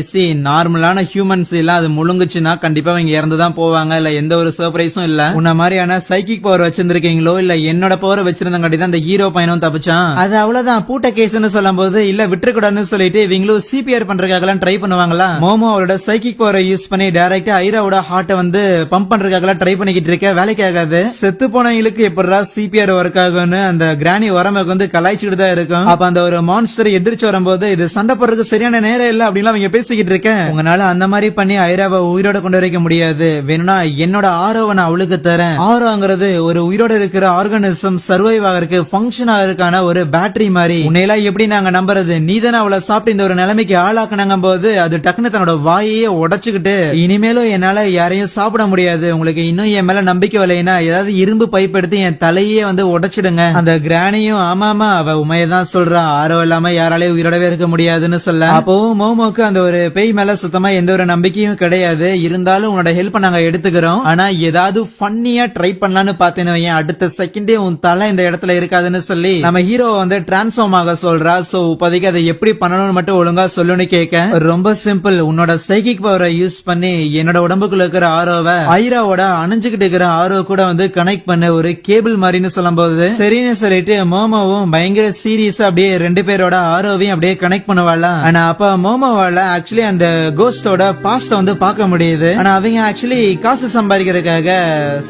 நார்மலான ஹியூமன்ஸ் எல்லாம் அது முழுங்குச்சுன்னா கண்டிப்பா அவங்க இறந்துதான் போவாங்க, இல்ல எந்த ஒரு சர்ப்ரைஸும் இல்ல. உன்ன மாதிரியான சைக்கிக் பவர் வச்சிருந்திருக்கீங்களோ இல்ல என்னோட பவர் வச்சிருந்தங்காட்டி தான் அந்த ஹீரோ பையனும் தப்பிச்சான், அது அவ்வளவுதான் பூட்ட கேஸ்னு சொல்லும் போது இல்ல விட்டுக்கூடாதுன்னு சொல்லிட்டு இவங்களும் சிபிஆர் பண்றதுக்காக ட்ரை பண்ணுவாங்களா. மோமோ அவரோட சைக்கிக் பவரை யூஸ் பண்ணி டைரக்டா ஐராவோட ஹார்ட்டை வந்து பம்ப் பண்றதுக்காக ட்ரை பண்ணிக்கிட்டு இருக்க, வேலைக்கு ஆகாது. செத்து போனவங்களுக்கு எப்படா சிபிஆர் ஒர்க் ஆகும்னு அந்த கிராணி உரமக்கு வந்து கலாய்ச்சிட்டு தான் இருக்கும். அப்ப அந்த ஒரு மான்ஸ்டர் எதிர்த்து வரும்போது இது சண்டை போறதுக்கு சரியான நேரம் இல்ல அப்படின்னு அவங்க பேசிக்கிட்டு இருக்கேன். உங்களால அந்த மாதிரி பண்ணி ஐராவை உயிரோட கொண்டு வரைக்க முடியாது, வேணும்னா என்னோட ஆரோவை நான் அவளுக்கு தரேன். ஆரோங்கிறது ஒரு உயிரோட இருக்கிற ஆர்கானிசம் சர்வைவ் ஆகிறதுக்கு ஃபங்க்ஷன் ஆகிறதுக்கான ஒரு பேட்டரி மாதிரி. உன்னையெல்லாம் எப்படி நாங்க நம்புறது, நீதானே அவளை சாப்பிட்டு இந்த ஒரு நிலைமைக்கு ஆளாக்குனாங்க போது அது டக்குன்னு தன்னோட வாயையே உடைச்சுக்கிட்டு இனிமேலும் என்னால யாரையும் சாப்பிட முடியாது, உங்களுக்கு இன்னும் என் மேல நம்பிக்கை வரலைன்னா ஏதாவது இரும்பு பைப் எடுத்து என் தலையே வந்து உடைச்சிடுங்க. அந்த கிராணியும் ஆமாமா அவ உண்மையதான் சொல்றா, ஆரோ இல்லாம யாராலையும் உயிரோடவே இருக்க முடியாதுன்னு சொல்ல. அப்பவும் மோமோக்கு அந்த ஒரு பேய் மேல சுத்தமா எந்த ஒரு நம்பிக்கையும் கிடையாது, இருந்தாலும் உன்னோட ஹெல்ப் நாங்க எடுத்துக்கிறோம், ஆனா ஏதாவது ஃபன்னியா ட்ரை பண்ணலான்னு பார்த்தேன்னு அடுத்த செகண்டே உன் தலை இந்த இடத்துல இருக்காதுன்னு சொல்லி நம்ம ஹீரோ வந்து டிரான்ஸ்ஃபார்ம் ஆக சொல்றா. சோ இப்போதைக்கு அதை எப்படி பண்ணணும்னு மட்டும் ஒழுங்கா சொல்லுன்னு கேட்க, ரொம்ப சிம்பிள், உன்னோட சைக்கிக் பவரை யூஸ் பண்ணி என்னோட உடம்புக்குள்ள இருக்கிற ஆரோவை ஐராவோட அணைஞ்சுக்கிட்டு இருக்கிற ஆரோ கூட வந்து கனெக்ட் பண்ண ஒரு கேபிள் மாதிரின்னு சொல்லும் போது சரின்னு சொல்லிட்டு மோமோவும் பயங்கர சீரியஸா அப்படியே ரெண்டு பேரோட ஆரோவையும் அப்படியே கனெக்ட் பண்ணுவாளா. ஆனா அப்ப மோமோவால ஆக்சுவலி அந்த கோஸ்டோட பாஸ்ட வந்து பார்க்க முடியுது, ஆனா அவங்க ஆக்சுவலி காசு சம்பாதிக்கிறதுக்காக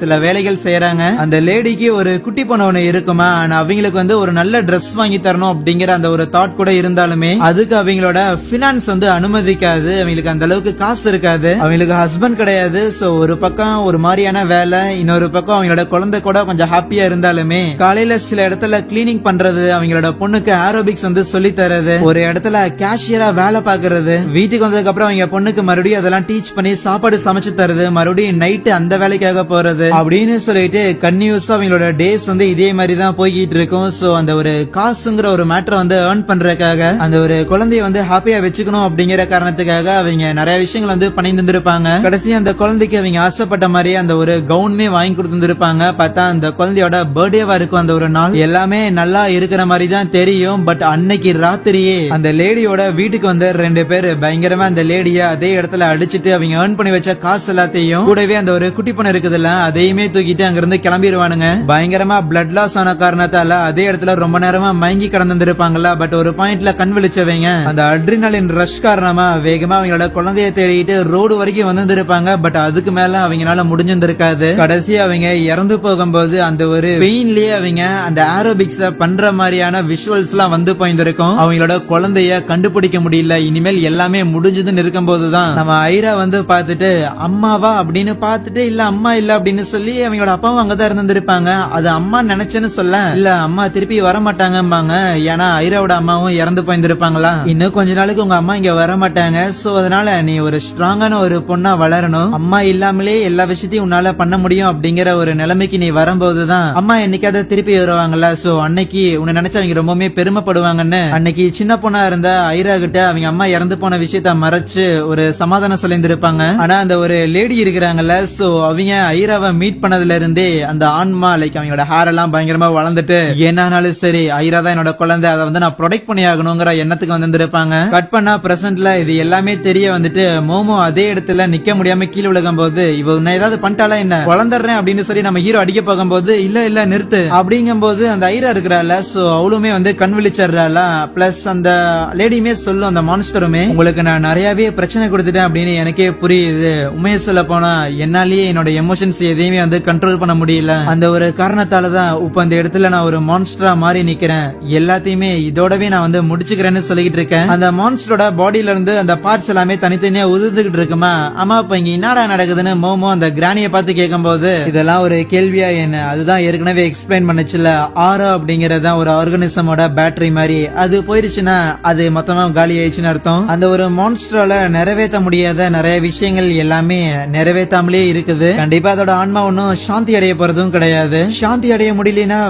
சில வேலைகள் செய்யறாங்க. அந்த லேடிக்கு ஒரு குட்டி பொண்ணு ஒண்ணு இருக்குமா, ஆனா அவங்களுக்கு வந்து ஒரு நல்ல ட்ரெஸ் வாங்கி தரணும் அப்படிங்கிற அந்த ஒரு தாட் கூட இருந்தாலுமே அதுக்கு அவங்களோட பினான்ஸ் வந்து அனுமதிக்காது, அவங்களுக்கு அந்த அளவுக்கு காசு இருக்காது, அவங்களுக்கு ஹஸ்பண்ட் கிடையாது. சோ ஒரு பக்கம் ஒரு மாதிரியான வேலை, இன்னொரு பக்கம் அவங்களோட குழந்தை கூட கொஞ்சம் ஹாப்பியா இருந்தாலுமே காலையில சில இடத்துல கிளீனிங் பண்றது, அவங்களோட பொண்ணுக்கு ஏரோபிக்ஸ் வந்து சொல்லி தரது, ஒரு இடத்துல கேஷியரா வேலை பாக்குறது, வீட்டுக்கு வந்ததுக்கு அப்புறம் அவங்க பொண்ணுக்கு மறுபடியும் அதெல்லாம் டீச் பண்ணி சாப்பாடு சமைச்சு தருது, மறுபடியும் நைட்டு அந்த வேலைக்காக போறது அப்படின்னு சொல்லிட்டு கன்டினியூஸா அவங்களோட டேஸ் வந்து இதே மாதிரி தான் போய்கிட்டு இருக்கும். சோ அந்த ஒரு காசுங்கிற ஒரு மேட்டரை வந்து ஏர்ன் பண்றதுக்காக அந்த ஒரு குழந்தைய வந்து ஹாப்பியா வச்சுக்கணும் அப்படிங்கிற காரணத்துக்காக அவங்க நிறைய விஷயங்கள் வந்து பண்ணி தந்திருப்பாங்க. கடைசி அந்த குழந்தைக்கு அவங்க ஆசைப்பட்ட மாதிரி அந்த ஒரு கவுன்மே வாங்கி கொடுத்துருப்பாங்க. பார்த்தா அந்த குழந்தையோட பர்த்டேவா இருக்கும் அந்த ஒரு நாள், எல்லாமே நல்லா இருக்கிற மாதிரி தான் தெரியும். பட் அன்னைக்கு ராத்திரியே அந்த லேடியோட வீட்டுக்கு வந்து ரெண்டு பேர் பயங்கரமா அந்த லேடிய அதே இடத்துல அடிச்சுட்டு அவங்க ஏர்ன் பண்ணி வச்ச காசு எல்லாத்தையும் கூடவே அந்த அந்த ஒரு குட்டி பொண்ணு இருக்குதுல்ல அதையுமே தூக்கிட்டு அங்க இருந்து கிளம்பிடுவானுங்க. பயங்கரமா பிளட் லாஸ் ஆன காரணத்தால அதே இடத்துல ரொம்ப நேரமா மயங்கி கடந்திருப்பாங்கல்ல. பட் ஒரு பாயிண்ட்ல கண் விழிச்சவங்க அந்த அட்ரினலின் ரஷ் காரணமா வேகமா அவங்களோட குழந்தைய தேடிட்டு ரோடு வரைக்கும் வந்திருப்பாங்க. பட் அதுக்கு மேல அவங்களால முடிஞ்சிருக்காது. கடைசி அவங்க இறந்து போகும்போது அந்த ஒரு பெயின்லயே அவங்க அந்த ஏரோபிக்ஸ் பண்ற மாதிரியான விஷுவல்ஸ் எல்லாம் வந்து போயிருக்கும். அவங்களோட குழந்தைய கண்டுபிடிக்க முடியல. இனிமேல் எல்லாமே முடிஞ்சதுன்னு இருக்கும் போதுதான் நம்ம ஐரா வந்து பாத்துட்டு அம்மாவா அப்படின்னு பாத்துட்டு இல்ல அம்மா இல்ல அப்படின்னு சொல்லி அவங்களோட அப்பாவும் அங்கதான் இருந்திருப்பாங்க. அது அம்மா நினைச்சேன்னு சொல்ல இல்ல அம்மா திருப்பி வர மாட்டாங்கம்பாங்க. ஏன்னா ஐராவோட அம்மாவும் இறந்து போயிருந்திருப்பாங்களா. இன்னும் கொஞ்ச நாளுக்கு உங்க அம்மா இங்க வர மாட்டாங்க. சோ அதனால நீ ஒரு ஸ்ட்ராங்கான ஒரு பொண்ணா வளரணும். அம்மா இல்லாமலே எல்லா விஷயத்தையும் உன்னால பண்ண முடியும் அப்படிங்கிற ஒரு நிலைமைக்கு நீ வரும்போதுதான் அம்மா என்னைக்காவது திருப்பி வருவாங்கல்ல. சோ அன்னைக்கு உன்னை நினைச்சு அவங்க ரொம்பவுமே பெருமைப்படுவாங்கன்னு அன்னைக்கு சின்ன பொண்ணா இருந்த ஐரா கிட்ட அவங்க அம்மா இறந்து போன விஷயத்த மறைச்சு ஒரு சமாதானம் சொல்லியிருந்திருப்பாங்க. ஆனா அந்த ஒரு லேடி இருக்கிறாங்கல்ல, சோ அவங்க ஐராவை மீட் பண்ணதுல இருந்தே அந்த ஆன்மா லைக் அவங்களோட ஹேர் எல்லாம் பயங்கரமா வளர்ந்துட்டு என்னானாலும் சரி ஐரா தான் என்னோட குழந்தை, அதை வந்து நான் ப்ரொடெக்ட் பண்ணி ஆகணுங்கிற எண்ணத்துக்கு வந்திருப்பாங்க. கட் பண்ணா பிரசன்ட்ல இது எல்லாமே தெரிய வந்துட்டு மோமோ அதே இடத்துல நிக்க முடியாம கீழே விழுகும் போது இவ உன்னை ஏதாவது பண்ணிட்டாலா என்ன வளர்ந்துறேன் அப்படின்னு சொல்லி நம்ம ஹீரோ அடிக்க போகும்போது இல்ல நிறுத்து அப்படிங்கும் போது அந்த ஐரா இருக்கிறாள். சோ அவளுமே வந்து கண் விழிச்சிடுறாள். பிளஸ் அந்த லேடியுமே சொல்லும் அந்த மான்ஸ்டருமே உங்களுக்கு நான் நிறையவே பிரச்சனை கொடுத்துட்டேன் அப்படின்னு எனக்கே புரியுது. உண்மையை சொல்ல போனா என்னாலேயே என்னோட எமோஷன்ஸ் எதையுமே வந்து கண்ட்ரோல் பண்ண முடியல. அந்த ஒரு காரணத்தாலதான் இப்ப அந்த இடத்துல நான் ஒரு மான்ஸ்டரா மாறி நிக்கிறேன். எல்லாத்தையுமே இதோடவே நான் வந்து முடிச்சுக்கிறேன்னு சொல்லிக்கிட்டு இருக்கேன். அந்த மான்ஸ்டரோட பாடியில இருந்து அந்த பார்ட்ஸ் எல்லாமே தனித்தனியா உதிர்ந்துகிட்டு இருக்குமா. ஆமா இப்ப இங்க என்னடா நடக்குதுன்னு மோமோ அந்த கிராணிய பார்த்து கேட்கும் போது இதெல்லாம் ஒரு கேள்வியா என்ன, அதுதான் ஏற்கனவே எக்ஸ்பிளைன் பண்ணுச்சுல ஆரோ அப்படிங்கறத ஒரு ஆர்கானிசமோட பேட்டரி மாதிரி அது போயிருச்சுன்னா அது மொத்தமா காலி ஆயிடுச்சுன்னு அர்த்தம். அந்த ஒரு மான்ஸ்டரால நிறைவேற்ற முடியாத நிறைய விஷயங்கள் எல்லாமே நிறைவேற்றாமலே இருக்குது. கண்டிப்பா அதோட ஆன்மா ஒன்னும் சாந்தி அடைய போறதும் கிடையாது. சாந்தி அடைய முடியலனா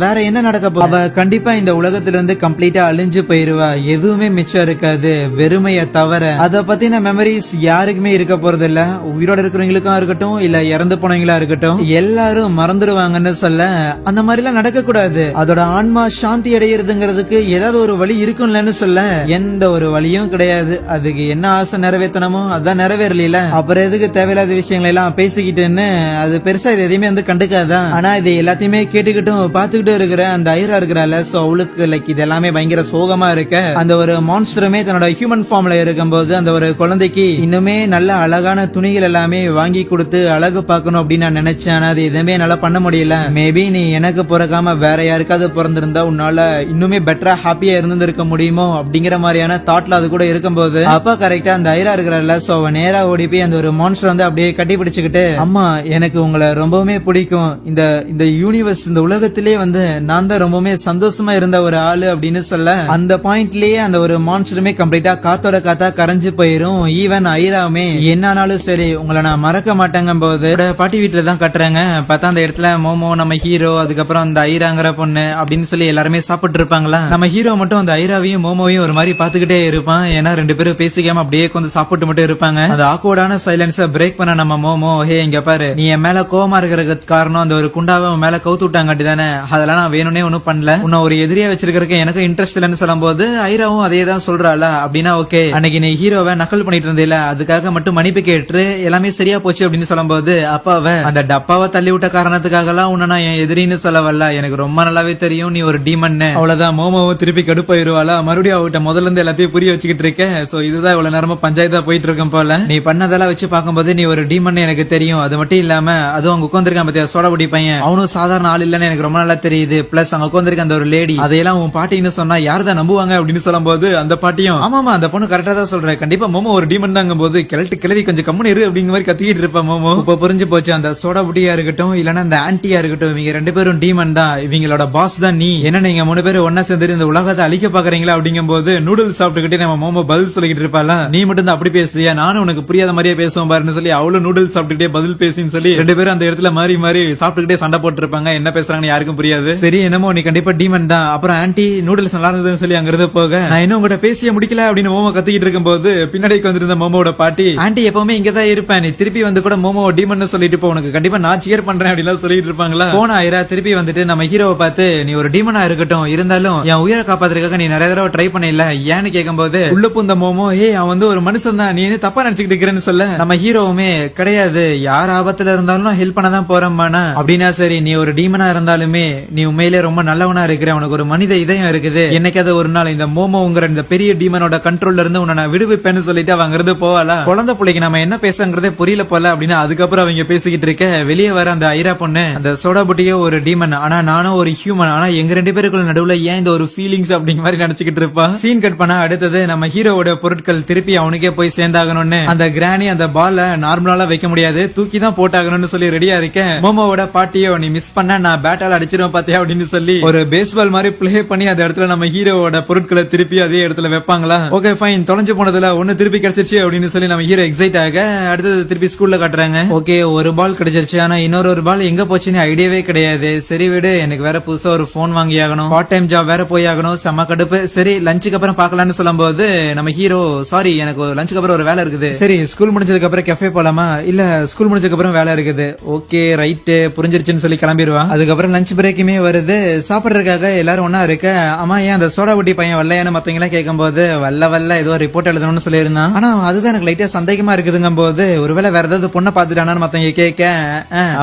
வேற என்ன நடக்க போகுது. அவ கண்டிப்பா இந்த உலகத்துல இருந்து கம்ப்ளீட்டா அழிஞ்சு போயிருவா. எதுவுமே மிச்சம் இருக்காது வெறுமைய தவிர. அத பத்தின மெமரிஸ் யாருக்குமே இருக்க போறது இல்ல. உயிரோட இருக்கிறவங்களுக்கும் இருக்கட்டும் இல்ல இறந்து போனவங்களா இருக்கட்டும் எல்லாரும் மறந்துடுவாங்கன்னு சொல்ல அந்த மாதிரி எல்லாம் நடக்க கூடாது. அதோட ஆன்மா சாந்தி அடையிறதுங்கிறதுக்கு ஏதாவது ஒரு வழி இருக்கும்லன்னு சொல்ல எந்த ஒரு வழியும் கிடையாது. அதுக்கு என்ன ஆசை நிறைவேற்றணுமோ அதான் நிறைவேறல. அப்புறம் எதுக்கு தேவையில்லாத விஷயங்களை எல்லாம் பேசிக்கிட்டுன்னு அது பெருசா இது எதையுமே வந்து கண்டுக்காதான். ஆனா இது எல்லாத்தையுமே கேட்டுக்கிட்டும் பாத்துக்கிட்டும் இருக்கிற அந்த ஐரா இருக்கிறாள். சோ அவளுக்கு லைக் இது எல்லாமே பயங்கர சோகமா இருக்க அந்த ஒரு மான்ஸ்டருமே தன்னோட ஹியூமன் ஃபார்ம்ல இருக்கும்போது அந்த ஒரு குழந்தைக்கு இன்னுமே நல்ல அழகான துணிகள் எல்லாமே வாங்கி கொடுத்து அழகு பார்க்கணும் அப்படின்னு நான் நினைச்சேன். ஆனா அது எதுவுமே என்னால பண்ண முடியல. மேபி நீ எனக்கு பிறக்காம வேற யாருக்காவது பிறந்திருந்தா உன்னால இன்னுமே பெட்டரா ஹாப்பியா இருந்திருக்க முடியுமோ அப்படிங்கிற மாதிரியான தாட்ல அது கூட இருக்கும்போது அப்பா கரெக்டா அந்த ஐரா இருக்கிறாள். சோ அவன் நேரா ஓடி போய் அந்த ஒரு மான்ஸ்டர் வந்து அப்படியே கட்டி பிடிச்சுக்கிட்டு அம்மா எனக்கு உங்களை ரொம்பவுமே பிடிக்கும். இந்த யூனிவர்ஸ் இந்த உலகத்திலே வந்து நான் தான் ரொம்பவுமே சந்தோஷமா இருந்த ஒரு ஆளு அப்படின்னு சொல்ல அந்த பாயிண்ட்லயே அந்த ஒரு மான்ஸ்டருமே கம்ப்ளீட்டா காத்தோட காத்தா கரைஞ்சு போயிரும். ஈவன் ஐராவுமே என்னானாலும் சரி உங்களை நான் மறக்க மாட்டேங்க போது பாட்டி வீட்டுல தான் கட்டுறாங்க. பார்த்தா அந்த இடத்துல மோமோ நம்ம ஹீரோ அதுக்கப்புறம் அந்த ஐராங்கிற பொண்ணு அப்படின்னு சொல்லி எல்லாருமே சாப்பிட்டு இருப்பாங்களா. நம்ம ஹீரோ மட்டும் அந்த ஐராவையும் மோமோவையும் ஒரு மாதிரி பாத்துக்கிட்டே இருப்பான். ஏன்னா ரெண்டு பேரும் பேசிக்காம அப்படியே கொஞ்சம் சாப்பிட்டு மட்டும் இருப்பாங்க. அந்த ஆக்வர்டான சைலன்ஸ பிரேக் பண்ண நம்ம மோமோ ஹே இங்க பாரு நீ என் மேல கோவமா இருக்கிறதுக்கு காரணம் அந்த ஒரு குண்டாவை மேல கவுத்து விட்டாங்கட்டி தானே, அதெல்லாம் நான் வேணும்னே ஒன்னும் பண்ணல. உன்ன ஒரு எதிரியா வச்சிருக்கிறதுக்கு எனக்கு இன்ட்ரெஸ்ட் இல்லன்னு சொல்லும் போது ஐராவும் அதே தான் சொல்றாளா. அப்படின்னா ஓகே அன்னைக்கு நீ ஹீரோவை நக்கல் பண்ணிட்டு இருந்தேல அதுக்காக மட்டும் மன்னிப்பு கேட்டு எல்லாமே சரியா போச்சு அப்படின்னு சொல்லும் போது அப்பாவை அந்த டப்பாவை தள்ளி விட்ட காரணத்துக்காக எல்லாம் உன்ன நான் என் எதிரின்னு சொல்லவல்ல, எனக்கு ரொம்ப நல்லாவே தெரியும் நீ ஒரு டீமன். அவ்வளவுதான் மோமோவும் திருப்பி கடுப்பாயிருவாளா. மறுபடியும் அவட்ட முதல்ல இருந்து எல்லாத்தையும் புரிய வச்சுக்கிட்டு இருக்கேன். சோ இதுதான் இவ்வளவு நேரமா பஞ்சாயத்தா போயிட்டு இருக்கும் போல. நீ பண்ணதெல்லாம் வச்சு பார்க்கும்போது நீ ஒரு டீமன் எனக்கு தெரியும். அது மட்டும் இல்லாம அதுவும் அங்க உட்காந்துருக்கான் பத்தியா சோடபுடி பையன், அவனும் சாதாரண ஆள் இல்லன்னு எனக்கு ரொம்ப நல்லா தெரியுது. பிளஸ் அங்க உட்காந்துருக்க அந்த ஒரு லேடி அதையெல்லாம் உன் பாட்டின்னு சொன்னா யார்தான் நம்புவாங்க அப்படின்னு சொல்லும் போது அந்த பாட்டியும் ஆமாமா அந்த பொண்ணு கரெக்டா தான் சொல்றேன், கண்டிப்பா மோமோ ஒரு டீமன் தாங்க போது கிளவி கொஞ்சம் கம்முன்னு இரு அப்படிங்கிற மாதிரி கத்திக்கிட்டு இருப்பா மோமோ. இப்ப புரிஞ்சு போச்சு அந்த சோடாபுட்டியா இருக்கட்டும் இல்லன்னா அந்த ஆன்டியா இருக்கட்டும் இவங்க ரெண்டு பேரும் டீமன் தான், இவங்களோட பாஸ் தான் நீ. என்ன நீங்க மூணு பேரும் ஒன்னா சேர்ந்து இந்த உலகத்தை அழிக்க பாக்குறீங்களா அப்படிங்கும் போது நூடுல்ஸ் சாப்பிட்டுக்கிட்டே நம்ம மோமோ பதில் சொல்லிக்கிட்டு இருப்பாளா. நீ மட்டும் தான் அப்படி பேசுறியா, நானும் உனக்கு புரியாத மாதிரியே பேசுவோம் பாருன்னு சொல்லி அவளும் நூடுல்ஸ் சாப்பிட்டுக்கிட்டே பதில் பேசின்னு சொல்லி ரெண்டு பேரும் அந்த இடத்துல மாறி மாறி சாப்பிட்டுக்கிட்டே சண்டை போட்டு இருப்பாங்க. என்ன பேசுறாங்கன்னு யாருக்கும் புரியாது. சரி என்னமோ நீ கண்டிப்பா டீமன் தான். அப்புறம் ஆன்டி நூடுல்ஸ் நல்லா இருந்ததுன்னு சொல்லி அங்க இருந்து போக நான் இன்னும் உங்ககிட்ட பேசிய முடிக்கல அப்படின்னு மோமோ கத்திக்கிட்டு இருக்கும் போது பின்னாடிக்கு வந்திருந்த மோமோட பாட்டி ஆன்டி எப்பவுமே இங்கதான் இருப்பேன், நீ திருப்பி வந்து கூட மோமோ டீமன் சொல்லிட்டு போ, உனக்கு கண்டிப்பா நான் சியர் பண்றேன் அப்படின்னு சொல்லிட்டு இருப்பாங்களா. போன ஐரா திருப்பி வந்துட்டு நம்ம ஹீரோவை பார்த்து நீ ஒரு டீமனா இருக்கட்டும் இருந்தாலும் என் உயிரை காப்பாத்துறதுக்காக நீ நிறைய தடவை ட்ரை பண்ணல ஏன்னு கேட்கும் போது உள்ள பூந்த மோமோ அவன் வந்து ஒரு மனுஷன் தான், நீ தப்பா நினைச்சுக்கிட்டு இருக்கிறேன்னு சொல்ல நம்ம ஹீரோவுமே கிடையாது கிடையாது, யார் ஆபத்துல இருந்தாலும் ஹெல்ப் பண்ண தான் போறேன்பானா. அப்படின்னா சரி, நீ ஒரு டீமனா இருந்தாலுமே நீ உண்மையிலே ரொம்ப நல்லவனா இருக்கிற, உனக்கு ஒரு மனித இதயம் இருக்குது, என்னைக்காவது ஒரு நாள் இந்த மோமோங்கிற இந்த பெரிய டீமனோட கண்ட்ரோல்ல இருந்து உன்னை நான் விடுவிப்பேன்னு சொல்லிட்டு அவங்க இருந்து போவாளா. குழந்தை பிள்ளைக்கு நம்ம என்ன பேசுங்கிறதே புரியல போல அப்படின்னு அதுக்கப்புறம் அவங்க பேசிக்கிட்டு இருக்க வெளியே வர அந்த ஐரா பொண்ணு, அந்த சோடா புட்டியோ ஒரு டீமன், ஆனா நானும் ஒரு ஹியூமன், ஆனா எங்க 2 பேருக்குள்ள நடுவுல ஏன் இந்த ஒரு ஃபீலிங்ஸ் அப்படிங்கிற மாதிரி நினைச்சுக்கிட்டு இருப்பா. சீன் கட் பண்ணா அடுத்தது நம்ம ஹீரோவோட பொருட்கள் திருப்பி அவனுக்கே போய் சேர்ந்தாகணும்னு அந்த கிராணி அந்த பால நார்மலா வைக்க முடியாது, தூக்கி தான் போட்டாகணும்னு சொல்லி ரெடியா இருக்கேன். மோமோவோட பாட்டியோ நீ மிஸ் பண்ண நான் பேட்டால அடிச்சிருவேன் பாத்தியா அப்படின்னு சொல்லி ஒரு பேஸ்பால் மாதிரி பிளே பண்ணி அந்த இடத்துல நம்ம ஹீரோவோட பொருட்களை திருப்பி அதே இடத்துல வைப்பாங்களா. ஓகே ஃபைன், தொலைஞ்சு போனதுல ஒன்னு திருப்பி கிடைச்சிருச்சு அப்படின்னு சொல்லி நம்ம ஹீரோ எக்ஸைட் ஆக அடுத்தது திருப்பி ஸ்கூல்ல காட்டுறாங்க. ஓகே ஒரு பால் கிடைச்சிருச்சு, ஆனா இன்னொரு பால் எங்க போச்சுன்னு ஐடியாவே கிடையாது. சரி விடு, எனக்கு வேற புதுசா ஒரு போன் வாங்கி ஆகணும், பார்ட் டைம் ஜாப் வேற போய் ஆகணும், செம்ம கடுப்பு. சரி லஞ்சுக்கு அப்புறம் பாக்கலாம்னு சொல்லும் போது நம்ம ஹீரோ சாரி எனக்கு லஞ்சுக்கு அப்புறம் ஒரு வேலை இருக்குது, சரி ஸ்கூல் முடிஞ்சதுக்கு அப்புறம் கெஃபே போலாமா, இல்ல ஸ்கூல் முடிஞ்சதுக்கு அப்புறம் வேலை இருக்குது, ஓகே ரைட் புரிஞ்சிருச்சுன்னு சொல்லி கிளம்பிடுவான். அதுக்கப்புறம் லஞ்ச் பிரேக்குமே வருது, சாப்பிடுறதுக்காக எல்லாரும் ஒன்னா இருக்க. ஆமா ஏன் அந்த சோடா ஊட்டி பையன் வரலையான்னு மத்தவங்க எல்லாம் கேட்கும் போது வல்ல ஏதோ ரிப்போர்ட் எழுதணும்னு சொல்லியிருந்தான், ஆனா அதுதான் எனக்கு லைட்டா சந்தேகமா இருக்குதுங்கும் போது ஒருவேளை வேற ஏதாவது பொண்ணை பாத்துட்டானு மத்தவங்க கேட்க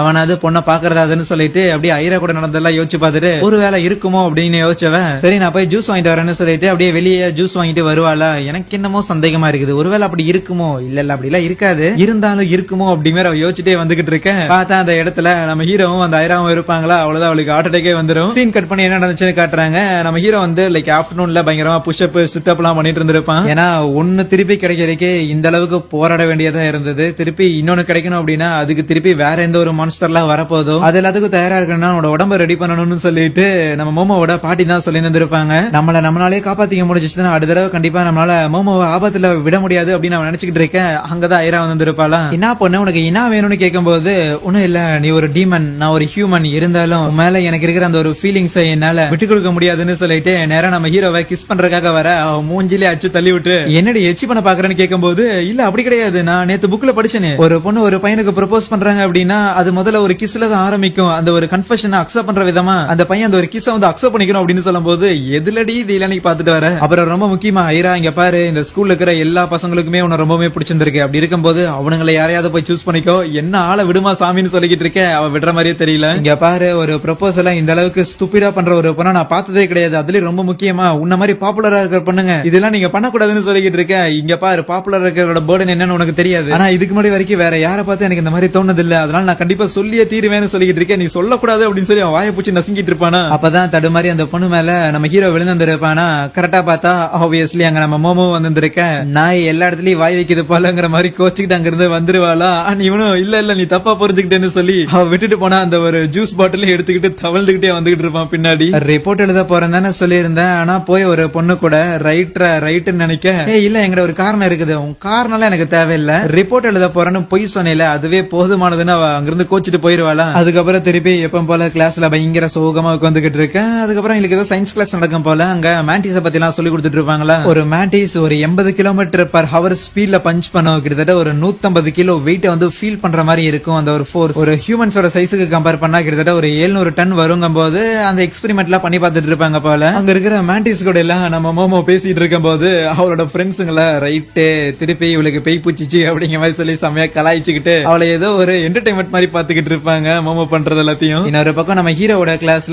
அவனாவது பொண்ணை பாக்குறதாதுன்னு சொல்லிட்டு அப்படியே ஐரா கூட நடந்தெல்லாம் யோசிச்சு பார்த்துட்டு ஒருவேளை இருக்குமோ அப்படின்னு யோசிச்சவன் சரி நான் போய் ஜூஸ் வாங்கிட்டு வரேன்னு சொல்லிட்டு அப்படியே வெளியே ஜூஸ் வாங்கிட்டு வருவாளா. எனக்கு என்னமோ சந்தேகமா இருக்குது, ஒருவேளை அப்படி இருக்குமோ, இல்ல அப்படி எல்லாம் இருக்காது, இருந்தாலும் இருக்குமோ அப்படிங்கிற அவ யோசிச்சுட்டே வந்துகிட்டு இருக்கேன். பார்த்தா அந்த இடத்துல நம்ம ஹீரோவும் அந்த ஐராவும் இருப்பாங்களா, அவ்வளவுதான் அவளுக்கு ஹார்ட் அட்டாக்கே வந்துடும். சீன் கட் பண்ணி என்ன நடந்துச்சுன்னு காட்டுறாங்க. நம்ம ஹீரோ வந்து லைக் ஆஃப்டர்நூன்ல பயங்கரமா புஷ்அப் சிட்டப் எல்லாம் பண்ணிட்டு இருந்திருப்பான். ஏன்னா ஒன்னு திருப்பி கிடைக்கிறதுக்கே இந்த அளவுக்கு போராட வேண்டியதா இருந்தது, திருப்பி இன்னொன்னு கிடைக்கணும் அப்படின்னா அதுக்கு திருப்பி வேற எந்த ஒரு மான்ஸ்டர்லாம் வரப்போதோ அது எல்லாத்துக்கும் தயாரா இருக்கணும்னா உன்னோட உடம்ப ரெடி பண்ணணும்னு சொல்லிட்டு நம்ம மோமோவோட பாட்டி தான் சொல்லி இருந்திருப்பாங்க. நம்மளாலே காப்பாத்திக்க முடிஞ்சிச்சுன்னா அடுத்த தடவை கண்டிப்பா நம்மளால மோமோவை ஆபத்துல விட முடியாது அப்படின்னு நான் நினைச்சுக்கிட்டு இருக்கேன். அங்கதான் ஐரா வந்திருப்பாளா. என்ன பொண்ணு உனக்கு என்ன வேணும்னு கேட்கும் போது ஒண்ணும் இல்ல, நீ ஒரு டீமன், நான் ஒரு ஹியூமன், இருந்தாலும் மேல எனக்கு இருக்கிற அந்த ஒரு ஃபீலிங்ஸ் என்னால விட்டு கொடுக்க முடியாதுன்னு சொல்லிட்டு நேரா நம்ம ஹீரோவை கிஸ் பண்றதுக்காக வர மூஞ்சிலே அச்சு தள்ளி விட்டு என்னடி எச்சி பண்ண பாக்குறேன்னு கேட்கும் போது இல்ல அப்படி கிடையாது, நான் நேத்து புக்ல படிச்சேனே, ஒரு பொண்ணு ஒரு பையனுக்கு ப்ரொபோஸ் பண்றாங்க அப்படின்னா அது முதல்ல ஒரு கிஸ்ல தான் ஆரம்பிக்கும், அந்த ஒரு கன்ஃபெஷன் அக்செப்ட் பண்ற விதமா அந்த பையன் அந்த ஒரு கிஸ் வந்து அக்செப்ட் பண்ணிக்கணும் அப்படின்னு சொல்லும் போது எதுலடி இது இல்லன்னு பாத்துட்டு வர. அப்புறம் ரொம்ப முக்கியமா ஐரா இங்க பாரு, இந்த ஸ்கூல்ல இருக்கிற எல்லா பசங்களுக்குமே உன்னை ரொம்பவே பிடிச்சிருக்கு, அப்படி இருக்கும்போது அவனுங்களை யாரையாவது போய் சூஸ் பண்ணிக்கோ, என்ன ஆளை விடுமா சாமின்னு சொல்லிக்கிட்டு இருக்கேன். அவ விடுற மாதிரியே தெரியல. இங்க பாரு ஒரு ப்ரொபோசல இந்த அளவுக்கு ஸ்டூபிடா பண்ற ஒரு பொண்ணை நான் பார்த்ததே கிடையாது, அதுலயும் ரொம்ப முக்கியமா உன்ன மாதிரி பாப்புலரா இருக்கிற பொண்ணுங்க இதெல்லாம் நீங்க பண்ணக்கூடாதுன்னு சொல்லிக்கிட்டு இருக்கேன். இங்க பாரு பாப்புலரா இருக்கிறோட பேர்டன் என்னன்னு உனக்கு தெரியாது, ஆனா இதுக்கு முன்னாடி வரைக்கும் வேற யாரை பார்த்து எனக்கு இந்த மாதிரி தோணுது இல்ல, அதனால நான் கண்டிப்பா சொல்லியே தீருவேன்னு சொல்லிக்கிட்டு இருக்கேன், நீ சொல்லக்கூடாது அப்படின்னு சொல்லி அவன் வாயை பூச்சி நசுங்கிட்டு இருப்பானா. அப்பதான் தடுமாறி அந்த பொண்ணு மேல நம்ம ஹீரோ விழுந்திருப்பானா. கரெக்டா பார்த்தா ஆப்வியஸ்லி அங்க நம்ம மோமோ வந்திருக்க, நாய் எல்லா இடத்துலயும் வாய் வைக்குது போலங்கிற மாதிரி கோச்சுக்கிட்டு அங்க இருந்து வந்துருவாளா. இவனும் இல்ல நீ தப்பா புரிஞ்சுக்கிட்டேன்னு சொல்லி அவ விட்டுட்டு போனா அந்த ஒரு ஜூஸ் பாட்டில் எடுத்துக்கிட்டு தவழ்ந்துகிட்டே வந்துகிட்டு இருப்பான் பின்னாடி. ரிப்போர்ட் எழுத போறேன் தானே சொல்லியிருந்தேன், ஆனா போய் ஒரு பொண்ணு கூட ரைட்னு நினைக்க இல்ல எங்கட ஒரு காரணம் இருக்குது, உன் காரணம் எனக்கு தேவையில்லை, ரிப்போர்ட் எழுத போறேன்னு பொய் சொன்னேல அதுவே போதுமானதுன்னு அவ அங்கிருந்து கோச்சிட்டு போயிருவாளா. அதுக்கப்புறம் திருப்பி எப்ப போல கிளாஸ்ல பயங்கர சோகமா உட்காந்துகிட்டு இருக்கேன். அதுக்கப்புறம் எனக்கு ஏதோ சயின்ஸ் கிளாஸ் நடக்கும் போல அங்க மேண்டிஸ பத்தி எல்லாம் சொல்லி கொடுத்துட்டு இருப்பாங்களா. ஒரு மேண்டிஸ் ஒரு 80 கிலோமீட்டர் பர் ஹவர் ஸ்பீட்ல பஞ்ச் பண்ணும், கிட்டத்தட்ட ஒரு 150 கிலோ வெயிட் வந்து ஃபீல் பண்ற மாதிரி இருக்கும். அந்த ஒரு ஃபோர்ஸ் ஒரு ஹியூமன்ஸோட சைஸுக்கு கம்பேர் பண்ணா கிட்டத்தட்ட ஒரு 700 டன் வருங்கும் போது அந்த எக்ஸ்பெரிமெண்ட் எல்லாம் பண்ணி பார்த்துட்டு இருப்பாங்க போல. அங்க இருக்கிற மேண்டிஸ் கூட எல்லாம் நம்ம மோமோ பேசிட்டு இருக்கும் போது அவளோட ஃப்ரெண்ட்ஸுங்கள ரைட்டு திருப்பி இவளுக்கு பேய் பூச்சிச்சு அப்படிங்கிற மாதிரி சொல்லி செமையா கலாய்ச்சிக்கிட்டு அவளை ஏதோ ஒரு என்டர்டைன்மெண்ட் மாதிரி பாத்துக்கிட்டு இருப்பாங்க மோமோ பண்றது எல்லாத்தையும். இன்னொரு பக்கம் நம்ம ஹீரோவோட கிளாஸ்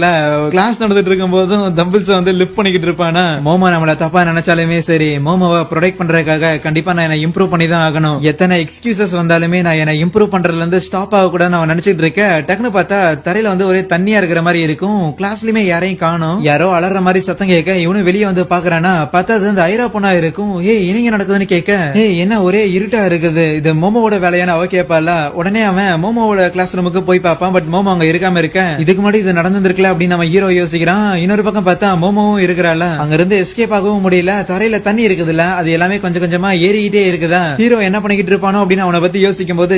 நடந்துட்டு இருக்கும் போதும் தம்பிள்ஸ் வந்து லிஃப்ட் பண்ணிக்கிட்டு இருப்பானா. மோமோ நம்மள தப்பா நினைச்சாலுமே சரி மோமோவை ப்ரொடெக்ட் பண்றதுக்காக கண்டிப்பா நான் என்ன இம்ப்ரூவ் பண்ணி தான் ஆகணும், எத்தனை எக்ஸ்கியூசஸ் வந்தாலுமே நான் என்ன இம்ப்ரூவ் பண்றதுல இருந்து ஸ்டாப் ஆக கூட நான் நினைச்சிட்டு இருக்கேன். டக்குனு பார்த்தா தரையில வந்து ஒரே தண்ணியா இருக்கிற மாதிரி இருக்கும், கிளாஸ்லயுமே யாரையும் காணும், யாரோ அலற மாதிரி சத்தம் கேட்க இவனும் வெளியே வந்து பாக்குறானா. பார்த்தா அது அந்த ஐரா பொண்ணா இருக்கும். இனிங்க நடக்குதுன்னு கேட்க என்ன ஒரே இருட்டா இருக்குது, இது மோமோவோட வேலையான அவ கேட்பால. உடனே அவன் மோமோவோட கிளாஸ் ரூமுக்கு போய் பார்ப்பான், பட் மோமோ அங்க இருக்காம இருக்க. இதுக்கு முன்னாடி இது நடந்திருக்கல அப்படின்னு நம்ம ஹீரோ யோசிக்கிறான். இன்னொரு பக்கம் பார்த்தா மோமோவும் இருக்கிறாள், அங்க இருந்து எஸ்கேப் ஆகவும் முடியல, தரையில தண்ணி இருக்குதுல்ல அது எல்லாமே கொஞ்சம் கொஞ்சமா ஏறிக்கிட்டே இருக்குதா. ஹீரோ என்ன பண்ணிக்கிட்டு இருப்பானோ அப்படின்னு அவனை பத்தி யோசிக்கும் போது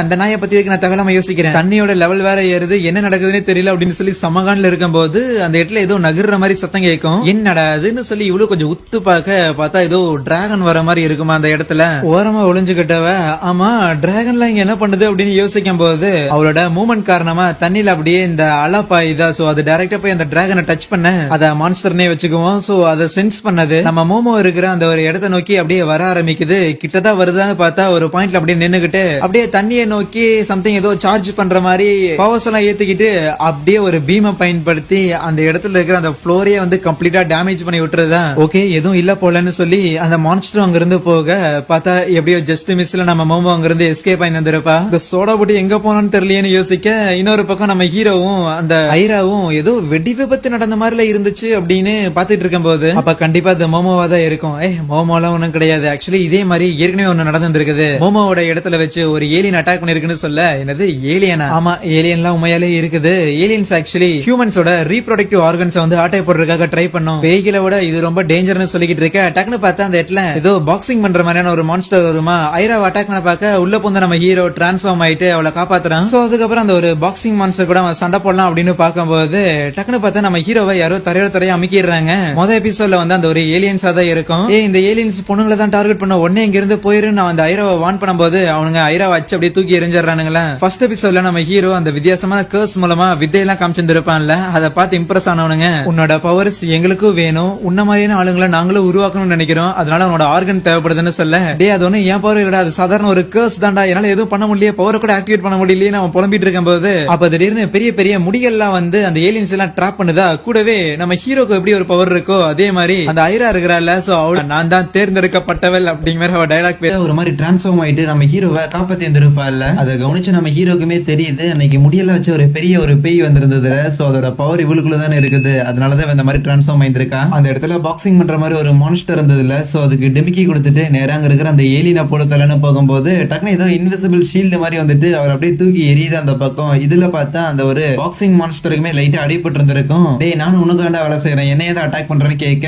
அந்த நாயை பத்தி நான் தேவையில்லாம யோசிக்கிறேன், தண்ணியோட லெவல் வேற ஏறுது, என்ன நடக்குதுன்னு தெரியல அப்படின்னு சொல்லி சமகான்ல இருக்கும் போது அந்த இடத்துல ஏதோ நகர்ற மாதிரி சத்தம் கேட்கும். என்னடா அதுன்னு சொல்லி இவ்வளவு கொஞ்சம் உத்து பார்த்தா ஏதோ டிராகன் வர மாதிரி இருக்குமா அந்த இடத்துல. ஓரமா ஒளிஞ்சுகிட்டவ ஆமா டிராகன்லாம் இங்க என்ன பண்ணுது அப்படின்னு யோசிக்கும் போது அவளோட மூமெண்ட் காரணமா தண்ணியில அப்படியே இந்த அலப்பாயுதா. சோ அது டைரக்டா போய் அந்த டிராகனை டச் பண்ண அத மான்ஸ்டர்னே வச்சுக்குவோம். சோ அதை சென்ஸ் பண்ணது நம்ம மோமோ இருக்கிற அந்த ஒரு இடத்தை நோக்கி அப்படியே வர ஆரம்பிக்குது. கிட்டதான் வருதான்னு பார்த்தா ஒரு பாயிண்ட்ல அப்படியே நின்னுகிட்டு சொல்லிட்டு அப்படியே தண்ணியை நோக்கி சம்திங் ஏதோ சார்ஜ் பண்ற மாதிரி பவர்ஸ் எல்லாம் ஏத்துக்கிட்டு அப்படியே ஒரு பீமை பயன்படுத்தி அந்த இடத்துல இருக்கிற அந்த ஃப்ளோரையே வந்து கம்ப்ளீட்டா டேமேஜ் பண்ணி விட்டுறதா. ஓகே எதுவும் இல்ல போலன்னு சொல்லி அந்த மான்ஸ்டர் அங்க இருந்து போக பார்த்தா எப்படியோ ஜஸ்ட் மிஸ்ல நம்ம மோமோ அங்க இருந்து எஸ்கேப் ஆகி வந்திருப்பா. இந்த சோடா புட்டி எங்க போனோம்னு தெரியலையேன்னு யோசிக்க இன்னொரு பக்கம் நம்ம ஹீரோவும் அந்த ஐராவும் ஏதோ வெடி விபத்து நடந்த மாதிரில இருந்துச்சு அப்படின்னு பாத்துட்டு இருக்கும் போது அப்ப கண்டிப்பா அது மோமோவா தான் இருக்கும். மோமோலாம் ஒண்ணும் கிடையாது. ஆக்சுவலி இதே மாதிரி ஏற்கனவே ஒண்ணு நடந்திருக்குது. மோமோவோட இடத்துல வச்சு ஒரு ஏலியன் அட்டாக் பண்ணிருக்குன்னு சொல்ல என்னது ஏலியனா? ஆமா ஏலியன்லாம் உண்மையாலே இருக்குது. ஏலியன்ஸ் ஆக்சுவலி ஹியூமன்ஸோட ரீப்ரொடக்டிவ் ஆர்கன்ஸ் வந்து ஆட்டை போடுறதுக்காக ட்ரை பண்ணும். பேய்களை விட இது ரொம்ப டேஞ்சர்னு சொல்லிக்கிட்டு இருக்க டக்குன்னு பார்த்தா அந்த இடத்துல ஏதோ பாக்ஸிங் பண்ற மாதிரியான ஒரு மான்ஸ்டர் வருமா. ஐரா அட்டாக் பண்ண பார்க்க உள்ள போந்த நம்ம ஹீரோ டிரான்ஸ்ஃபார்ம் ஆயிட்டு அவளை காப்பாத்துறான். சோ அதுக்கப்புறம் அந்த ஒரு பாக்ஸிங் மான்ஸ்டர் கூட அவன் சண்டை போடலாம் அப்படின்னு பார்க்கும்போது டக்குன்னு பார்த்தா நம்ம ஹீரோவை யாரோ தரைய அமுக்கிடுறாங்க. மொதல் எபிசோட்ல வந்து அந்த ஒரு ஏலியன்ஸா தான் இருக்கும். இந்த ஏலியன்ஸ் பொண்ணுங்களை தான் டார்கெட் பண்ண உடனே இங்க இருந்து போயிரு நான் அந்த ஐராவை வான் பண்ணும்போது அவனுங்க ஐராவை வச்சு அப்படியே தூக்கி எரிஞ்சிடறானுங்களா. ஃபர்ஸ்ட் எபிசோட்ல நம்ம ஹீரோ அந்த வித்தியாசமான கர்ஸ் மூலமா வித்தையெல்லாம் காமிச்சிருப்பான்ல அதை பார்த்து இம்ப்ரெஸ் ஆனவனுங்க உன்னோட பவர்ஸ் எங்களுக்கும் வேணும், உன்ன மாதிரியான ஆளுங்களை நாங்களும் உருவாக்கணும்னு நினைக்கிறோம், அதனால உன்னோட ஆர்கன் தேவைப்படுதுன்னு சொல்ல டே அது ஒண்ணு என் பவர் இல்லடா, அது சாதாரண ஒரு கர்ஸ் தான்டா, என்னால எதுவும் பண்ண முடியல, பவரை கூட ஆக்டிவேட் பண்ண முடியலையே நம்ம புலம்பிட்டு இருக்கும் போது அப்ப திடீர்னு பெரிய பெரிய முடிகள்லாம் வந்து அந்த ஏலியன்ஸ் எல்லாம் ட்ராப் பண்ணுதா. கூடவே நம்ம ஹீரோக்கு எப்படி ஒரு பவர் இருக்கோ அதே மாதிரி அந்த ஐரா இருக்கிறாள். சோ அவள நான் தான் தேர்ந்தெடுக்கப்பட்டவள் அப்படிங்கிற அவ டயலாக் பேச ஒரு மாதிரி டிரான்ஸ்ஃபார்ம் ஆயிட்டு நம்ம ஹீரோவை காப்பாத்தி இருந்திருப்பாள்ல. அதை கவனிச்சு நம்ம ஹீரோக்குமே தெரியுது அன்னைக்கு முடியெல்லாம் வச்சு ஒரு பெரிய ஒரு பேய் வந்திருந்தது. சோ அதோட பவர் இவளுக்குள்ள தானே இருக்குது, அதனாலதான் இந்த மாதிரி டிரான்ஸ்ஃபார்ம் ஆயிருக்கா. அந்த இடத்துல பாக்ஸிங் பண்ற மாதிரி ஒரு மான்ஸ்டர் இருந்ததுல. சோ அதுக்கு டிமிக்கி கொடுத்துட்டு நேரா அங்க இருக்கிற அந்த ஏலியனை போடுக்கலன்னு போகும்போது டக்குனு ஏதோ இன்விசிபிள் ஷீல்டு மாதிரி வந்துட்டு அவர் அப்படியே தூக்கி எரியுது அந்த பக்கம். இதுல பார்த்தா அந்த ஒரு பாக்ஸிங் மான்ஸ்டருக்குமே லைட்டா அடிபட்டு இருந்திருக்கும். டேய் நானும் உனக்காண்டா வேலை செய்யறேன், என்ன ஏதோ அட்டாக் பண்றேன்னு கேட்க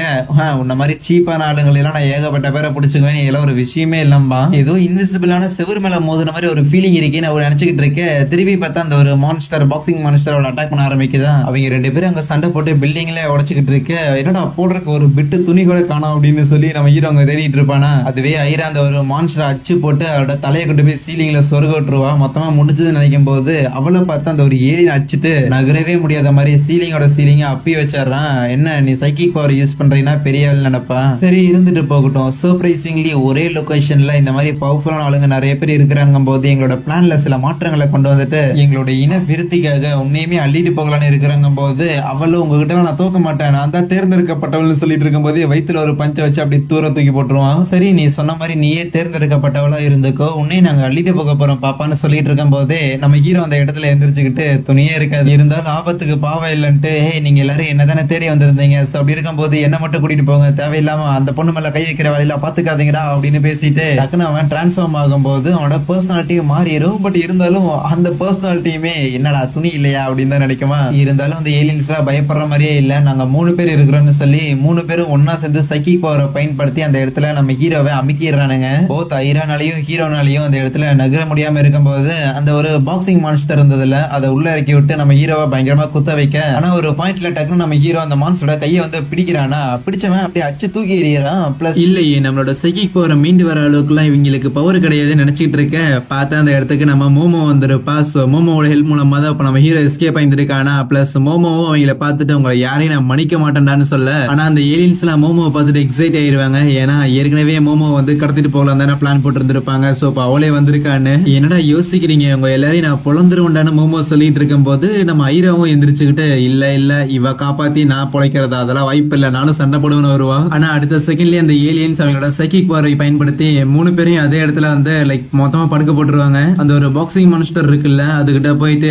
உன்ன மாதிரி சீப்பான ஆளுங்களை எல்லாம் நான் ஏகப்பட்ட பேரை பிடிச்சுக்குவேன், எல்லாம் ஒரு விஷயமே இல்லம்பா, ஏதோ இன்விசிபிளான செவர் மேல மோதுன மாதிரி ஒரு ஃபீலிங் இருக்கேன்னு அவர் நினைச்சுக்கிட்டு இருக்க. திருப்பி பார்த்தா அந்த ஒரு மான்ஸ்டர் பாக்ஸிங் மான்ஸ்டர் அவளை அட்டாக் பண்ண ஆரம்பிக்குதா. அவங்க ரெண்டு பேரும் அங்க சண்டை போட்டு பில்டிங்ல உடச்சுக்கிட்டு இருக்க. என்னடா போடுறதுக்கு ஒரு பிட்டு துணி கூட காணோம் அப்படின்னு சொல்லி நம்ம ஹீரோ அங்க தேடிட்டு இருப்பானா. அதுவே ஐரா அந்த ஒரு மான்ஸ்டர் அச்சு போட்டு அவரோட தலையை கொண்டு போய் சீலிங்ல சொருக விட்டுருவா. மொத்தமா முடிஞ்சதுன்னு நினைக்கும் போது அவளை பார்த்தா அந்த ஒரு ஏலியன் அச்சுட்டு நகரவே முடியாத மாதிரி சீலிங்கோட சீலிங்க அப்பி வச்சிடறான். என்ன நீ சைக்கிக் பவர் யூஸ் பண்றீங்கன்னா பெரிய நினைப்பா, சரி இருந்துட்டு போகட்டும். சர்ப்ரைசிங்லி ஒரே லொகேஷன்ல இந்த மாதிரி பவர்ஃபுல்லான ஆளுங்க நிறைய பேர் இருக்கிறாங்க போது எங்களோட பிளான்ல சில மாற்றங்களை கொண்டு வந்துட்டு எங்களோட இன விருத்திக்காக உன்னையுமே அள்ளிட்டு போகலான்னு இருக்கிறாங்க போது அவளும் உங்ககிட்ட நான் தூக்க மாட்டேன், நான் தான் தேர்ந்தெடுக்கப்பட்டவள் சொல்லிட்டு இருக்கும் போது வயிற்றுல ஒரு பஞ்ச வச்சு அப்படி தூர தூக்கி போட்டுருவான். சரி நீ சொன்ன மாதிரி நீயே தேர்ந்தெடுக்கப்பட்டவளா இருந்துக்கோ, உன்னை நாங்க அள்ளிட்டு போக போறோம் பாப்பான்னு சொல்லிட்டு இருக்கும் போதே நம்ம ஹீரோ அந்த இடத்துல எந்திரிச்சுக்கிட்டு துணியே இருக்காது, இருந்தாலும் ஆபத்துக்கு பாவம் இல்லைன்ட்டு நீங்க எல்லாரும் என்னதானே தேடி வந்திருந்தீங்க, சோ அப்படி இருக்கும் போது என்ன மட்டும் கூட்டிட்டு போங்க, தேவையில்லாம அந்த பொண்ணு மேல கை வைக்கிற வேலையில பாத்துக்காதீங்கடா அப்படின்னு பேசிட்டு டக்குன்னு அவன் டிரான்ஸ்ஃபார்ம் ஆகும்போது அவனோட பர்சனாலிட்டியும் மாறிடும். பட் இருந்தாலும் அந்த பர்சனாலிட்டியுமே என்னடா துணி இல்லையா அப்படின்னு தான் நினைக்குமா. இருந்தாலும் அந்த ஏலியன்ஸ் பயப்படுற மாதிரியே இல்ல, நாங்க 3 பேர் இருக்கிறோம்னு சொல்லி 3 பேரும் ஒன்னா சேர்ந்து சைக்கிக் பவரை பயன்படுத்தி அந்த இடத்துல நம்ம ஹீரோவை அமுக்கிடுறானுங்க. போத் ஐரானாலையும் ஹீரோனாலையும் அந்த இடத்துல நகர முடியாம இருக்கும்போது அந்த ஒரு பாக்ஸிங் மான்ஸ்டர் இருந்ததுல அதை உள்ள இறக்கி விட்டு நம்ம ஹீரோவை பயங்கரமா குத்த வைக்க, ஆனா ஒரு பாயிண்ட்ல டக்குன்னு நம்ம ஹீரோ அந்த மான்ஸ்டரோட கையை வந்து பிடிக்கிறானா, பிடிச்சவன் அப்படியே அச்சு தூக்கி எறியறான். பிளஸ் இல்லையே நம்மளோட சைக்கிக் பவரை மீண்டு வர அளவுக்கு எல்லாம் இவங்களுக்கு பவர் கிடையாதுன்னு நினைச்சிட்டு இருக்க. பார்த்தா அந்த இடத்துக்கு நம்ம மோமோ வந்துருப்பா. சோ மோமோட ஹெல்ப் மூலமா தான் இப்ப நம்ம ஹீரோ எஸ்கேப் ஆயிருக்கானா. பிளஸ் மோமோவும் அவங்கள பார்த்துட்டு அவங்க யாரையும் நான் மன்னிக்க மாட்டேன்டான்னு சொல்ல, ஆனா அந்த ஏலியன்ஸ் எல்லாம் மோமோவை பார்த்துட்டு எக்ஸைட் ஆயிருவாங்க. ஏன்னா ஏற்கனவே மோமோ வந்து கடத்திட்டு போகலாம் தானே பிளான் போட்டு இருந்திருப்பாங்க. சோ இப்ப அவளே வந்திருக்கான்னு என்னடா யோசிக்கிறீங்க, உங்க எல்லாரையும் நான் பொழந்துருவேன்டான்னு மோமோ சொல்லிட்டு இருக்கும் போது நம்ம ஐராவும் எந்திரிச்சுக்கிட்டு இல்ல இல்ல இவ காப்பாத்தி நான் பொழைக்கிறதா, அதெல்லாம் வாய்ப்பு இல்ல, நானும் சண்டை போடுவேன்னு வருவா. ஆனா அடுத்த செகண்ட்லயே அந்த ஏலியன்ஸ் அவங்களோட சைக்கிக் பவரை பயன்படுத்தி 3 பேரையும் அதே இடத்துல வந்து லைக் மொத்தமா படுக்க போட்டுருவாங்க. அந்த ஒரு பாக்ஸிங் மான்ஸ்டர் இருக்குல்ல அதுகிட்ட போயிட்டு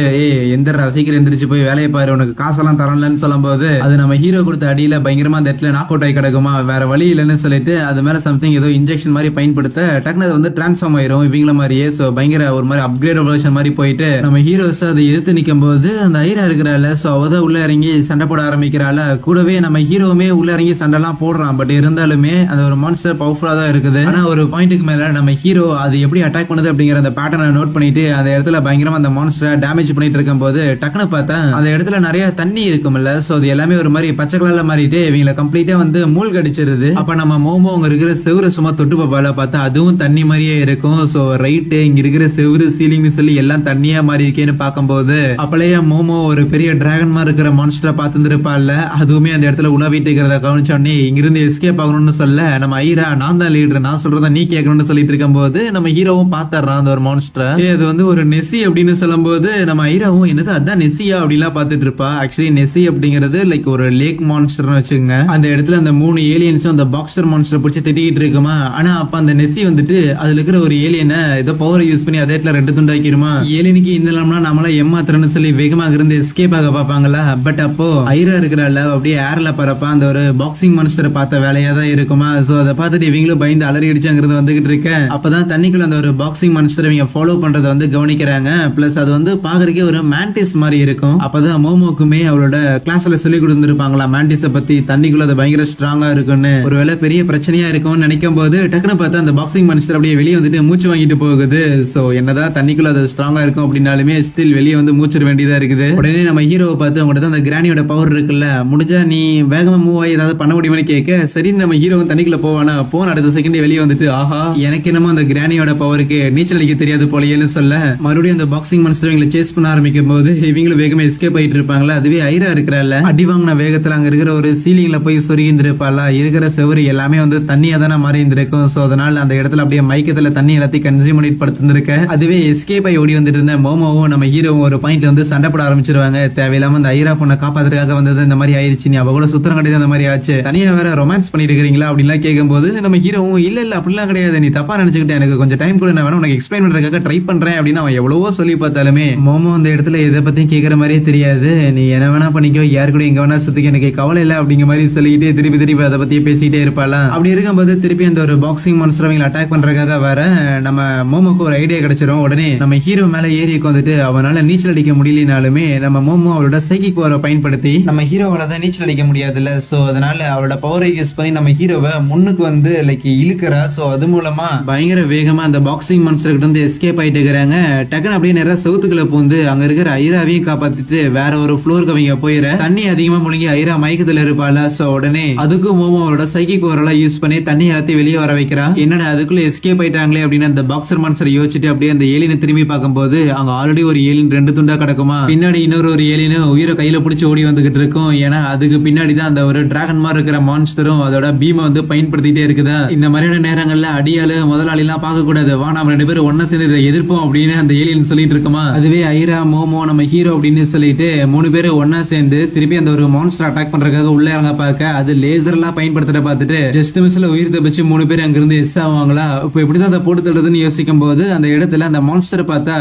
எந்திரா சீக்கிரம் எந்திரிச்சு போய் வேலையை பாரு, உனக்கு காசெல்லாம் தரலன்னு சொல்லும் போது அது நம்ம ஹீரோ கொடுத்த அடியில பயங்கரமா அந்த இடத்துல நாக் அவுட் ஆகி கிடக்குமா. வேற வழி இல்லைன்னு சொல்லிட்டு அது மேல சம்திங் ஏதோ இன்ஜெக்ஷன் மாதிரி பயன்படுத்த டக்குனு அது வந்து டிரான்ஸ்ஃபார்ம் ஆயிரும் இவங்கள மாதிரியே. சோ பயங்கர ஒரு மாதிரி அப்கிரேட் வெர்ஷன் மாதிரி போயிட்டு நம்ம ஹீரோஸ் அதை எதிர்த்து நிக்கும் போது அந்த ஐரா இருக்கிறாள். சோ அவதான் உள்ள இறங்கி சண்டை போட ஆரம்பிக்கிறாள். கூடவே நம்ம ஹீரோவுமே உள்ள இறங்கி சண்டை எல்லாம் போடுறான். பட் இருந்தாலுமே அந்த ஒரு மான்ஸ்டர் பவர்ஃபுல்லா தான் இருக்குது. ஆனா ஒரு பாயிண்ட்டுக்கு மேல நம்ம ஹீரோ அது எப்படி அட்டாக் பண்ணுது அப்படிங்கிற அந்த பேட்டர்னை நோட் பண்ணிட்டு அந்த இடத்துல பயங்கரமா அந்த மான்ஸ்டரை டேமேஜ் பண்ணிட்டு இருக்கும் போது டக்குனு பார்த்தா அந்த இடத்துல நிறைய தண்ணி இருக்கும்ல. சோ அது எல்லாமே ஒரு மாதிரி பச்சை கலர்ல மாறிட்டு இவங்களை கம்ப்ளீட்டா வந்து மூழ்க அடிச்சிருது. அப்ப நம்ம மோமோ அங்க இருக்கிற செவரு சும்மா தொட்டு பாப்பால பார்த்தா அதுவும் தண்ணி மாதிரியே இருக்கும். சோ ரைட்டு இங்க இருக்கிற செவரு சீலிங்னு சொல்லி எல்லாம் தண்ணியா மாறி இருக்கேன்னு பார்க்கும்போது அப்பளையே மோமோ ஒரு பெரிய டிராகன் மாதிரி இருக்கிற மான்ஸ்டரை பார்த்துருப்பாள்ல, அதுவுமே அந்த இடத்துல உணவிட்டு இருக்கிறத கவனிச்சோடனே இங்கிருந்து எஸ்கேப் ஆகணும்னு சொல்ல நம்ம ஐரா நான் தான் லீடர், நான் சொல்றத நீ கேட்கணும்னு சொல்லிட்டு இருக்கும் போது நம்ம ஹீரோவும் ஹீரோவும் பாத்துறான் அந்த ஒரு மான்ஸ்டர். அது வந்து ஒரு நெசி அப்படின்னு சொல்லும்போது நம்ம ஐராவும் என்னது அதான் நெசியா அப்படிலாம் பாத்துட்டு இருப்பா. ஆக்சுவலி நெசி அப்படிங்கிறது லைக் ஒரு லேக் மான்ஸ்டர்னு வச்சுக்கோங்க. அந்த இடத்துல அந்த 3 ஏலியன்ஸும் அந்த பாக்ஸர் மான்ஸ்டர் பிடிச்சி திட்டிக்கிட்டு இருக்குமா. ஆனா அப்ப அந்த நெசி வந்துட்டு அதுல இருக்கிற ஒரு ஏலியனை ஏதோ பவர் யூஸ் பண்ணி அதே இடத்துல 2 துண்டாக்கிருமா. ஏலியனுக்கு இந்த நம்மள ஏமாத்துறன்னு சொல்லி வேகமாக இருந்து எஸ்கேப் ஆக பாப்பாங்களா. பட் அப்போ ஐரா இருக்கிறாள் அப்படியே ஏர்ல பறப்பா. அந்த ஒரு பாக்ஸிங் மான்ஸ்டர் பார்த்த வேலையா தான் இருக்குமா. சோ அதை பார்த்துட்டு இவங்களும் பயந்து அலறி அடிச்சாங்கிறது வந்துகிட்டு இருக்க. அப்பதான் தண்ணிக்குள்ள அந்த ஒரு பாக்ஸிங் மான்ஸ்டர் இவங்க ஃபாலோ பண்றதை வந்து கவனிக்கிறாங்க. பிளஸ் அது வந்து பாக்குறதுக்கே ஒரு மேண்டிஸ் மாதிரி இருக்கும். அப்பதான் மோமோக்குமே அவரோட கிளாஸ்ல சொல்லி கொடுத்துருப்பாங்களா மேண்டிஸ பத்தி, தண்ணிக்குள்ள அது பயங்கர ஸ்ட்ராங்கா இருக்குன்னு. ஒருவேளை பெரிய பிரச்சனையா இருக்கும்னு நினைக்கும் போது டக்குனு பார்த்தா அந்த பாக்ஸிங் மான்ஸ்டர் அப்படியே வெளியே வந்துட்டு மூச்சு வாங்கிட்டு போகுது. சோ என்னதான் தண்ணிக்குள்ள அது ஸ்ட்ராங்கா இருக்கும் அப்படின்னாலுமே ஸ்டில் வெளியே வந்து மூச்சிட வேண்டியதா இருக்குது. உடனே நம்ம ஹீரோவை பார்த்து அவங்கள்ட்ட அந்த கிராணியோட பவர் இருக்குல்ல, முடிஞ்சா நீ வேகமா மூவ் ஆகி ஏதாவது பண்ண முடியுமான்னு கேட்க, சரி நம்ம ஹீரோவும் தண்ணிக்குள்ள போவானா. போன அடுத்த செகண்ட் வெளியே வந்துட்டு ஆஹா எனக்கு என்னமோ அந்த கிராணியோட பவருக்கு நீச்சல் அடிக்க தெரியாது போலயேன்னு சொல்ல, மறுபடியும் அந்த பாக்ஸிங் மான்ஸ்டர் இவங்களை சேஸ் பண்ண ஆரம்பிக்கும் போது இவங்களும் வேகமா எஸ்கேப் ஆயிட்டு இருப்பாங்களா. அதுவே ஐரா இருக்கிறாள் அடி வாங்கின வேகத்துல அங்க இருக்கிற ஒரு சீலிங்ல போய் சொருகிந்திருப்பாளா. இருக்கிற செவரு எல்லாமே வந்து தண்ணியா தானே மாறி இருந்திருக்கும். சோ அதனால அந்த இடத்துல அப்படியே மயக்கத்துல தண்ணி எல்லாத்தையும் கன்சியூம் பண்ணிட்டு படுத்திருக்க. அதுவே எஸ்கேப் ஆகி ஓடி வந்துட்டு இருந்த மோமோவும் நம்ம ஹீரோவும் ஒரு பாயிண்ட்ல வந்து சண்டை போட ஆரம்பிச்சிருவாங்க. தேவையில்லாம அந்த ஐரா பொண்ணை காப்பாத்துறதுக்காக வந்தது இந்த மாதிரி ஆயிடுச்சு, நீ அவ கூட சுத்தரம் கிடையாது அந்த மாதிரி ஆச்சு, தனியா வேற ரொமான்ஸ் பண்ணிட்டு இருக்கீங்களா அப்படின்லாம் கேட்கும்போது நம்ம ஹீரோவும் இல்ல அப்படிலாம் கிடையாது, நீ தப்பா நினைச்சுக்கிட்டேன், எனக்கு கொஞ்சம் டைம் கூட நான் வேணும் உனக்கு எக்ஸ்பிளைன் பண்றதுக்காக ட்ரை பண்றேன் அப்படின்னு அவன் எவ்வளவோ சொல்லி பார்த்தாலுமே மோமோ அந்த இடத்துல எதை பத்தியும் கேட்கற மாதிரியே தெரியாது. நீ என்ன வேணா பண்ணிக்கோ, யாரு கூட எங்க வேணா சுத்திக்க, எனக்கு கவலை இல்ல அப்படிங்கிற மாதிரி சொல்லிக்கிட்டே திருப்பி அதை பத்தியே பேசிக்கிட்டே இருப்பாளா. அப்படி இருக்கும்போது திருப்பி அந்த ஒரு பாக்ஸிங் மான்ஸ்டர் அவங்களை அட்டாக் பண்றதுக்காக வர நம்ம மோமோக்கு ஒரு ஐடியா கிடைச்சிரும். உடனே நம்ம ஹீரோ மேல ஏறி வந்துட்டு அவனால நீச்சல் அடிக்க முடியலனாலுமே நம்ம மோமோ அவளோட சைக்கிக் பவரை பயன்படுத்தி நம்ம ஹீரோவால தான் நீச்சல் அடிக்க முடியாதுல்ல. சோ அதனால அவளோட பவரை யூஸ் பண்ணி நம்ம ஹீரோவை முன்னுக்கு வந்து லைக் இழுக்கிறா. சோ அது மூலமா பயங்கர வேகமா அந்த பாக்ஸிங் மான்ஸ்டர் கிட்ட வந்து எஸ்கேப் ஆயிட்டு இருக்காங்க. டக்குன்னு அப்படியே நிறைய சவுத்துக்குள்ள பூந்து அங்க இருக்கிற ஐராவையும் காப்பாத்திட்டு வேற ஒரு ஃப்ளோருக்கு அவங்க போயிட தண்ணி அதிகமா முழுங்கி ஐரா மயக்கத்துல இருப்பாளா. சோ உடனே அதுக்கும் மோமோ அவளோட சைக்கிக் பவர் எல்லாம் யூஸ் பண்ணி தண்ணி எல்லாத்தையும் வெளியே வர வைக்கிறா. என்னடா அதுக்குள்ள எஸ்கேப் ஆயிட்டாங்களே அப்படின்னு அந்த பாக்ஸர் மான்ஸ்டர் யோசிச்சுட்டு அப்படியே அந்த ஏலியனை திரும்பி பார்க்கும்போது அங்க ஆல்ரெடி ஒரு ஏலியன் 2 துண்டா கிடக்குமா. பின்னாடி இன்னொரு ஏலியன் உயிரை கையில பிடிச்சி ஓடி வந்துகிட்டு இருக்கும். ஏன்னா அதுக்கு பின்னாடி தான் அந்த ஒரு டிராகன் மாதிரி இருக்கிற மான்ஸ்டரும் அதோட பீமை வந்து பயன்படுத்திட்டே இருக்குதா. இந்த மாதிரியான நேரங்கள்ல அடியாளு முதலாளி எல்லாம் பார்க்க கூடாது, வா நம்ம 2 பேரும் ஒன்னா சேர்ந்து இதை எதிர்ப்போம் அப்படின்னு அந்த ஏலியன் சொல்லிட்டு இருக்குமா. அதுவே ஐரா மோமோ நம்ம ஹீரோ அப்படின்னு சொல்லிட்டு 3 பேரும் ஒன்னா சேர்ந்து திருப்பி அந்த ஒரு மான்ஸ்டர் அட்டாக் பண்றதுக்காக உள்ள இறங்க பார்க்க அது லேசர் எல்லாம் பயன்படுத்த பார்த்துட்டு ஜஸ்ட் மிஸ்ல உயிர் தப்பிச்சு 3 பேர் அங்கிருந்து எஸ் ஆவாங்களா. இப்போ எப்படிதான் அதை போட்டு தடுறதுன்னு யோசிக்கும் போது அந்த இடத்துல அந்த மான்ஸ்டர் பார்த்தா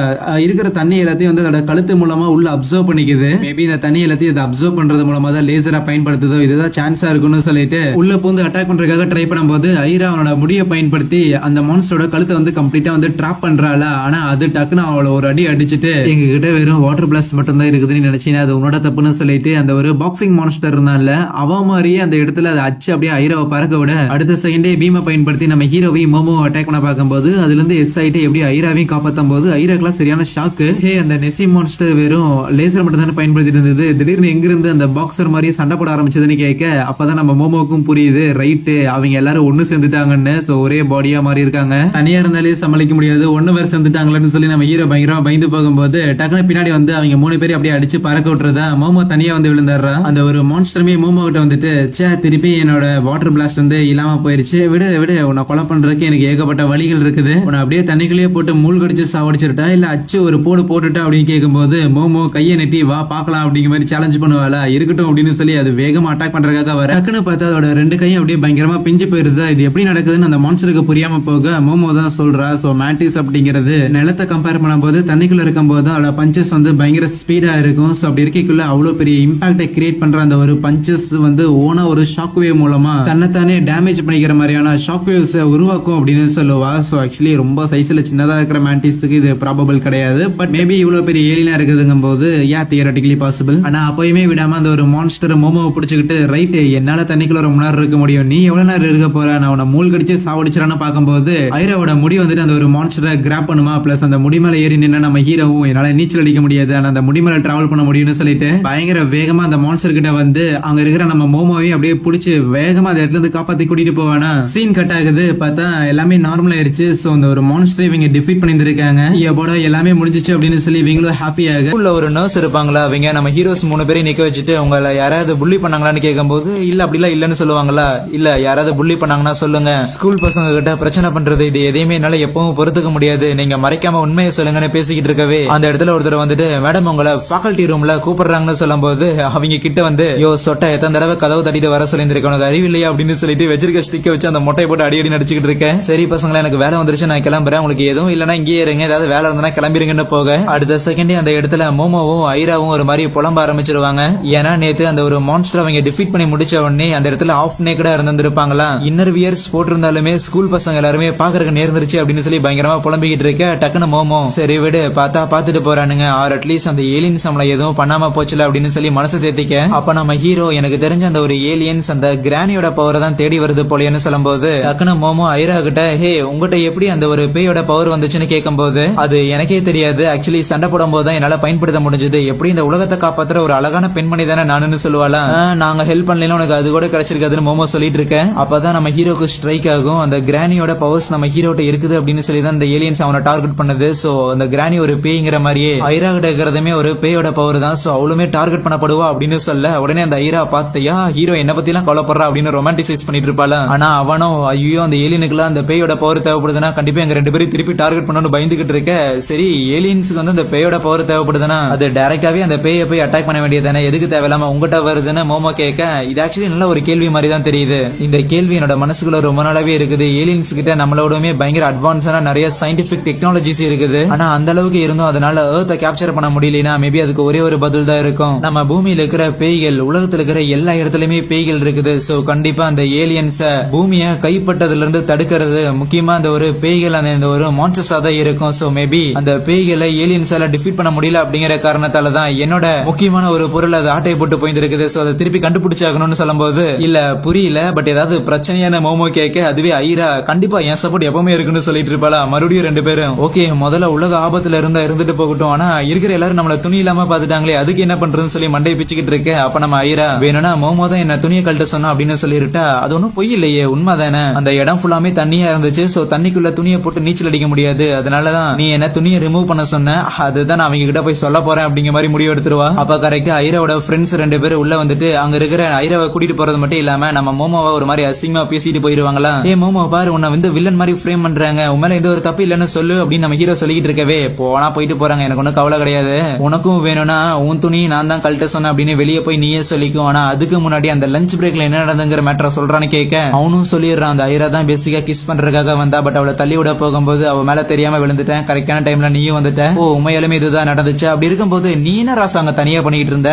இருக்கிற தண்ணி எல்லாத்தையும் வந்து அதோட கழுத்து மூலமா உள்ள அப்சர்வ் பண்ணிக்குது. மேபி இந்த தண்ணி எல்லாத்தையும் அப்சர்வ் பண்றது மூலமா தான் லேசரா பயன்படுத்துதோ, இதுதான் சான்ஸா இருக்குன்னு சொல்லிட்டு உள்ள பூந்து அட்டாக் பண்றதுக்காக ட்ரை பண்ணும்போது ஐரா அவனோட முடியை பயன்படுத்தி அந்த மான்ஸ்டரோட கழுத்தை வந்து கம்ப்ளீட்டா வந்து ட்ராப் பண்றாளா. ஆனா அது டக்குன்னு அவளை ஒரு அடி அடிச்சுட்டு எங்க கிட்ட வெறும் வாட்டர் பிளாஸ்ட் மட்டும் தான் இருக்குதுன்னு நினைச்சீங்கன்னா அது உன்னோட தப்புன்னு சொல்லிட்டு அந்த ஒரு பாக்ஸிங் மான்ஸ்டர் இருந்தால அவ மாதிரியே அந்த இடத்துல அதை அச்சு அப்படியே ஐராவை பறக்க விட அடுத்த செகண்டே பீமை பயன்படுத்தி நம்ம ஹீரோவையும் மோமோ அட்டாக் பண்ண பார்க்கும்போது அதுல இருந்து எஸ் ஆயிட்டு எப்படி ஐராவையும் காப்பாற்றும் போது ஐராக்கெல்லாம் சரியான ஷாக்கு. அந்த நெசி மான்ஸ்டர் வெறும் லேசர் மட்டும் தானே பயன்படுத்திட்டு இருந்தது, திடீர்னு எங்கிருந்து அந்த பாக்ஸர் மாதிரியே சண்டை போட ஆரம்பிச்சதுன்னு கேட்க அப்பதான் நம்ம மோமோக்கும் புரியுது ரைட்டு அவங்க எல்லாரும் ஒண்ணு சேர்ந்துட்டாங்கன்னு. சோ ஒரே பாடியா மாதிரி இருக்காங்க, தனியா இருந்தாலே சமாளிக்க முடியாது, ஒண்ணு வேற சேர்ந்துட்டாங்களன்னு சொல்லி நம்ம ஹீரோ பயங்கரமா பயந்து போகும்போது டக்குனு பின்னாடி வந்து அவங்க 3 பேரும் அப்படியே அடிச்சு பறக்க விட்டுறதா மோமோ தனியா வந்து விழுந்தாடுறா. அந்த ஒரு மான்ஸ்டருமே மோமோ கிட்ட வந்துட்டு சே திருப்பி என்னோட வாட்டர் பிளாஸ்ட் வந்து இல்லாம போயிருச்சு, விடு விடு உன்னை கொலை பண்றதுக்கு எனக்கு ஏகப்பட்ட வழிகள் இருக்குது, உன்னை அப்படியே தண்ணிக்குள்ளேயே போட்டு மூழ்கடிச்சு சாவடிச்சிருட்டா இல்ல அச்சு ஒரு போடு போட்டுட்டா அப்படின்னு கேட்கும்போது மோமோ கையை நெட்டி வா பாக்கலாம் அப்படிங்கிற மாதிரி சேலஞ்ச் பண்ணுவாளா. இருக்கட்டும் அப்படின்னு சொல்லி அது வேகமா அட்டாக் பண்றதுக்காக வர டக்குன்னு பார்த்தா அதோட 2 கையும் அப்படியே பயங்கரமா பிஞ்சு போயிருதா. இது எப்படி நடக்குதுன்னு அந்த மான்ஸ்டருக்கு புரியாம போக மோமோ தான் சொல்றா. சோ மேண்டிஸ் அப்படிங்கிறது நிலத்தை கம்பேர் பண்ணும்போது தண்ணிக்குள்ள இருக்கும் போது அதோட பஞ்சஸ் வந்து பயங்கர ஸ்பீடா இருக்கும். சோ அப்படி இருக்கக்குள்ள அவ்வளவு பெரிய இம்பாக்டை கிரியேட் பண்ற அந்த ஒரு பஞ்சஸ் வந்து ஓனா ஒரு ஷாக் வேவ் மூலமா தன்னைத்தானே டேமேஜ் பண்ணிக்கிற மாதிரியான ஷாக் வேவ்ஸ் உருவாக்கும் அப்படின்னு சொல்லுவா. சோ ஆக்சுவலி ரொம்ப சைஸ்ல சின்னதா இருக்கிற மேண்டிஸ்க்கு இது ப்ராபபிள் கிடையாது, பட் மேபி இவ்வளவு பெரிய ஏலியனா இருக்குதுங்கும் போது தியரட்டிக்கலி பாசிபிள். ஆனா அப்பயுமே விடாம அந்த ஒரு மான்ஸ்டர் மோமோவை பிடிச்சிக்கிட்டு ரைட் என்னால தண்ணிக்குள்ள ரொம்ப நேரம் இருக்க முடியும், நீ எவ்வளவு நேரம் இருக்க போற, நான் உன்னை மூழ்கடிச்சு சாவடிச்சிடான்னு பார்க்கும்போது ஐராவோட முடி வந்துட்டு அந்த ஒரு மான்ஸ்டரை கிராப் பண்ணுமா. பிளஸ் அந்த முடி மேல ஏறி நின்று நம்ம ஹீரோவும் என்னால நீச்சல் அடிக்க முடியாது ஆனா அந்த முடி மேல டிராவல் பண்ண முடியும்னு சொல்லிட்டு பயங்கர வேகமா அந்த மான்ஸ்டர் கிட்ட வந்து அங்க இருக்கிற நம்ம மோமோவையும் அப்படியே பிடிச்சி வேகமா அந்த இடத்துல இருந்து காப்பாத்தி கூட்டிட்டு போவானா. சீன் கட் ஆகுது, பார்த்தா எல்லாமே நார்மல் ஆயிருச்சு. சோ அந்த ஒரு மான்ஸ்டரை இவங்க டிஃபீட் பண்ணிருக்காங்க, எப்போட எல்லாமே முடிஞ்சிச்சு அப்படின்னு சொல்லி இவங்களும் ஹாப்பியாக உள்ள ஒரு நர்ஸ் இருப்பாங்களா. அவங்க நம்ம ஹீரோஸ் 3 பேரையும் நிக்க வச்சுட்டு உங்களை யாராவது புள்ளி பண்ணாங்களான்னு கேட்கும்போது இல்ல அப்படிலாம் இல்லன்னு சொல்லுவாங்களா. இல்ல யாராவது புள்ளி பண்ணாங்கன்னா சொல்லுங்க, ஸ்கூல் பசங்க கிட்ட பிரச்சனை பண்றது இது எதையுமே என்னால எப்பவும் பொறுத்துக்க முடியாது, நீங்க மறைக்காம உண்மையை சொல்லுங்கன்னு பேசிக்கிட்டு இருக்கவே அந்த இடத்துல ஒருத்தர் வந்துட்டு மேடம் உங்களை ஃபேக்கல்டி ரூம்ல கூப்பிடுறாங்கன்னு சொல்லும் போது அவங்க கிட்ட வந்து யோ சொட்ட எத்தனை தடவை கதவு தட்டிட்டு வர சொல்லியிருக்க உனக்கு அறிவில்லையா அப்படின்னு சொல்லிட்டு வச்சிருக்க ஸ்டிக்க வச்சு அந்த மொட்டையை போட்டு அடி நடிச்சுக்கிட்டு இருக்கேன். சரி பசங்களா எனக்கு வேலை வந்துருச்சு நான் கிளம்புறேன், உங்களுக்கு எதுவும் இல்லைன்னா இங்கே இருங்க, ஏதாவது வேலை இருந்தா கிளம்பிருங்கன்னு போக அடுத்த செகண்டே அந்த இடத்துல மோமோவும் ஐராவும் ஒரு மாதிரி புலம்ப ஆரம்பிச்சிருவாங்க. ஏன்னா நேத்து அந்த ஒரு மான்ஸ்டர் அவங்க டிஃபீட் பண்ணி முடிச்ச உடனே அந்த இடத்துல ஆஃப் நேக்கடா இருந்திருப்பாங்களா, இன்னர் வியர்ஸ் போட்டிருந்தாலுமே ஸ்கூல் பசங்க எல்லாருமே பாக்குறதுக்கு நேர்ந்துருச்சு அப்படின்னு சொல்லி பயங்கரமா புலம்பிக்கிட்டு இருக்க டக்குன்னு மோமோ சரி விடு பார்த்தா பாத்துட்டு போறானுங்க, ஆர் அட்லீஸ்ட் அந்த ஏலியன்ஸ் நம்மள எதுவும் பண்ணாம போச்சுல அப்படின்னு சொல்லி மனசை தேத்திக்க அப்ப நம்ம ஹீரோ எனக்கு தெரிஞ்ச அந்த ஒரு ஏலியன்ஸ் அந்த கிரானியோட பவரை தான் தேடி வருது போலன்னு சொல்லும்போது டக்குன்னு மோமோ ஐரா கிட்ட ஹே உங்ககிட்ட எப்படி அந்த ஒரு பேயோட பவர் வந்துச்சுன்னு கேட்கும்போது அது எனக்கே தெரியாது, ஆக்சுவலி சண்டை போடும் போது தான் என்னால பயன்படுத்த முடிஞ்சது, எப்படி இந்த உலகத்தை காப்பாத்துற ஒரு அழகான பெண்மணி தானே நானுன்னு சொல்லுவாளா, நாங்க ஹெல்ப் பண்ணல உனக்கு அது கூட கிடைச்சிருக்காதுன்னு மோமோ சொல்லிட்டு இருக்கேன். அப்பதான் நம்ம ஹீரோக்கு ஸ்ட்ரைக் ஆகும் அந்த கிரானியோட பவர்ஸ் நம்ம ஹீரோட்ட இருக்குது அப்படின்னு சொல்லி தான் இந்த ஏலியன்ஸ் அவனை டார்கெட் பண்ணுது. சோ அந்த கிரானி ஒரு பேய்ங்கிற மாதிரியே ஐரா கிட்ட இருக்கிறதுமே ஒரு பேயோட பவர் தான், சோ அவளுமே டார்கெட் பண்ணப்படுவா அப்படின்னு சொல்ல உடனே அந்த ஐரா பார்த்தையா ஹீரோ என்ன பத்தி எல்லாம் கவலைப்படுறா அப்படின்னு ரொமான்டிசைஸ் பண்ணிட்டு இருப்பாளா, ஆனா அவனும் ஐயோ அந்த ஏலியனுக்குலாம் அந்த பேயோட பவர் தேவைப்படுதுன்னா கண்டிப்பா எங்க ரெண்டு பேரும் திருப்பி டார்கெட் பண்ணணும்னு பயந்துகிட்டு இருக்க. சரி ஏலியன்ஸுக்கு வந்து அந்த பேயோட பவர் தேவைப்படுதுன்னா அது டைரக்டாவே அந்த பேயை போய் அட்டாக் பண்ண வேண்டியதானே, எதுக்கு தேவையில்லாம உங்ககிட்ட வருதுன்னு மோமோ கேட்க இது ஆக்சுவலி நல்ல ஒரு கேள்வி மாதிரி தான் தெரியுது. இந்த கேள்வி என்னோட மனசுக்குள்ள ரொம்ப நாளாவே இருக்குது. ஏலியன்ஸ் கிட்ட நம்மளோடமே பயங்கர அட்வான்ஸான நிறைய சயின்டிபிக் டெக்னாலஜிஸ் இருக்குது, ஆனா அந்த அளவுக்கு இருந்தும் அதனால எர்த்தை கேப்சர் பண்ண முடியலனா மேபி அதுக்கு ஒரே ஒரு பதில் தான் இருக்கும், நம்ம பூமியில இருக்கிற பேய்கள், உலகத்துல இருக்கிற எல்லா இடத்துலயுமே பேய்கள் இருக்குது. சோ கண்டிப்பா அந்த ஏலியன்ஸ பூமியை கைப்பற்றதுல இருந்து தடுக்கிறது முக்கியமா அந்த ஒரு பேய்கள் அந்த ஒரு மான்ஸ்டர்ஸா தான் இருக்கும். சோ மேபி அந்த பேய்களை ஏலியன்ஸால டிஃபீட் பண்ண முடியல அப்படிங்கிற காரணத்தால தான் என்னோட முக்கியமான ஒரு பொருள் அது ஆட்டையை போட்டு போயிருக்குது, சோ அதை திருப்பி கண்டுபிடிச்சாகணும்னு சொல்லும்போது இல்ல புரியல பட் ஏதாவது பிரச்சனையான மோமோ கேட்க அதுவே ஐரா கண்டிப்பா என் சப்போர்ட் எப்பவுமே இருக்குன்னு சொல்லிட்டு இருப்பாளா. மறுபடியும் ரெண்டு பேரும் ஓகே முதல்ல உலக ஆபத்துல இருந்தா இருந்துட்டு போகட்டும், ஆனா இருக்கிற எல்லாரும் நம்மள துணி இல்லாம பாத்துட்டாங்களே அதுக்கு என்ன பண்றதுன்னு சொல்லி மண்டையை பிச்சுக்கிட்டு இருக்க. அப்ப நம்ம ஐரா வேணும்னா மோமோ தான் என்ன துணியை கழட்ட சொன்னா அப்படின்னு சொல்லிருட்டா அது ஒன்னும் பொய் இல்லையே உண்மைதானே, அந்த இடம் ஃபுல்லாமே தண்ணியா இருந்துச்சு, சோ தண்ணிக்குள்ள துணியை போட்டு நீச்சல் அடிக்க முடியாது, அதனாலதான் நீ என்ன துணியை ரிமூவ் பண்ண சொன்ன, அதுதான் நான் அவங்க கிட்ட போய் சொல்ல போறேன் அப்படிங்கிற மாதிரி முடிவு எடுத்துருவா. அப்ப கரெக்டா ஐராவோட ஃப்ரெண்ட்ஸ் ரெண்டு பேரும் உள்ள வந்துட்டு அங்க இருக்கிற ஐராவை கூட்டிட்டு போறது மட்டும் இல்லாம நம்ம மோமோவை ஒரு மாதிரி அசிங்கமா பேசிட்டு போயிருவாங்களா, ஏ மோமோ பாரு உன்னை வந்து வில்லன் மாதிரி ஃப்ரேம் பண்றாங்க, உண்மையில எந்த ஒரு தப்பு இல்லன்னு சொல்லு அப்படின்னு நம்ம ஹீரோ சொல்லிட்டு இருக்கவே போனா போயிட்டு போறாங்க, எனக்கு ஒன்னும் கவலை கிடையாது, உனக்கும் வேணும்னா உன் துணி நான் தான் கழட்ட சொன்னேன் அப்படின்னு வெளியே போய் நீயே சொல்லிக்கும், ஆனா அதுக்கு முன்னாடி அந்த லஞ்ச் பிரேக்ல என்ன நடந்துங்கிற மேட்டரை சொல்றான்னு கேட்க அவனும் சொல்லிடுறான் அந்த ஐரா தான் பேசிக்கா கிஸ் பண்றதுக்காக வந்தா, பட் அவளை தள்ளி விட போகும்போது அவ மேல தெரியாம விழுந்துட்டேன், கரெக்டான டைம்ல நீயும் வந்துட்ட, ஓ உண்மையாலுமே இதுதான் நடந்துச்சு, அப்படி இருக்கும்போது நீ என்ன ராசா அங்க தனியா பண்ணிட்டு இருந்த,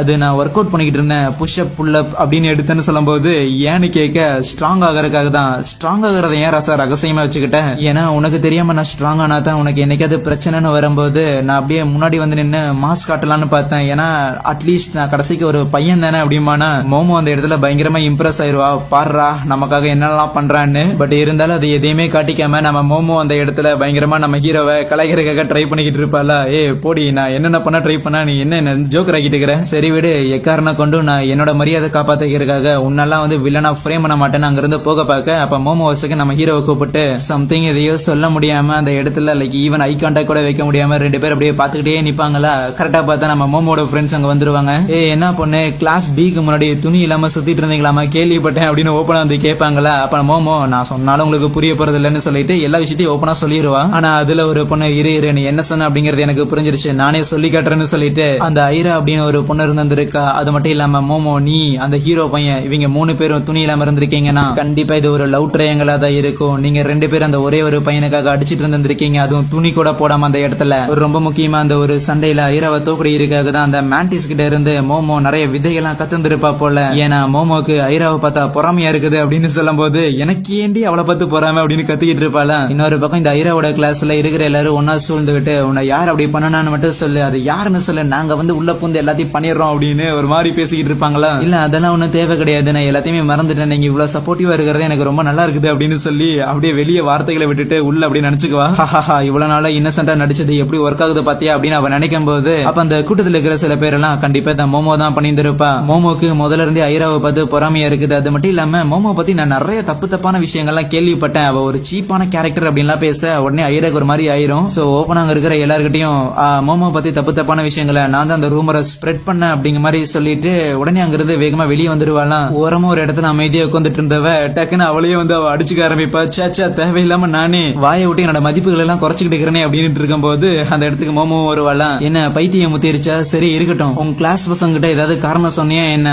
அது நான் ஒர்க் அவுட் பண்ணிட்டு இருந்தேன் புஷ் அப் புல் அப் அப்படின்னு எடுத்தேன்னு சொல்லும்போது ஏன்னு கேட்க ஸ்ட்ராங் ஆகிறதுக்காக தான், ஸ்ட்ராங் ஆகிறத ஏன் ராசா ரகசியமா வச்சுக்கிட்டேன், ஏன்னா உனக்கு தெரியாம நான் ஸ்ட்ராங் ஆனா தான் உனக்கு என்னைக்காவது பிரச்சனைன்னு வரும்போது நான் அப்படியே முன்னாடி வந்து நின்று மாஸ் காட்டலான்னு பார்த்தேன், ஏன்னா அட்லீஸ்ட் நான் கடைசிக்கு ஒரு பையன் தானே அப்படிமானா மோமோ அந்த இடத்துல பயங்கரமா இம்ப்ரெஸ் ஆயிருவா, பாடுறா நமக்காக என்னெல்லாம் பண்றான்னு, பட் இருந்தாலும் அது எதையுமே காட்டிக்காம நம்ம மோமோ அந்த இடத்துல பயங்கரமா நம்ம ஹீரோவை கலைக்கிறதுக்காக ட்ரை பண்ணிக்கிட்டு இருப்பாளா, ஏ போடி நான் என்னென்ன பண்ண ட்ரை பண்ணா நீ என்ன ஜோக்கர் ஆகிட்டு இருக்கிற, சரி விடு எக்காரணம் கொண்டு நான் என்னோட மரியாதை காப்பாத்திக்கிறதுக்காக உன்னெல்லாம் வந்து வில்லனா ஃப்ரேம் பண்ண மாட்டேன்னு அங்க இருந்து போக பார்க்க அப்ப மோமோ வசக்கு நம்ம ஹீரோவை கூப்பிட்டு சம்திங் எதையோ சொல்ல முடியாம அந்த இடத்துல லைக் ஈவன் ஐ கான்டாக்ட் கூட வைக்க முடியாம ரெண்டு பேர் அப்படியே பாத்துக்கிட்டே நிப்பாங்களா, கரெக்டா பார்த்தா நம்ம மோமோட ஃப்ரெண்ட்ஸ் அங்க வந்துருவாங்க, ஏ என்ன பொண்ணு கிளாஸ் டிக்கு முன்னாடி துணி இல்லாம சுத்திட்டு இருந்தீங்களாமா கேள்விப்பட்டேன் அப்படின்னு ஓப்பனா வந்து கேட்பாங்களா, அப்ப மோமோ நான் சொன்னாலும் உங்களுக்கு புரிய போறது இல்லைன்னு சொல்லிட்டு எல்லா விஷயத்தையும் ஓப்பனா சொல்லிடுவா, ஆனா அதுல ஒரு பொண்ணு இரு நீ என்ன சொன்ன அப்படிங்கறது எனக்கு புரிஞ்சிருச்சு நானே சொல்லி காட்டுறேன்னு சொல்லிட்டு அந்த ஐரா அப்படின்னு ஒரு பொண்ணு இருந்திருக்கா, அது மட்டும் இல்லாம மோமோ நீ அந்த ஹீரோ பையன் இவங்க மூணு பேரும் துணி இல்லாம இருந்திருக்கீங்கன்னா கண்டிப்பா இது ஒரு லவ் ட்ரையாங்கிளா தான் இருக்கும், நீங்க ரெண்டு பேரும் அந்த ஒரே ஒரு பையனுக்காக அடிச்சிட்டு இருந்திருக்கீங்க, அதுவும் துணி கூட போடாம அந்த இடத்துல ரொம்ப முக்கியமா அந்த ஒரு சண்டையில ஐராவை தோக்கடிக்கிறதுக்காக தான் அந்த மேண்டிஸ் கிட்ட இருந்து மோமோ நிறைய விதைகள்லாம் கத்துந்திருப்பா போல, ஏன்னா மோமோக்கு ஐராவை பார்த்தா பொறாமையா இருக்குது அப்படின்னு சொல்லும் போது எனக்கு ஏண்டி அவளை பார்த்து பொறாம அப்படின்னு கத்திக்கிட்டு இருப்பாளா, இன்னொரு பக்கம் இந்த ஐராவோட கிளாஸ்ல இருக்கிற எல்லாரும் ஒன்னா சூழ்ந்து விட்டு உன்னை யார் அப்படி பண்ணனான்னு மட்டும் சொல்லு, அது யாருன்னு சொல்லு, நாங்க வந்து உள்ள பூந்து எல்லாத்தையும் பண்ணிடுறோம் அப்படின்னு ஒரு மாதிரி பேசிக்கிட்டு இருப்பாங்களா, இல்ல அதெல்லாம் ஒன்னும் தேவை கிடையாது நான் எல்லாத்தையுமே மறந்துட்டேன், நீங்க இவ்வளவு சப்போர்ட்டிவா இருக்கிறது எனக்கு ரொம்ப நல்லா இருக்குது அப்படின்னு சொல்லி அப்படியே வெளியே வார்த்தைகளை விட்டுட்டு உள்ள அப்படி நினைச்சுக்குவா, இவ்வளவு நாளா இன்னசென்டா நடிச்சது எப்படி ஒர்க் ஆகுது பாத்தியா அப்படின்னு அவன் நினைக்கும் போது அப்ப அந்த கூட்டத்தில் இருக்கிற சில பேர் எல்லாம் கண்டிப்பா இந்த மோமோ தான் பண்ணியிருந்திருப்பா, மோமோக்கு முதல்ல இருந்தே ஐராவை பார்த்து பொறாமையா இருக்குது, அது மட்டும் இல்லாம மோமோ பத்தி நான் நிறைய தப்பான விஷயங்கள்லாம் கேள்விப்பட்டேன், அவ ஒரு சீப்பான கேரக்டர் அப்படின்லாம் பேச உடனே ஐராக்கு ஒரு மாதிரி ஆயிரும், சோ ஓப்பனா அங்க இருக்கிற எல்லார்கிட்டையும் மோமோ பத்தி தப்பான விஷயங்களை நான் தான் அந்த ரூமரை ஸ்ப்ரெட் பண்ண அப்படிங்கிற மாதிரி சொல்லிட்டு உடனே அங்கிருந்து வேகமா வெளியே வந்துருவாளாம், ஓரமா ஒரு இடத்துல அமைதியா உட்காந்துட்டு இருந்தவ டக்குன்னு அவளையே வந்து அவ அடிச்சுக்க ஆரம்பிப்பா, சேச்சா தேவையில்லாம இல்லாம நானே வாயை விட்டு என்னோட மதிப்புகள் எல்லாம் குறைச்சிக்கிட்டு இருக்கிறேனே அப்படின்னு இருக்கும்போது அந்த இடத்துக்கு மோமோ வருவாளாம். என்ன பைத்தியம் முத்திருச்சா, சரி இருக்கட்டும், உங்க கிளாஸ் பசங்க கிட்ட ஏதாவது காரணம் சொன்னியா என்ன?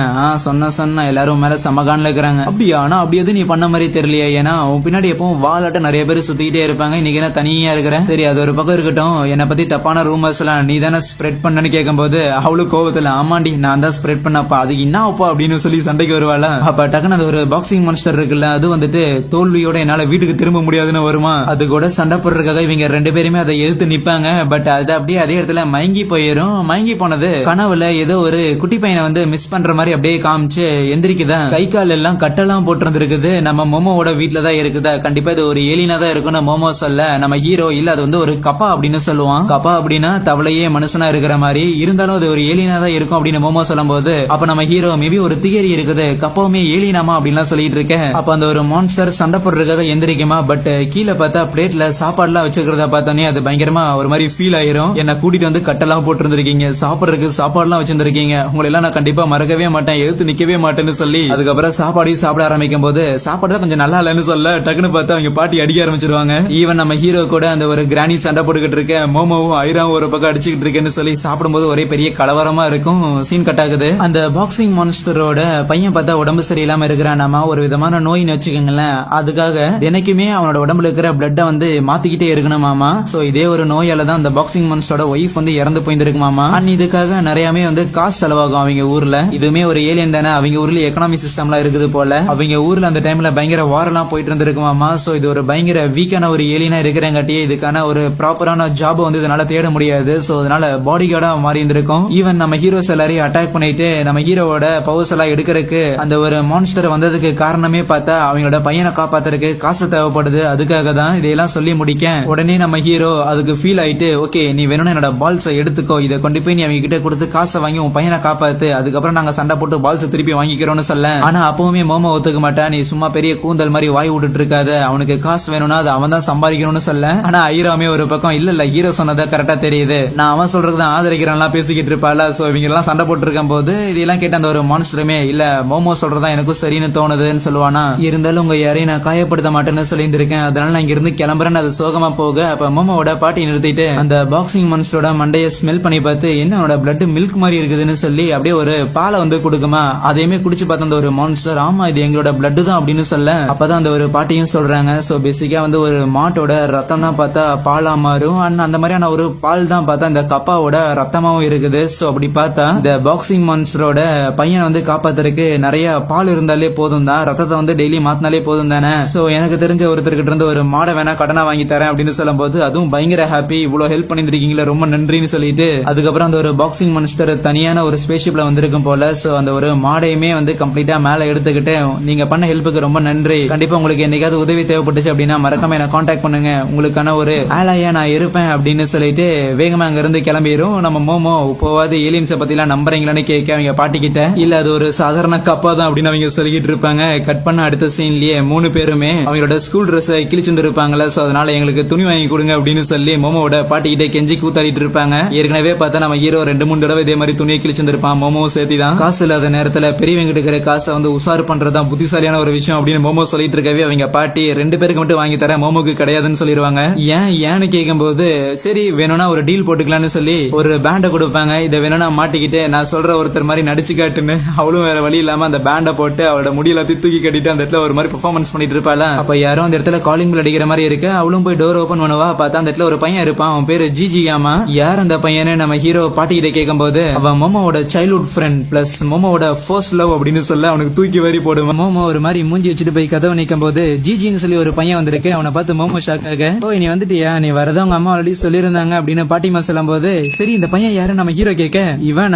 சொன்ன எல்லாரும் மேல சமகான்ல இருக்கிறாங்க. அப்படியா? ஆனா அப்படி எதுவும் நீ பண்ண மாதிரி தெரியலையா? ஏன்னா உன் பின்னாடி எப்பவும் வாலாட்ட நிறைய பேர் சுத்திக்கிட்டே இருப்பாங்க, இன்னைக்கு என்ன தனியா இருக்கிறேன். சரி அது ஒரு பக்கம் இருக்கட்டும், என்னை பத்தி தப்பான ரூமர்ஸ் எல்லாம் நீ தானே ஸ்ப்ரெட் பண்ணனு கேட்கும்போது அவளுக்கு கோபத்துல ஆமாண்டி நான் தான் ஸ்ப்ரெட் பண்ணப்பா, அதுக்கு என்ன அப்பா அப்படின்னு சொல்லி சண்டைக்கு வருவாளா. அப்ப டக்குனு அது ஒரு பாக்ஸிங் மான்ஸ்டர் இருக்குல்ல, அது வந்துட்டு தோல்வியோட என்னால வீட்டுக்கு திரும்ப முடியாதுன்னு வருமா. அது கூட சண்டை போடுறதுக்காக இவங்க ரெண்டு பேருமே அதை எதிர்த்து நிப்பாங்க. பட் அது அப்படியே அதே இடத்துல மயங்கி போயிரும். மயங்கி போனது கனவுல ஏதோ ஒரு குட்டி பையனை வந்து மிஸ் பண்ற மாதிரி அப்படியே காமிச்சு எந்திரிக்குதா. கை கால் எல்லாம் கட்டெல்லாம் போட்டிருந்துருக்குது. நம்ம மோமோவோட வீட்டுல தான் இருக்குதா. கண்டிப்பா இது ஒரு ஏலினா தான் இருக்குன்னு மோமோ சொல்ல, நம்ம ஹீரோ இல்ல அது வந்து ஒரு கப்பா அப்படின்னு சொல்லுவான். கப்பா அப்படின்னா தவளையே மனுஷனா இருக்கிற மாதிரி, இருந்தாலும் அது ஒரு ஏலினா தான் இருக்கும் அப்படின்னு மோமோ சொல்லும் போது அப்ப நம்ம ஹீரோ மேபி ஒரு தியரி இருக்குது, கப்பாவுமே ஏலினாமா அப்படின்லாம் சொல்லிட்டு இருக்கேன். அப்ப அந்த ஒரு மான்ஸ்டர் சண்டை போடுறதுக்காக எந்திரிக்குமா. பட் கீழே பார்த்தா பிளேட்ல சாப்பாடுலாம் வச்சிருக்கிறத பார்த்தோன்னே அது பயங்கரமா ஒரு மாதிரி ஃபீல் ஆயிரும். என்ன கூட்டிட்டு வந்து கட்டெல்லாம் போட்டிருந்திருக்கீங்க, சாப்பிடுறதுக்கு சாப்பாடுலாம் வச்சிருந்திருக்கீங்க, உங்களை எல்லாம் நான் கண்டிப்பா மறக்கவே மாட்டேன், எதிர்த்து நிக்கவே மாட்டேன்னு சொல்லி அதுக்கப்புறம் சாப்பாடையும் சாப்பிட ஆரம்பிக்கும் போது சாப்பாடு தான் கொஞ்சம் நல்லா இல்லைன்னு சொல்ல டக்குன்னு பார்த்து அவங்க பாட்டி அடிக்க ஆரம்பிச்சிருவாங்க. ஈவன் நம்ம ஹீரோ கூட அந்த ஒரு கிராணி சண்டை போட்டுக்கிட்டு இருக்க, மோமோவும் ஐராவும் ஒரு பக்கம் அடிச்சுக்கிட்டு இருக்கேன்னு சொல்லி சாப்பிடும்போது ஒரே பெரிய கலவரமா இருக்கும். சீன் கட் ஆகுது. அந்த பாக்ஸிங் மான்ஸ்டரோட பையன் பார்த்தா உடம்பு சரியில்லாம இருக்கிறான், நம்ம ஒரு விதமான நோயின்னு வச்சுக்கோங்களேன். அதுக்காக தினைக்குமே அவனோட உடம்புல இருக்கிற பிளட்டை வந்து மாத்திக்கிட்டே இருக்கணுமாமா. சோ இதே ஒரு நோயால தான் அந்த பாக்ஸிங் மான்ஸ்டரோட ஒய்ஃப் வந்து இறந்து போயிருக்குமாமா. அண்ட் இதுக்காக நிறையவே வந்து காசு செலவாகும் அவங்க ஊர்ல. இதுவுமே ஒரு ஏலியன் தானே, அவங்க ஊர்ல எக்கனாமி சிஸ்டம்லாம் இருக்குது போல. அவங்க ஊர்ல அந்த டைம்ல பயங்கர வார் எல்லாம் போயிட்டு இருந்திருக்குமாமா. சோ இது ஒரு பயங்கர வீக்கான ஒரு ஏலியனா இருக்கிறங்காட்டியே இதுக்கான ஒரு ப்ராப்பரான ஜாப் வந்து இதனால தேட முடியாது. சோ அதனால பாடி கார்டா மாறி இருந்திருக்கும். ஈவன் நம்ம ஹீரோஸ் எல்லாரையும் அட்டாக் பண்ணிட்டு நம்ம ஹீரோவோட பவர்ஸ் எல்லாம் எடுக்கிறதுக்கு அந்த ஒரு மான்ஸ்டர் வந்ததுக்கு காரணமே பார்த்தா அவங்களோட பையனை காப்பாத்துறதுக்கு காசு தேவைப்படுது. அதுக்காக தான் இதையெல்லாம் சொல்லி முடிக்க உடனே நம்ம ஹீரோ அதுக்கு ஃபீல் ஆயிட்டு, ஓகே நீ வேணும்னு என்னோட பால்ஸை எடுத்துக்கோ, இதை கொண்டு போய் நீ அவங்க கிட்ட கொடுத்து காசை வாங்கி உன் பையனை காப்பாத்து, அதுக்கப்புறம் நாங்க சண்டை போட்டு பால்ஸ் திருப்பி வாங்கிக்கிறோம்னு சொல்ல. ஆனா அப்பவுமே மோமோ ஒத்துக்க மாட்டான், நீ சும்மா பெரிய கூந்தல் மாதிரி வாய் விட்டுட்டு இருக்காத, அவனுக்கு காசு வேணும்னா அது அவன் தான் சம்பாதிக்கணும்னு சொல்ல. ஆனா ஐராமே ஒரு பக்கம் இல்ல ஹீரோ சொன்னதை கரெக்டா தெரியுது, நான் அவன் சொல்றதுதான் ஆதரிக்கிறான்லாம் பேசிக்கிட்டு இருப்பாள். சோ இவங்க எல்லாம் சண்டை போட்டு இருக்கும் போது இதெல்லாம் கேட்ட அந்த ஒரு மான்ஸ்டருமே இல்ல மோமோ சொல்றதா எனக்கும் சரின்னு தோணுதுன்னு சொல்லுவானா. இருந்தாலும் உங்க யாரையும் நான் காயப்படுத்த மாட்டேன்னு சொல்லியிருந்திருக்கேன், அதனால நான் இங்க இருந்து கிளம்புறேன்னு அது சோகமா போக அப்ப மோமோவோட பாட்டி நிறுத்திட்டு அந்த பாக்ஸிங் மான்ஸ்டரோட மண்டைய ஸ்மெல் பண்ணி பார்த்து என்ன அவனோட பிளட் மில்க் மாதிரி இருக்குதுன்னு சொல்லி அப்படியே ஒரு பாலை வந்து கொடுக்குமா. அதையுமே குடிச்சு பார்த்த அந்த ஒரு மான்ஸ்டர் ஆமா இது எங்களோட பிளட் தான் அப்படின்னு சொல்ல அப்பதான் அந்த ஒரு பாட்டியும் சொல்றாங்க. சோ பேசிக்கா வந்து ஒரு மாட்டோட ரத்தம் தான் பார்த்தா பாலா மாறும், அந்த மாதிரியான ஒரு பால் தான் பார்த்தா இந்த கப்பாவோட ரத்தமாவும் இருக்குது. சோ அப்படி பார்த்தா இந்த பாக்ஸிங் மான்ஸ்டரோட பையன் வந்து காப்பாத்துறதுக்கு நிறைய பால் இருந்தாலே போதும் தான், ரத்தத்தை வந்து டெய்லி மாத்தினாலே போதும் தானே. சோ எனக்கு தெரிஞ்ச ஒருத்தர்கிட்ட இருந்து ஒரு மாடை வேணா கடனா வாங்கி தரேன் அப்படின்னு சொல்லும் போது அதுவும் பயங்கர ஹாப்பி, இவ்வளவு ஹெல்ப் பண்ணிருக்கீங்களா ரொம்ப நன்றின்னு சொல்லிட்டு அதுக்கப்புறம் அந்த ஒரு பாக்ஸிங் மான்ஸ்டர் தனியான ஒரு ஸ்பேஸ்ஷிப்ல வந்திருக்கும் போல. சோ அந்த ஒரு மாடையுமே வந்து கம்ப்ளீட்டா மேல எடுத்துக்கிட்டு நீங்க பண்ண ஹெல்ப்புக்கு ரொம்ப நன்றி, கண்டிப்பா உங்களுக்கு என்னைக்காவது உதவி தேவைப்பட்டுச்சு அப்படின்னா மறக்காம என்ன கான்டாக்ட் பண்ணுங்க, உங்களுக்கான ஒரு ஆளாயா நான் இருப்பேன் அப்படின்னு சொல்லிட்டு வேகமா அங்க இருந்து கிளம்பிடும். நம்ம மோமோ இப்போவாது ஏலியன்ஸை பத்தி எல்லாம் நம்புறீங்களான்னு கேட்க அவங்க பாட்டிக்கிட்ட இல்ல அது ஒரு சாதாரண கப்பா தான் அப்படின்னு அவங்க சொல்லிக்கிட்டு இருப்பாங்க. கட் பண்ண அடுத்த சீன்லயே 3 பேருமே அவங்களோட ஸ்கூல் ட்ரெஸ் கிழிச்சிருப்பாங்கல்ல, சோ அதனால எங்களுக்கு துணி வாங்கி கொடுங்க அப்படின்னு சொல்லி மோமோவோட பாட்டிக்கிட்ட கெஞ்சி கூத்தாடிட்டு இருப்பாங்க. ஏற்கனவே பார்த்தா நம்ம ஹீரோ 2-3 தடவை இதே மாதிரி துணியை கிழிச்சிருப்பான், மோமோவும் சேர்த்தி தான். காசு இல்லாத நேரத்துல பெரியவங்க இருக்கிற காசை வந்து உசார் பண்றதுதான் புத்திசாலியான ஒரு விஷயம் அப்படின்னு மோமோ சொல்லிட்டு இருக்கவே அவங்க பாட்டி 2 பேருக்கு மட்டும் வாங்கி தர மோமோக்கு கிடையாதுன்னு சொல்லிடுவாங்க. ஏன்னு கேட்கும் போது சரி வேணும்னா ஒரு டீல் போட்டுக்கலாம்னு சொல்லி ஒரு பேண்டை கொடுப்பாங்க, இதை வேணும்னா மாட்டிக்கிட்டு நான் சொல்ற ஒருத்தர் மாதிரி நடிச்சு காட்டுன்னு. அவளும் வேற வழி இல்லாம அந்த பேண்டை போட்டு அவளோட முடியல தூக்கி கட்டிட்டு அந்த இடத்துல ஒரு மாதிரி பெர்ஃபார்மன்ஸ் பண்ணிட்டு இருப்பாள். அப்ப யாரும் அந்த இடத்துல காலிங் பெல் அடிக்கிற மாதிரி இருக்கு, அவளும் போய் டோர் ஓபன் பண்ணுவா. பார்த்தா அந்த இடத்துல ஒரு பையன் இருப்பான், அவன் பேரு ஜிஜியாமா. யார் அந்த பையனு நம்ம ஹீரோ பாட்டிக்கிட்ட கேட்கும் போது அவன் மோமோவோட சைல்ட்ஹுட் ஃப்ரெண்ட் பிளஸ் மோமோவோட ஃபர்ஸ்ட் லவ் அப்படின்னு சொல்ல அவனுக்கு தூக்கி வரி போடுவான். மோமோ ஒரு மாதிரி மூஞ்சி வச்சுட்டு போய் கதவை நிற்கும் போது ஜிஜின்னு சொல்லி ஒரு பையன் வந்திருக்கு, அவனை பார்த்து மோமோ ஷாக் ஆக ஓ நீ வந்துட்டியா, நீ வரதான் உங்க அம்மா ஆல்ரெடி சொல்லியிருந்தாங்க அப்படின்னு பாட்டிமா சொல்லும் போது சரி இந்த பையன் யாரு நம்ம ஹீரோ கேட்க இவன்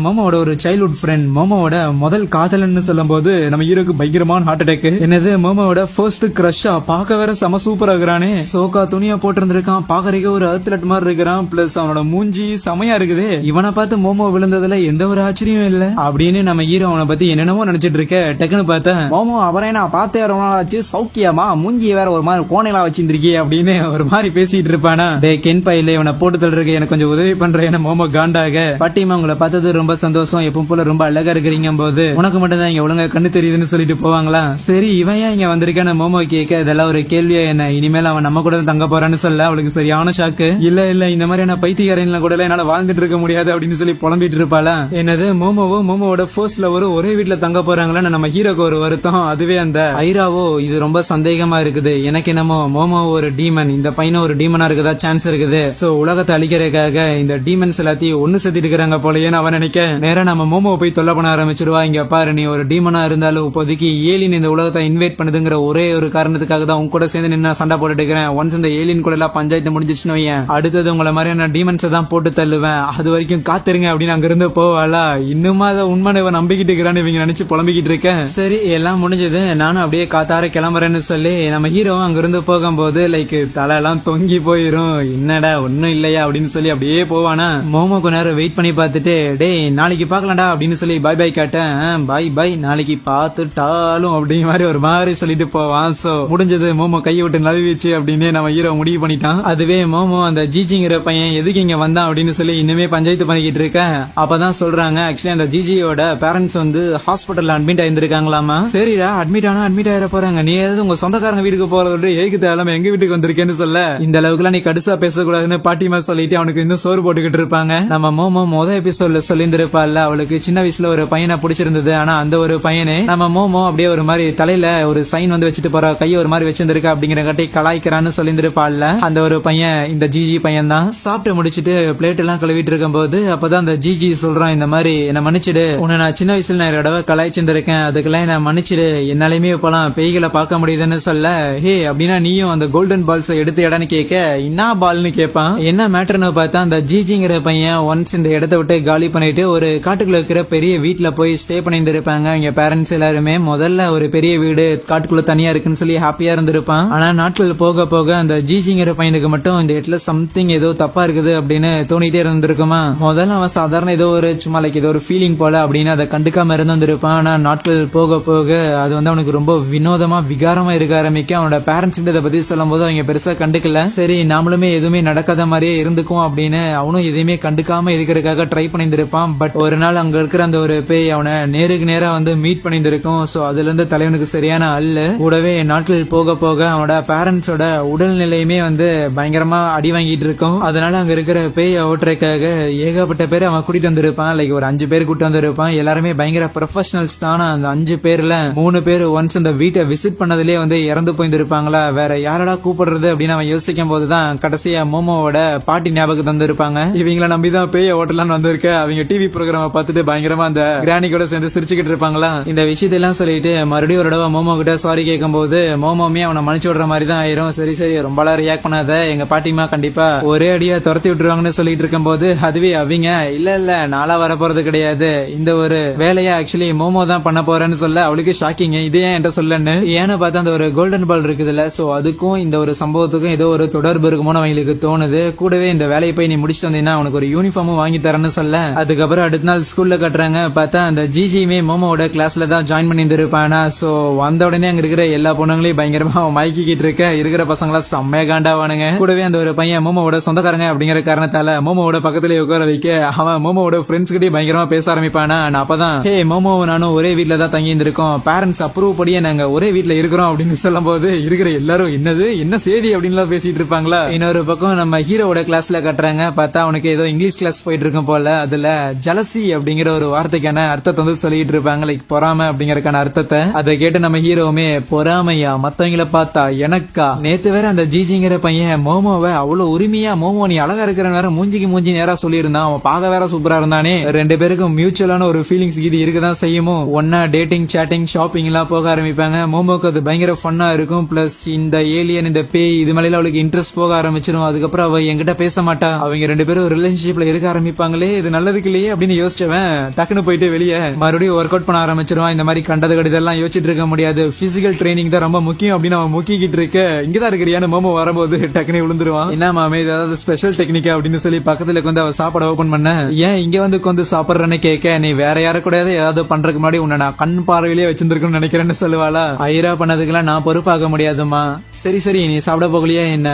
மோமோவோட ஒரு சைல்ட்ஹுட் ஃப்ரெண்ட், மோமோவோட முதல் காதலன்னு சொல்லும் போது நம்ம ஹீரோக்கு பயங்கரமான ஹார்ட் அட்டாக். என்னது மோமோவோட ஃபர்ஸ்ட் கிரஷா, பார்க்க வேற செம சூப்பரா இருக்கிறானே, சோக்கா துணியா போட்டிருந்திருக்கான், பாக்குறதுக்கு ஒரு அத்லட் மாதிரி இருக்கிறான், பிளஸ் அவனோட மூஞ்சி செமையா இருக்குது. இவனை பார்த்து மோமோ விழுந்ததுல எந்த ஒரு ஆச்சரியம் இல்ல அப்படின்னு நம்ம ஹீரோ அவனை பத்தி என்னென்னமோ நினைச்சிட்டு இருக்க. டக்குன்னு பார்த்தா மோமோ அவரே நான் பார்த்தே ரொம்ப நாள் ஆச்சு, சௌக்கியமா மூஞ்சி வேற ஒரு மாதிரி கோணைலா வச்சிருந்திருக்கே அப்படின்னு ஒரு மாதிரி பேசிட்டு இருப்பானா. டே கென் பையில இவனை போட்டு தள்ளுறதுக்கு எனக்கு கொஞ்சம் உதவி பண்றேன் மோமோ காண்டாக. பாட்டிமா உங்களை பார்த்தது ரொம்ப சந்தோஷம், எப்பவும் போல ரொம்ப அழகா இருக்கிறீங்க போது உனக்கு மட்டும் தான் இங்க ஒழுங்கா கண்ணு தெரியுதுன்னு சொல்லிட்டு போவாங்களா. சரி இவன் ஏன் இங்க வந்திருக்கான மோமோ கேட்க இதெல்லாம் ஒரு கேள்வியா என்ன, இனிமேல் அவன் நம்ம கூட தங்க போறான்னு சொல்ல அவளுக்கு சரியான ஷாக்கு. இல்ல இந்த மாதிரியான பைத்தியக்காரன்ல கூட என்னால வாழ்ந்துட்டு இருக்க முடியாது அப்படின்னு சொல்லி புலம்பிட்டு இருப்பாளா. என்னது மோமோவோட ஃபர்ஸ்ட் லவரும் ஒரே வீட்டுல தங்க போறாங்களா நம்ம ஹீரோக்கு ஒரு வருத்தம். அதுவே அந்த ஐராவோ இது ரொம்ப சந்தேகமா இருக்குது. எனக்கு என்னமோ மோமோ ஒரு டீமன், இந்த பையனும் ஒரு டீமனா இருக்குதா சான்ஸ் இருக்குது. சோ உலகத்தை அழிக்கிறதுக்காக இந்த டீமன்ஸ் எல்லாத்தையும் ஒண்ணு சேர்த்திட்டு இருக்கிறாங்க போலயேன்னு அவன் நினைக்க நேரா நம்ம மோமோ போய் தொல்லை பண்ண ஆரம்பிச்சிருவா. இங்க பாரு, நீ ஒரு டீமனா இருந்தாலும் இப்போதைக்கு ஏலியன் இந்த உலகத்தை இன்வைட் பண்ணுதுங்கிற ஒரே ஒரு காரணத்துக்காக தான் உன் கூட சேர்ந்து நின்று சண்டை போட்டுட்டு இருக்கிறேன். ஒன்ஸ் இந்த ஏலியன் கூட எல்லாம் பஞ்சாயத்து முடிஞ்சிச்சுன்னு வையன், அடுத்தது உங்களை மாதிரியான டீமன்ஸை தான் போட்டு தள்ளுவேன். அது வரைக்கும் காத்துருங்க அப்படின்னு அங்க இருந்து போவாளா. இன்னுமா அதை உண்மை நம்பிக்கிட்டு இருக்கிறான்னு இவங்க நினைச்சு புலம்பிக்கிட்டு இருக்கேன். சரி எல்லாம் முடிஞ்சது, நானும் அப்படியே காத்தார கிளம்புறேன்னு சொல்லி நம்ம ஹீரோ அங்க இருந்து போகும்போது லைக் தலை எல்லாம் தொங்கி போயிரும். என்னடா ஒன்னும் இல்லையா அப்படின்னு சொல்லி அப்படியே போவானா. மோமோ கொஞ்ச நேரம் வெயிட் பண்ணி பார்த்துட்டு டேய் நாளைக்கு பாக்கலாம்டா அப்படின்னு சொல்லி பாய் பாய் காட்டேன். பாய் நாளைக்கு பார்த்துட்டாலும் அப்படிங்கிற மாதிரி ஒரு மாதிரி சொல்லிட்டு போவான். சோ முடிஞ்சது, மோமோ கையை விட்டு நழுவிச்சு அப்படின்னு நம்ம ஹீரோ முடிவு பண்ணிட்டான். அதுவே மோமோ அந்த ஜிஜிங்கிற பையன் எதுக்கு இங்க வந்தான் அப்படின்னு சொல்லி இன்னுமே பஞ்சாயத்து பண்ணிக்கிட்டு இருக்கேன். அப்பதான் சொல்றாங்க ஆக்சுவலி அந்த ஜிஜியோட பேரண்ட்ஸ் வந்து ஹாஸ்பிட்டல்ல அட்மிட் ஆயிருந்திருக்காங்களாமா. சரிடா அட்மிட் ஆயிர போறாங்க, நீ ஏதாவது உங்க சொந்தக்காரங்க வீட்டுக்கு போறதோட ஏக்கு தேவை எங்க வீட்டுக்கு வந்திருக்கேன்னு சொல்ல, இந்த அளவுக்குலாம் நீ கடுசா பேசக்கூடாதுன்னு பாட்டிமா சொல்லிட்டு அவனுக்கு இன்னும் சோறு போட்டுக்கிட்டு இருப்பாங்க. நம்ம மோமோ மொதல் எபிசோட்ல சொல்லியிருந்திருப்பாள்ல அவளுக்கு சின்ன வயசுல ஒரு பையனை பிடிச்சிருந்தது. ஆனா அந்த ஒரு பையனே நம்ம மோமோ அப்படியே ஒரு மாதிரி தலையில ஒரு சைன் வந்து வச்சுட்டு போற, கையை ஒரு மாதிரி வச்சிருந்திருக்கா அப்படிங்கிற கட்டி கலாய்க்கிறான்னு சொல்லியிருந்திருப்பாள்ல. அந்த ஒரு பையன் இந்த ஜிஜி பையன் தான். சாப்பிட்டு முடிச்சிட்டு பிளேட் எல்லாம் கழுவிட்டு இருக்கும் போது அப்பதான் அந்த ஜிஜி சொல்றான், இந்த மாதிரி என்ன மன்னிச்சிடு, உன்னை நான் சின்ன வயசுல நான் ஒரு தடவை கலாய்ச்சிருந்திருக்கேன், அதுக்கெல்லாம் என்ன மன்னிச்சிடு, என்னாலுமே இப்பெல்லாம் பேய்களை பார்க்க முடியுதுன்னு சொல்ல, ஹே அப்படின்னா நீயும் அந்த கோல்டன் பால்ஸ் எடுத்து இடன்னு கேட்க, என்ன பால்னு கேட்பான். என்ன மேட்டர்னு பார்த்தா அந்த ஜிஜிங்கிற பையன் ஒன்ஸ் இந்த இடத்த விட்டு காலி பண்ணிட்டு ஒரு காட்டுக்குள்ள இருக்கிற பெரிய வீட்டுல போய் ஸ்டே பண்ணியிருந்திருப்பாங்க. அவங்க பேரண்ட்ஸ் எல்லாருமே முதல்ல ஒரு பெரிய வீடு காட்டுக்குள்ள தனியா இருக்குன்னு சொல்லி ஹாப்பியா இருந்திருப்பான். ஆனா நாட்கள் போக போக அந்த ஜிஜிங்கிற பையனுக்கு மட்டும் இந்த இடத்துல சம்திங் ஏதோ தப்பா இருக்குது அப்படின்னு தோணிட்டே இருந்திருக்குமா. முதல்ல அவன் சாதாரண ஏதோ ஒரு சும்மா லைக் ஏதோ ஒரு ஃபீலிங் போல அப்படின்னு அதை கண்டுக்காம இருந்திருப்பான். ஆனா நாட்கள் போக போக அது வந்து அவனுக்கு ரொம்ப வினோதமா விகாரமா இருக்க ஆரம்பிக்கும். அவனோட பேரண்ட்ஸ் கிட்ட இதை பத்தி சொல்லும் போது அவங்க பெருசா கண்டுக்கல. சரி நாமளுமே எதுவுமே நடக்காத மாதிரியே இருந்துக்கும் அப்படின்னு அவனும் எதுவுமே கண்டுக்காம இருக்கிறதுக்காக ட்ரை பண்ணியிருந்திருப்பான். பட் ஒரு நாள் அங்க இருக்கிற அந்த ஒரு பேய் அவனை நேருக்கு நேரா வந்து மீட் பண்ணியிருந்திருக்கும். சோ அதுல இருந்து தலைவனுக்கு சரியான அல்ல. கூடவே நாட்கள் போக போக அவனோட பேரண்ட்ஸோட உடல்நிலையுமே வந்து பயங்கரமா அடி வாங்கிட்டு இருக்கும். அதனால அங்க இருக்கிற பேய் ஓட்டுறதுக்காக ஏகப்பட்ட பேர் அவன் கூட்டிட்டு வந்திருப்பான். லைக் ஒரு 5 பேர் கூட்டிட்டு வந்திருப்பான். எல்லாருமே பயங்கர ப்ரொஃபஷனல்ஸ் தானே. அந்த 5 பேர்ல 3 பேர் ஒன்ஸ் அந்த வீட்டை விசிட் பண்ணதுலயே வந்து இறந்து போயிருப்பாங்களா. வேற யாரடா கூப்பிடுறது அப்படின்னு அவன் யோசிக்கும் போதுதான் கடைசியா மோமோவோட பாட்டி ஞாபகம் தந்திருப்பாங்க. இவங்கள நம்பிதான் பேய ஓட்டலான்னு வந்திருக்க. அவங்க டிவி ப்ரோக்ராம் பார்த்துட்டு பயங்கரமா அந்த கிராணியோட சேர்ந்து சிரிச்சுக்கிட்டு இருப்பாங்களா. இந்த விஷயத்தெல்லாம் சொல்லிட்டு மறுபடியும் ஒரு தடவை மோமோ கிட்ட சாரி கேட்கும் போது மோமோமே அவனை மன்னிச்சு விடுற மாதிரி தான் ஆயிரும். சரி ரொம்பலாம் ரியாக்ட் பண்ணாத, எங்க பாட்டிமா கண்டிப்பா ஒரே அடியா துரத்தி விட்டுருவாங்கன்னு சொல்லிட்டு இருக்கும் போது அதுவே அவங்க இல்ல நாளா வர போறது கிடையாது, இந்த ஒரு வேலையா ஆக்சுவலி மோமோ தான் பண்ண போறேன்னு சொல்ல அவளுக்கு ஷாக்கிங். இதே என்கிட்ட சொல்லன்னு ஏன்னு பார்த்தா அந்த ஒரு கோல்டன் பால் இருக்குதுல்ல, சோ அதுக்கும் இந்த ஒரு சம்பவத்துக்கும் ஏதோ ஒரு தொடர்பு இருக்குமோன்னு அவங்களுக்கு தோணுது. கூடவே இந்த வேலையை போய் நீ முடிச்சுட்டு வந்தீங்கன்னா உனக்கு ஒரு யூனிஃபார்மும் வாங்கி தரேன்னு சொல்ல, அதுக்கப்புறம் அடுத்த நாள் ஸ்கூல்ல கட்டுறாங்க. பார்த்தா அந்த ஜிஜியுமே மோமோட கிளாஸ்ல தான் ஜாயின் பண்ணி இருப்பானா. சோ வந்த உடனே அங்க இருக்கிற எல்லா பொண்ணுங்களையும் பயங்கரமா மயக்கிட்டு இருக்க, இருக்கிற பசங்களா செம்மையா காண்டாவானுங்க. கூடவே அந்த ஒரு பையன் மோமோட சொந்தக்காரங்க அப்படிங்கிற காரணத்தால மோமோட பக்கத்துல உட்கார வைக்க அவன் மோமோட ஃப்ரெண்ட்ஸ் கிட்டே பயங்கரமா பேச ஆரம்பிப்பானா. அப்பதான் ஹே மோமோ நானும் ஒரே வீட்டுல தான் தங்கி இருந்திருக்கோம், பேரண்ட்ஸ் அப்ரூவ் படியே நாங்க ஒரே வீட்டுல இருக்கிறோம் அப்படின்னு சொல்லும் போது இருக்கிற எல்லாரும் என்னது என்ன செய்தி அப்படின்னு பேசிட்டு இருப்பாங்களா. இன்னொரு பக்கம் நம்ம ஹீரோட கிளாஸ்ல கட்டுறாங்க. பார்த்தா அவனுக்கு ஏதோ இங்கிலீஷ் கிளாஸ் போயிட்டு இருக்கும் போல. அதுல ஜலசி அப்படிங்கிற ஒரு வார்த்தைக்கான அர்த்தத்தை வந்து சொல்லிட்டு இருப்பாங்க. லைக் பொறாமை அப்படிங்கறக்கான அர்த்தத்தை. அதை கேட்டு நம்ம ஹீரோவுமே பொறாமையா மத்தவங்கள பார்த்தா எனக்கா. நேத்து வேற அந்த ஜிஜிங்கிற பையன் மோமோவை அவ்வளவு உரிமையா மோமோ நீ அழகா இருக்கிற வேற மூஞ்சிக்கு மூஞ்சி நேரா சொல்லியிருந்தான். அவன் பார்க்க வேற சூப்பரா இருந்தானே. 2 பேருக்கும் மியூச்சுவலான ஒரு ஃபீலிங்ஸ் இது இருக்குதான் செய்யுமோ. ஒன்னா டேட்டிங் சாட்டிங் ஷாப்பிங் எல்லாம் போக ஆரம்பிப்பாங்க. மோமோக்கு அது பயங்கர ஃபன்னா இருக்கும். பிளஸ் இந்த ஏலியன் இந்த பேய் இது மேல அவளுக்கு இன்ட்ரெஸ்ட் போக ஆரம்பிச்சிடும். அதுக்கப்புறம் அவ என்கிட்ட பேச மாட்டா. அவங்க 2 பேரும் ரிலேஷன்ஷிப்ல இருக்க ஆரம்பிப்பாங்களே, இது நல்லதுக்கு இல்லையே அப்படின்னு யோசிச்சவன் டக்குன்னு போயிட்டு வெளியே மறுபடியும் ஒர்க் அவுட் பண்ண ஆரம்பிச்சிருவான். இந்த மாதிரி கண்டது கடிதெல்லாம் யோசிச்சுட்டு இருக்க முடியாது. பிசிக்கல் ட்ரைனிங் தான் ரொம்ப முக்கியம் அப்படின்னு அவன் முக்கிக்கிட்டு இருக்க, இங்கதான் இருக்கிறியான்னு மோமோ வரும்போது டக்குனு விழுந்துருவான். என்ன மாமே ஏதாவது ஸ்பெஷல் டெக்னிக்கா அப்படின்னு சொல்லி பக்கத்துல வந்து அவ சாப்பாடு ஓபன் பண்ண, ஏன் இங்க வந்து உட்காந்து சாப்பிடுறேன்னு கேட்க, நீ வேற யார கூட ஏதாவது பண்றதுக்கு முன்னாடி உன்னை நான் கண் பார்வையிலேயே வச்சிருந்திருக்குன்னு நினைக்கிறேன்னு சொல்லுவாளா. ஐரா பண்ணதுக்கெல்லாம் நான் பொறுப்பாக முடியாதுமா, சரி நீ சாப்பிட போகலையா என்ன?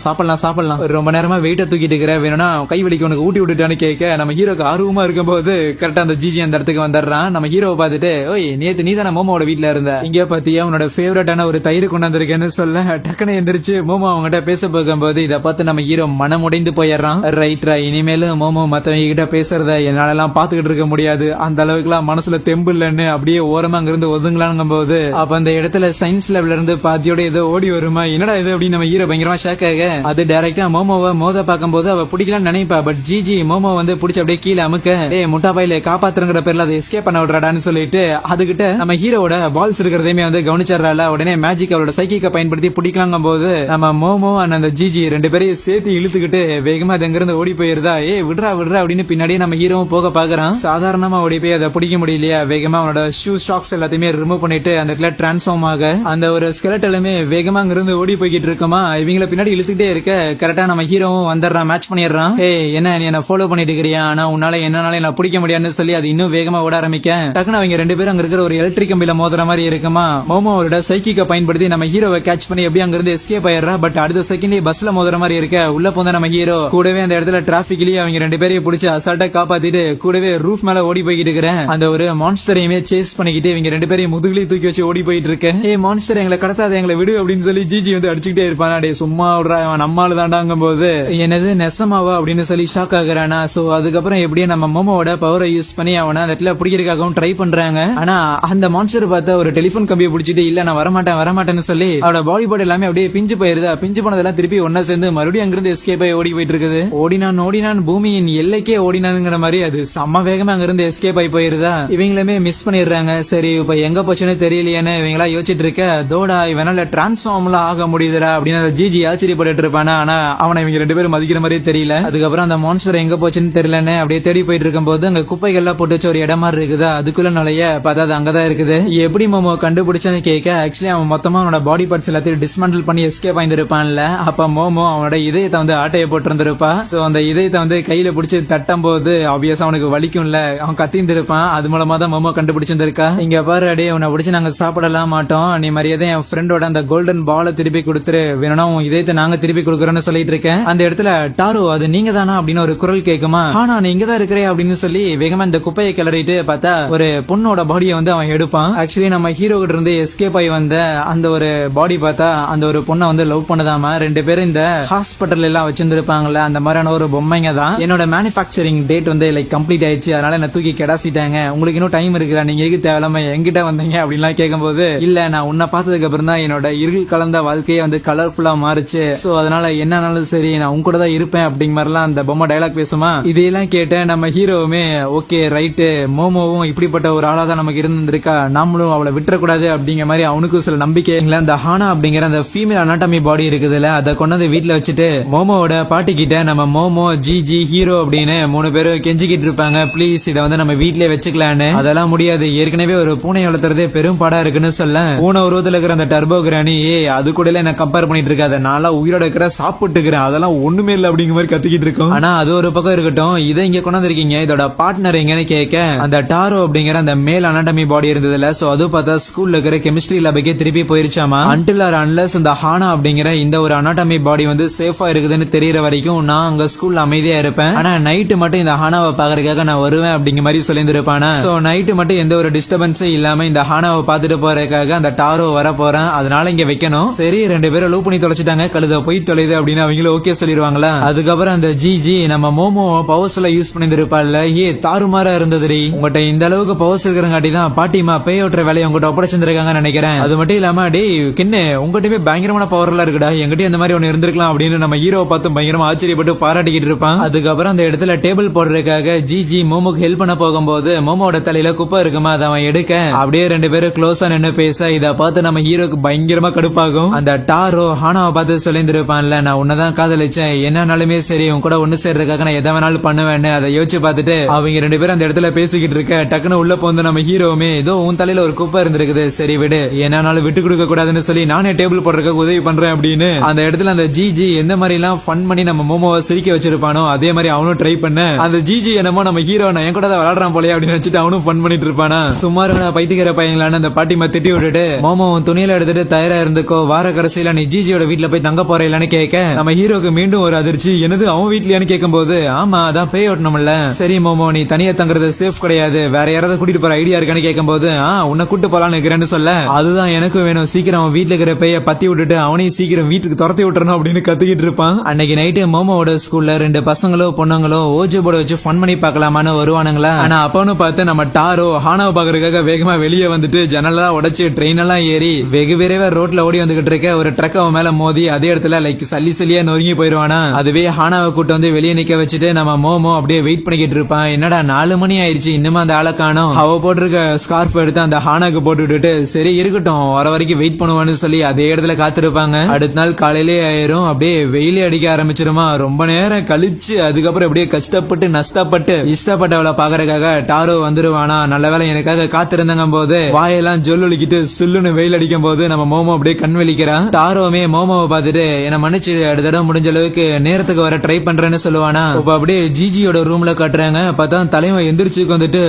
சாப்பிடலாம் ரொம்ப நேரமா வெயிட்ட தூக்கிட்டு இருக்கிற, வேணும்னா கை வலிக்கு உனக்கு ஊட்டி விட்டுட்டான்னு கேட்க நம்ம ஹீரோக்கு ஆர்வமா இருக்கும் போது கரெக்டா அந்த ஜிஜி அந்த இடத்துக்கு வந்துடுறான். நம்ம ஹீரோவை பார்த்துட்டு, ஓய் நேத்து நீ தானே மோமோட வீட்டுல இருந்த, இங்க பாத்தியா உன்னோட ஃபேவரட்டான ஒரு தயிர் கொண்டாந்துருக்கேன்னு சொல்ல டக்குன்னு எந்திரிச்சு மோமோ அவங்ககிட்ட பேச போகும்போது இதை பார்த்து நம்ம ஹீரோ மனமுடைந்து போயிடுறான். ரைட்ரா, இனிமேலும் மோமோ மத்தவங்க கிட்ட பேசுறத என்னால எல்லாம் பாத்துக்கிட்டு இருக்க முடியாது, அந்த அளவுக்கு எல்லாம் மனசுல தெம்பு இல்லன்னு அப்படியே ஓரமா அங்கிருந்து ஒதுங்கலாங்கும் போது அப்ப அந்த இடத்துல சயின்ஸ் லேப்ல இருந்து பாத்தியோட ஏதோ ஓடி வருமா, என்னடா இது அப்படின்னு நம்ம ஹீரோ பயங்கரமா ஷாக் ஆக அது டைரக்டா மோமோவை மோத பார்க்கும்போது அவ பிடிக்கலாம்னு நினைப்பா. பட் ஜிஜி மோமோ வந்து பிடிச்சி அப்படியே கீழே அமுக்க, ஏய் முட்டா பையில காப்பாத்துறங்கிற பேர்ல அதை எஸ்கேப் பண்ண விடுறாடான்னு சொல்லிட்டு அதுகிட்ட நம்ம ஹீரோட பால்ஸ் இருக்கிறதையுமே வந்து கவனிச்சிடறால. உடனே மேஜிக் அவளோட சைக்கிக்க பயன்படுத்தி பிடிக்கலாங்கும் போது நம்ம மோமோ அண்ட் அந்த ஜிஜி ரெண்டு பேரையும் சேர்த்து இழுத்துக்கிட்டு வேகமா அது அங்கிருந்து ஓடி போயிருதா. விடுறா அப்படின்னு பின்னாடியே நம்ம ஹீரோவும் போக பாக்குறான். சாதாரணமா ஓடி போய் அதை பிடிக்க முடியலையா, வேகமா அவனோட ஷூ ஸ்டாக்ஸ் எல்லாத்தையுமே ரிமூவ் பண்ணிட்டு அந்த இடத்துல டிரான்ஸ்ஃபார்ம் ஆக அந்த ஒரு ஸ்கெலட்டலுமே வேகமா அங்கிருந்து ஓடி போய்கிட்டு இருக்குமா. இவங்களை பின்னாடி இழுத்துக்கிட்டே இருக்க கரெக்டா நம்ம ஹீரோவும் வந்துடுறான், மேட்ச் பண்ணிடுறான். என்ன நீ என்ன ஃபாலோ பண்ணிட்டு இருக்கிறியா, ஆனா உன்னால என்னால என்ன பிடிக்க முடியாதுன்னு சொல்லி அது இன்னும் வேகமா ஓட ஆரம்பிக்க டக்குனு அவங்க ரெண்டு பேரும் அங்க இருக்கிற ஒரு எலக்ட்ரிக் கம்பியில மோதுற மாதிரி இருக்குமா. மோமோ அவரோட சைக்கிக்க பயன்படுத்தி நம்ம ஹீரோவை கேட்ச் பண்ணி எப்படி அங்கிருந்து எஸ்கேப் ஆயிடுறா. பட் அடுத்த செகண்ட்லயே பஸ்ல மோதுற மாதிரி இருக்க உள்ள போந்த நம்ம ஹீரோ கூடவே அந்த இடத்துல டிராபிக்லயே அவங்க ரெண்டு பேரையும் பிடிச்சி அசால்ட்டா காப்பாத்திட்டு கூடவே ரூஃப் மேல ஓடி போய்கிட்டு இருக்கிறேன். அந்த ஒரு மான்ஸ்டரையுமே சேஸ் பண்ணிக்கிட்டு இவங்க ரெண்டு பேரையும் முதுகுலி தூக்கி வச்சு ஓடி போயிட்டு இருக்கேன். மான்ஸ்டர் எங்களை கடத்தாத, எங்களை விடு அப்படின்னு சொல்லி ஜிஜி வந்து அடிச்சுக்கிட்டே இருப்பான். டே சும்மா விடுறா, நம்மால தாண்டாங்கும் போது என்னது நெசமாவா அப்படின்னு சொல்லி ஷாக் ஆகுறானா. சோ அதுக்கப்புறம் எப்படியே நம்ம மோமோட பவரை யூஸ் பண்ணி அவனை அந்த இடத்துல பிடிக்கிறதுக்காகவும் ட்ரை பண்றாங்க. ஆனா அந்த மான்ஸ்டர் பார்த்தா ஒரு டெலிபோன் கம்பியை பிடிச்சிட்டு இல்ல நான் வரமாட்டேன்னு சொல்லி அவட பாடி பார்ட் எல்லாமே அப்படியே பிஞ்சு போயிருதா. பிஞ்சு போனதெல்லாம் திருப்பி ஒன்னா சேர்ந்து மறுபடியும் அங்கிருந்து எஸ்கேப் ஆகி ஓடி போயிட்டு இருக்குது. ஓடினான் பூமியின் எல்லைக்கே ஓடினானுங்கிற மாதிரி அது செம்ம வேகமா அங்கிருந்து எஸ்கேப் ஆகி போயிருதா. இவங்களுமே மிஸ் பண்ணிடுறாங்க. சரி இப்ப எங்க போச்சுன்னு தெரியலையேன்னு இவங்களா யோசிச்சுட்டு இருக்க, தோடா இவனால டிரான்ஸ்ஃபார்ம்லாம் ஆக முடியுதுடா அப்படின்னு ஜிஜி ஆச்சரியப்பட்டு இருப்பானா. ஆனா அவனை இவங்க ரெண்டு பேரும் மதிக்கிற மாதிரியே தெரியல. அதுக்கப்புறம் அந்த மான்ஸ்டர் எங்க போச்சுன்னு தெரியலன்னு அப்படியே தேடி போயிட்டு இருக்கும் போது அங்க குப்பைகள்லாம் போட்டு வச்ச ஒரு இடம் மாதிரி இருக்குதா. அதுக்குள்ள நுழைய பார்த்தா அது அங்கதான் இருக்குது. எப்படி மோமோ கண்டுபிடிச்சான்னு கேட்க ஆக்சுவலி அவன் மொத்தமா அவனோட பாடி பார்ட்ஸ் எல்லாத்தையும் டிஸ்மேண்டில் பண்ணி எஸ்கேப் ஆயிருப்பான்ல. அப்ப மோமோ அவனோட இதயத்தை வந்து ஆட்டையை போட்டு இருந்திருப்பா. சோ அந்த இதயத்தை வந்து கையில பிடிச்சி தட்டும் போது ஆப்வியஸா அவனுக்கு வலிக்கும்ல, அவன் கத்திந்திருப்பான். அது மூலமா தான் மோமோ கண்டுபிடிச்சிருந்திருக்கா. இங்க பாரு அடே உன்னை பிடிச்சி நாங்க சாப்பிடலாம் மாட்டோம், நீ மரியாதை என் ஃப்ரெண்டோட அந்த கோல்டன் பாலை திருப்பி கொடுத்துரு, வேணும்னா உன் இதயத்தை நாங்க திருப்பி கொடுக்கறோம்னு சொல்லிட்டு இருக்கேன். அந்த இடத்துல டாரோ அது நீங்க தானா அப்படின்னு ஒரு குரல் கேக்குமா. ஆனா நீ இங்கதான் இருக்கிறே அப்படின்னு சொல்லி வேகமா இந்த குப்பையை கிளறிட்டு பார்த்தா ஒரு பொண்ணோட பாடியை வந்து அவன் எடுப்பான். ஆக்சுவலி நம்ம ஹீரோ கிட்ட இருந்து எஸ்கேப் ஆகி வந்த அந்த ஒரு பாடி பார்த்தா அந்த ஒரு பொண்ணை வந்து லவ் பண்ணதாமா. ரெண்டு பேரும் இந்த ஹாஸ்பிட்டல் எல்லாம் வச்சிருந்திருப்பாங்கல்ல, அந்த மாதிரியான ஒரு பொம்மைங்க தான். என்னோட மேனுஃபேக்சரிங் டேட் வந்து லைக் கம்ப்ளீட் ஆயிடுச்சு, அதனால என்ன தூக்கி கெடாசிட்டாங்க, உங்களுக்கு இன்னும் டைம் இருக்குதா, நீங்க எதுக்கு தேவையில்லாம என்கிட்ட வந்தீங்க அப்படின்லாம் கேட்கும்போது இல்ல நான் உன்னை பார்த்ததுக்கு அப்புறம் தான் என்னோட இருள் கலந்த வாழ்க்கையே வந்து கலர்ஃபுல்லா மாறுச்சு, சோ அதனால என்னன்னாலும் சரி நான் உங்க கூட தான் இருப்பேன் அப்படிங்க மாதிரிலாம் அந்த பொம்மை டயலாக் பேசுமா. இதையெல்லாம் கேட்ட நம்ம ஹீரோவுமே ஓகே ரைட்டு, மோமோவும் இப்படிப்பட்ட ஒரு ஆளா தான் நமக்கு இருந்திருக்கா, நாமளும் அவளை விட்டுறக்கூடாது அப்படிங்கிற மாதிரி அவனுக்கும் சில நம்பிக்கை. அந்த ஹானா அப்படிங்கிற அந்த ஃபீமேல் அனாட்டமி பாடி இருக்குதுல்ல, அதை கொண்டு வந்து வீட்டுல வச்சுட்டு மோமோவோட பாட்டி கிட்ட நம்ம மோமோ ஜிஜி ஹீரோ அப்படின்னு மூணு பேரும் கெஞ்சிக்கிட்டு இருப்பாங்க, ப்ளீஸ் இதை வந்து நம்ம வீட்லயே வச்சுக்கலான்னு. அதெல்லாம் முடியாது, ஏற்கனவே ஒரு பூனை வளர்த்துறதே பெரும் பாடா இருக்குன்னு சொல்ல பூனை உருவத்துல இருக்கிற அந்த டர்போ கிரானி அது கூட என்ன கம்பேர் பண்ணிட்டு இருக்காது, நாளா உயிரோட இருக்கிற சாப்பிட்டுக்கிறேன், அதெல்லாம் ஒண்ணுமே இல்ல அப்படிங்கிற மாதிரி கத்திக்கிட்டு இருக்கும். ஆனா அது ஒரு பக்கம் இருக்கட்டும், இதை இங்க கொண்டு இருக்கீங்க, இதோட பார்ட்னர் எங்கன்னு கேட்க அந்த டாரோ அப்படிங்கிற அந்த மேல் அனாட்டமி பாடி இருந்ததுல, சோ அது பார்த்தா ஸ்கூல்ல இருக்கிற கெமிஸ்ட்ரி லேபுக்கே திருப்பி போயிருச்சாமா. அன்டில் ஆர் அன்லெஸ் இந்த ஹானா அப்படிங்கிற இந்த ஒரு அனாட்டமி பாடி வந்து சேஃபா இருக்குதுன்னு தெரியற வரைக்கும் நான் அங்க ஸ்கூல்ல அமைதியா இருப்பேன், ஆனா நைட்டு மட்டும் இந்த ஹானாவை பாக்குறதுக்காக நான் வருவேன் அப்படிங்கிற மாதிரி சொல்லியிருப்பானா. சோ நைட்டு மட்டும் எந்த ஒரு டிஸ்டர்பன்ஸும் இல்லாம இந்த ஹானாவை பாத்துட்டு போறதுக்காக அந்த டாரோ வர போறேன், அதனால இங்க வைக்கணும். சரி ரெண்டு பேரும் லூப் பண்ணி தொலைச்சிட்டாங்க, கழுத போய் தொலைது அப்படின்னு அவங்களும் ஓகே சொல்லிடுவாங்களா. அதுக்கப்புறம் அந்த ஜிஜி நம்ம மோமோ பவர்ஸ்ல யூஸ் பண்ணிருப்பாள்ல, தாறுமாறா இருந்ததுரி, உங்ககிட்ட இந்த அளவுக்கு பவர்ஸ் இருக்கிறங்காட்டி தான் பாட்டிமா பேயோட்டுற வேலையை உங்ககிட்ட ஒப்படைச்சிருக்காங்க நினைக்கிறேன். அது மட்டும் இல்லாம டே கிண்ணு உங்ககிட்டவே பயங்கரமான பவர் எல்லாம் இருக்குடா, எங்கிட்ட இந்த மாதிரி ஒன்னு இருந்திருக்கலாம் அப்படின்னு நம்ம ஹீரோவை பார்த்து பயங்கரமா ஆச்சரியப்பட்டு பாராட்டிக்கிட்டு இருப்பான். அதுக்கப்புறம் அந்த இடத்துல டேபிள் போடுறதுக்காக ஜிஜி மோமோக்கு ஹெல்ப் பண்ண போகும்போது மோமோட தலையில குப்பை இருக்குமா, அதை அவன் எடுக்க அப்படியே ரெண்டு பேரும் க்ளோஸா நின்னு பேச இதை பார்த்து நம்ம ஹீரோக்கு பயங்கரமா கடுப்பாகும். அந்த டாரோ ஹானாவை பார்த்து சொல்லியிருப்பான்ல, நான் உன்னதான் காதலிச்சேன், என்னன்னாலுமே சரி உன் கூட ஒண்ணு சேர்றதுக்காக நான் எதை வேணாலும் பண்ணுவேன்னு அதை யோசிச்சு பார்த்துட்டு அவங்க ரெண்டு பேரும் அந்த இடத்துல பேசிக்கிட்டு இருக்க டக்குன்னு உள்ள போந்து நம்ம ஹீரோவுமே ஏதோ உன் தலையில ஒரு குப்பை இருந்திருக்குது, சரி விடு, என்னாலும் விட்டு கொடுக்க கூடாதுன்னு சொல்லி நானே டேபிள் போடுறதுக்கு உதவி பண்றேன் அப்படின்னு அந்த இடத்துல அந்த ஜிஜி எந்த மாதிரி எல்லாம் ஃபன் பண்ணி நம்ம மோமோவை சிரிக்க வச்சிருப்பானோ அதே மாதிரி அவனும் ட்ரை பண்ண அந்த ஜிஜி என்னமோ நம்ம ஹீரோ நான் என் கூட தான் விளையாடுறான் போலயே அப்படின்னு நினைச்சிட்டு அவனும் ஃபன் பண்ணிட்டு இருப்பானா. சுமார் பைத்தியக்கிற பையங்களான அந்த பாட்டிமா திட்டி விட்டுட்டு மோமோ துணியில எடுத்துட்டு தயாரா இருந்துக்கோ வார கடைசியில நீ ஜிஜியோட வீட்ல போய் தங்க போற இல்லன்னு கேட்க நம்ம ஹீரோக்கு மீண்டும் ஒரு அதிர்ச்சி. என்னது அவன் வீட்லயான்னு கேட்கும்போது ஆமா அதான் பேய் ஓட்டணும்ல. சரி மோமோ நீ தனியா தங்குறது சேஃப் கிடையாது, வேற யாராவது கூட்டிட்டு போற ஐடியா இருக்கான்னு கேட்கும்போது உன்னை கூட்டு போலான்னு இருக்கிறேன்னு சொல்ல அதுதான் எனக்கும் வேணும், சீக்கிரம் அவன் வீட்டுல இருக்கிற பேய பத்தி விட்டுட்டு அவனையும் சீக்கிரம் வீட்டுக்கு துரத்தி விட்டுறணும் அப்படின்னு கத்திக்கிட்டு இருப்பான். அன்னைக்கு நைட்டு மோமோட ஸ்கூல்ல 2 பசங்களோ பொண்ணுங்களோ ஓஜோ போர்டு வச்சு ஃபன் பண்ணி பார்க்கலாமான்னு வருவானுங்களா. ஆனா அப்பன்னு பார்த்து நம்ம டாரோ ஹானாவை பாக்குறதுக்காக வேகமா வெளியே வந்துட்டு ஜன்னலெல்லாம் உடைச்சு ட்ரெயின் எல்லாம் ஏறி வெகு விரைவா ரோட்ல ஓடி வந்துகிட்டு இருக்க ஒரு ட்ரக் அவன் மேல மோதி அதே இடத்துல லைக் சல்லியா நொறுங்கி போயிருவானா. அதுவே ஹானாவை கூட்டு வந்து வெளியே நிக்க வச்சுட்டு நம்ம மோமோ அப்படியே வெயிட் பண்ணிக்கிட்டு இருப்பான். என்னடா 4 மணி ஆயிருச்சு இன்னுமா அந்த ஆளை காணோம். அவ போட்டிருக்க ஸ்கார்ஃப் எடுத்து அந்த ஹானாக்கு போட்டு விட்டுட்டு சரி இருக்கட்டும் வர வரைக்கும் வெயிட் பண்ணுவான்னு சொல்லி அதே இடத்துல காத்திருப்பாங்க. அடுத்த நாள் காலையிலே ஆயிரும், அப்படியே வெயிலே அடிக்க ஆரம்பிச்சிருமா. ரொம்ப நேரம் கழிச்சு அதுக்கப்புறம் அப்படியே கஷ்டப்பட்டு நஷ்டப்பட்டு இஷ்டப்பட்டவளை பாக்குறதுக்காக டாரோ வந்துருவானா. நல்ல வேலை எனக்காக காத்திருந்தாங்க போது வாயெல்லாம் ஜொல்லுக்கிட்டு சுல்லுன்னு வெயில் அடிக்கும் போது நம்ம மோமோ அப்படியே கண் வெளிக்கிறான். டாரோமே மோமோவை பார்த்துட்டு என்ன மன்னிச்சு அடுத்த தடவை முடிஞ்ச அளவுக்கு நேரத்துக்கு வர ட்ரை பண்றேன்னு சொல்லுவானா. இப்ப அப்படியே ஜிஜியோட ரூம்ல காட்டுறாங்க. பார்த்தா தலைவன் எந்திரிச்சு வந்துட்டு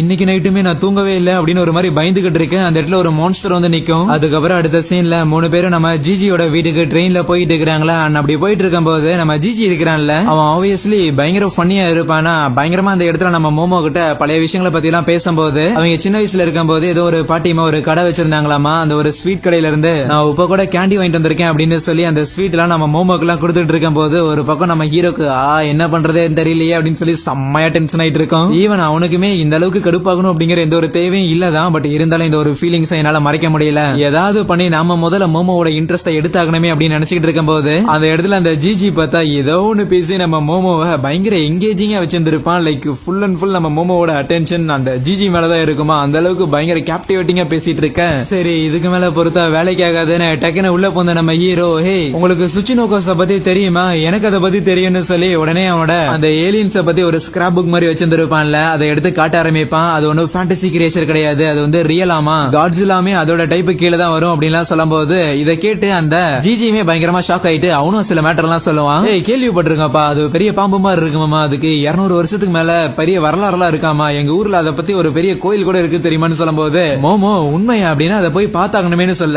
இன்னைக்கு நைட்டுமே நான் தூங்கவே இல்லை அப்படின்னு ஒரு மாதிரி பயந்துகிட்டு இருக்கேன். அந்த இடத்துல ஒரு மான்ஸ்டர் வந்து நிக்கும். அதுக்கப்புறம் அடுத்த சீன்ல 3 பேரும் நம்ம ஜிஜியோட வீட்டுக்கு ட்ரெயின்ல போயிட்டு இருக்கிறாங்களா. அப்படி போயிட்டு இருக்கும் போது நம்ம ஜிஜி இருக்கிறான்ல அவன் ஆப்வியஸ்லி பயங்கர ஃபன்னியா இருப்பானா. பயங்கரமா அந்த இடத்துல நம்ம மோமோ கிட்ட பழைய விஷயங்களை பத்தி எல்லாம் பேசும்போது அவங்க சின்ன வயசுல இருக்கும் போது ஏதோ ஒரு பாட்டிமா ஒரு கடை வச்சிருந்தாங்களாமா. அந்த ஒரு ஸ்வீட் கடையில இருந்து நான் இப்ப கூட கேண்டி வாங்கிட்டு வந்திருக்கேன் அப்படின்னு சொல்லி அந்த ஸ்வீட் எல்லாம் நம்ம மோமோக்கு எல்லாம் கொடுத்துட்டு இருக்கும் போது ஒரு பக்கம் நம்ம ஹீரோக்கு என்ன பண்றதே தெரியலையே அப்படின்னு சொல்லி செம்மையா டென்ஷன் ஆயிட்டு இருக்கும். ஈவன் அவனுக்குமே இந்த அளவுக்கு கடுப்பாகணும் அப்படிங்கிற எந்த ஒரு தேவையும் இல்லதான். பட் இருந்தாலும் இந்த ஒரு ஃபீலிங்ஸ் என்னால மறைக்க முடியல. ஏதாவது பண்ணி நாம முதல்ல மோமோவோட இன்ட்ரெஸ்ட் எடுத்தாகணுமே அப்படின்னு நினைச்சுக்கிட்டு இருக்கும் போது அந்த இடத்துல அந்த ஜிஜி பார்த்தா ஏதோ ஒண்ணு பேசி நம்ம மோமோவை பயங்கர எங்கேஜிங்கா வச்சிருந்திருப்பான். லைக் ஃபுல் அண்ட் ஃபுல் நம்ம மோமோவோட அட்டென்ஷன் அந்த ஜிஜி மேலதான் இருக்குமா. அந்த அளவுக்கு பயங்கர கேப்டிவேட்டிங்கா பேசிட்டு இருக்க. சரி இதுக்கு மேல பொறுத்தா வேலைக்கு ஆகாதுன்னு டக்குன்னு உள்ள போந்த நம்ம ஹீரோ உங்களுக்கு சுச்சினோகோஸ பத்தி தெரியுமா, எனக்கு அதை பத்தி தெரியும்னு சொல்லி உடனே அவனோட அந்த ஏலியன்ஸ பத்தி ஒரு ஸ்கிராப் புக் மாதிரி வச்சிருந்திருப்பான்ல அதை எடுத்து காட்ட ஆரம்பிப்பான். அது ஒன்னும் ஃபேண்டசி கிரியேச்சர் கிடையாது, அது வந்து ரியலாமா. காட்ஸ் எல்லாமே அதோட டைப் கீழே தான் வரும் அப்படின்லாம் சொல்லும் போது இதை கேட்டு அந்த ஜிஜியுமே பயங்கரமா ஷாக் ஆயிட்டு அவனும் சில மேட்டர் எல்லாம் சொல்லுவான். கேள்விப்பட்டிருக்கப்பா அது பெரிய பாம்பு மாதிரி இருக்குமாமா, அதுக்கு 200 வருஷத்துக்கு மேல பெரிய வரலாறுலாம் இருக்காமா, எங்க ஊர்ல அதை பத்தி ஒரு பெரிய கோயில் கூட இருக்கு தெரியுமான்னு சொல்லும் போது மோமோ உண்மையா அப்படின்னா அதை போய் பார்த்தாங்கணுமேனு சொல்ல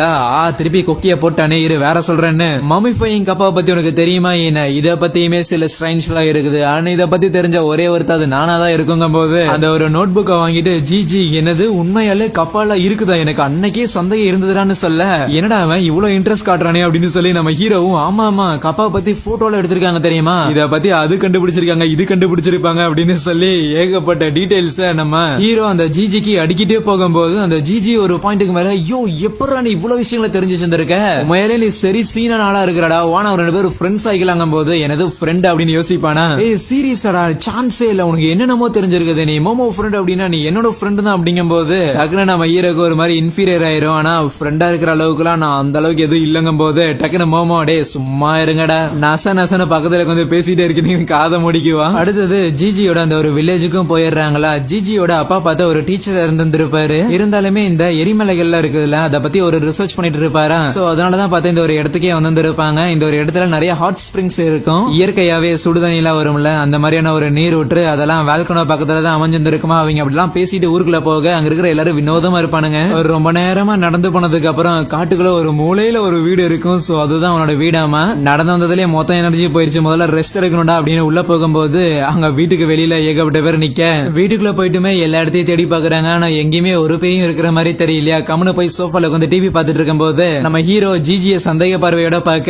திருப்பி கொக்கிய போட்டானே இரு வேற சொல்றேன்னு. மமிஃபையிங் கப்பாவை பத்தி உனக்கு தெரியுமா, என்ன இத பத்தியுமே சில ஸ்ட்ரைன்ஸ் எல்லாம் இருக்குது. ஆனா இத பத்தி தெரிஞ்ச ஒரே ஒருத்தர் அது நானா தான் இருக்குங்க போது அந்த ஒரு நோட் புக்கை வாங்கிட்டு ஜிஜி என்னது உண்மையாலே கப்பால இருக்குதா, எனக்கு அன்னைக்கே சந்தேகம் இருந்ததுடான்னு சொல்ல என்னடா அவன் இவ்வளவு இன்ட்ரெஸ்ட் காட்டுறானே அப்படின்னு சொல்லி நம்ம ஹீரோவும் ஆமா ஆமா கப்பாவை பத்தி போட்டோல எடுத்திருக்காங்க தெரியுமா, இத பத்தி அது கண்டுபிடிச்சிருக்காங்க இது கண்டுபிடிச்சிருப்பாங்க அப்படின்னு சொல்லி ஏகப்பட்ட டீடைல்ஸ் நம்ம ஹீரோ அந்த ஜிஜிக்கு அடிக்கிட்டே போகும்போது அந்த ஜிஜி ஒரு பாயிண்ட்டுக்கு மேல ஐயோ எப்படா நீ இவ்வளவு விஷயங்களை தெரிஞ்சு வச்சிருக்க, உண்மையிலே நீ சரி சீனா நாளா இருக்கிறடா, வானா 2 பேரும் ஃப்ரெண்ட்ஸ் ஆகிக்கலாங்க போது எனது ஃப்ரெண்ட் அப்படின்னு யோசிப்பானா. சீரியஸாடா சான்ஸே இல்ல, உனக்கு என்னென்னமோ தெரிஞ்சிருக்குது, நீ மோமோ ஃப்ரெண்ட் அப்படின்னா நீ என்னோட ஃப்ரெண்ட் தான் அப்படிங்கும் போது டக்குனு நம்ம ஹீரோக்கு ஒரு மாதிரி இன்ஃபீரியர் ஆயிரும். ஆனா ஃப்ரெண்டா இருக்கிற அளவுக்கு எல்லாம் நான் அந்த அளவுக்கு எதுவும் இல்லங்கும் போது டக்குனு மோமோ சும்மா இருங்கடா நசன்னு பக்கத்துல வந்து பேசிட்டே இருக்கீங்க காதை முடிக்குவா. அடுத்தது ஜிஜியோட அந்த ஒரு வில்லேஜுக்கும் போயிடுறாங்களா. ஜிஜியோட அப்பா பார்த்தா ஒரு டீச்சர் இருந்திருப்பாரு, இருந்தாலுமே இந்த எரிமலைகள்ல இருக்குதுல்ல அதை பத்தி ஒரு ரிசர்ச் பண்ணிட்டு இருப்பாரா. சோ அதனாலதான் பார்த்தா இந்த ஒரு இடத்துக்கே வந்திருப்பாங்க. இந்த ஒரு இடத்துல நிறைய ஹாட் ஸ்பிரிங்ஸ் இருக்கும், இயற்கையாவே சுடுதண்ணிலாம் வரும்ல அந்த மாதிரியான ஒரு நீர் ஊற்று, அதெல்லாம் வேல்கனோ பக்கத்துல தான் அமைஞ்சிருக்குமா. அவங்க அப்படிலாம் பேசிட்டு ஊருக்குள்ள போக அங்க இருக்கிற எல்லாரும் வினோதமா இருப்பானுங்க. ரொம்ப நேரமா நடந்து போனதுக்கு அப்புறம் காட்டுக்குள்ள ஒரு மூலையில ஒரு வீடு இருக்கும். சோ அதுதான் அவனோட வீடாமா. நடந்து வந்ததுலயே மொத்த எனர்ஜி போயிருச்சு, முதல்ல ரெஸ்ட் எடுக்கணும்டா அப்படின்னு உள்ள போகும்போது அங்க வீட்டுக்கு வெளியில ஏகப்பட்ட பேர் நிக்க, வீட்டுக்குள்ள போயிட்டுமே எல்லா இடத்தையும் தேடி பாக்குறாங்க. ஆனா எங்கேயுமே ஒரு பேயும் இருக்கிற மாதிரி தெரியலையா. கம்முனு போய் சோஃபால வந்து டிவி பாத்துட்டு இருக்கும் போது நம்ம ஹீரோ ஜிஜிய சந்தேக பார்வையோட பாக்க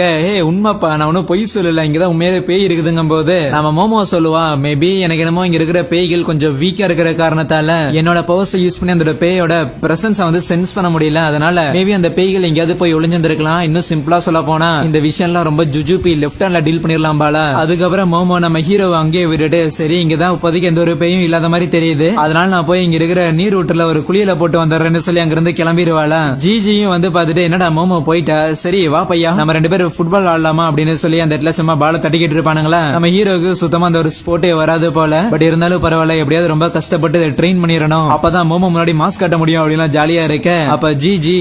உண்மைப்பா நான் ஒன்னும் பொய் சொல்லல, இங்கதான் உண்மையிலே பேய் இருக்குதுங்கும் போது நம்ம மோமோ சொல்லுவா மேபி எனக்கு என்னமோ இங்க இருக்கிற பேய்கள் கொஞ்சம் வீக்கா இருக்கிற காரணத்தால என்னோட பவர்ஸ் யூஸ் பண்ணி அந்த பேயோட பிரசன்ஸ வந்து சென்ஸ் பண்ண முடியல, அதனால மேபி அந்த பேய்கள் எங்கேயாவது போய் ஒளிஞ்சிருக்கலாம். இன்னும் சிம்பிளா சொல்ல போனா இந்த விஷயம்லாம் ரொம்ப ஜுஜுபி லெஃப்ட் ஹேண்ட்ல டீல் பண்ணிடலாம் பால. அதுக்கப்புறம் மோமோ நம்ம ஹீரோ அங்கேயே விட்டுட்டு சரி இங்கதான் இப்போதைக்கு எந்த ஒரு பேயும் இல்லாத மாதிரி தெரியுது, அதனால நான் போய் இங்க இருக்கிற நீர் ஊற்றுல ஒரு குளியல போட்டு வந்துடுறேன்னு சொல்லி அங்கிருந்து கிளம்பிடுவாளா. ஜிஜியும் வந்து பாத்துட்டு என்னடா மோமோ போயிட்டா, சரி வா பையா நம்ம 2 பேரும் ஃபுட்பால் ஆடலாமா அப்படின்னு சொல்லி அந்த இடத்துல சும்மா பால தட்டிக்கிட்டு இருப்பானுங்களா. நம்ம ஹீரோக்கு சுத்தமா அந்த ஒரு ஸ்போர்ட்டே வராது போல, பட் இருந்தாலும் பரவாயில்ல எப்படியாவது ரொம்ப கஷ்டப்பட்டு ட்ரெயின் பண்ணிடணும், அப்பதான் மோமோ முன்னாடி மாஸ்க் காட்ட முடியும் அப்படின்னு ஜாலியா இருக்க. அப்ப ஜிஜி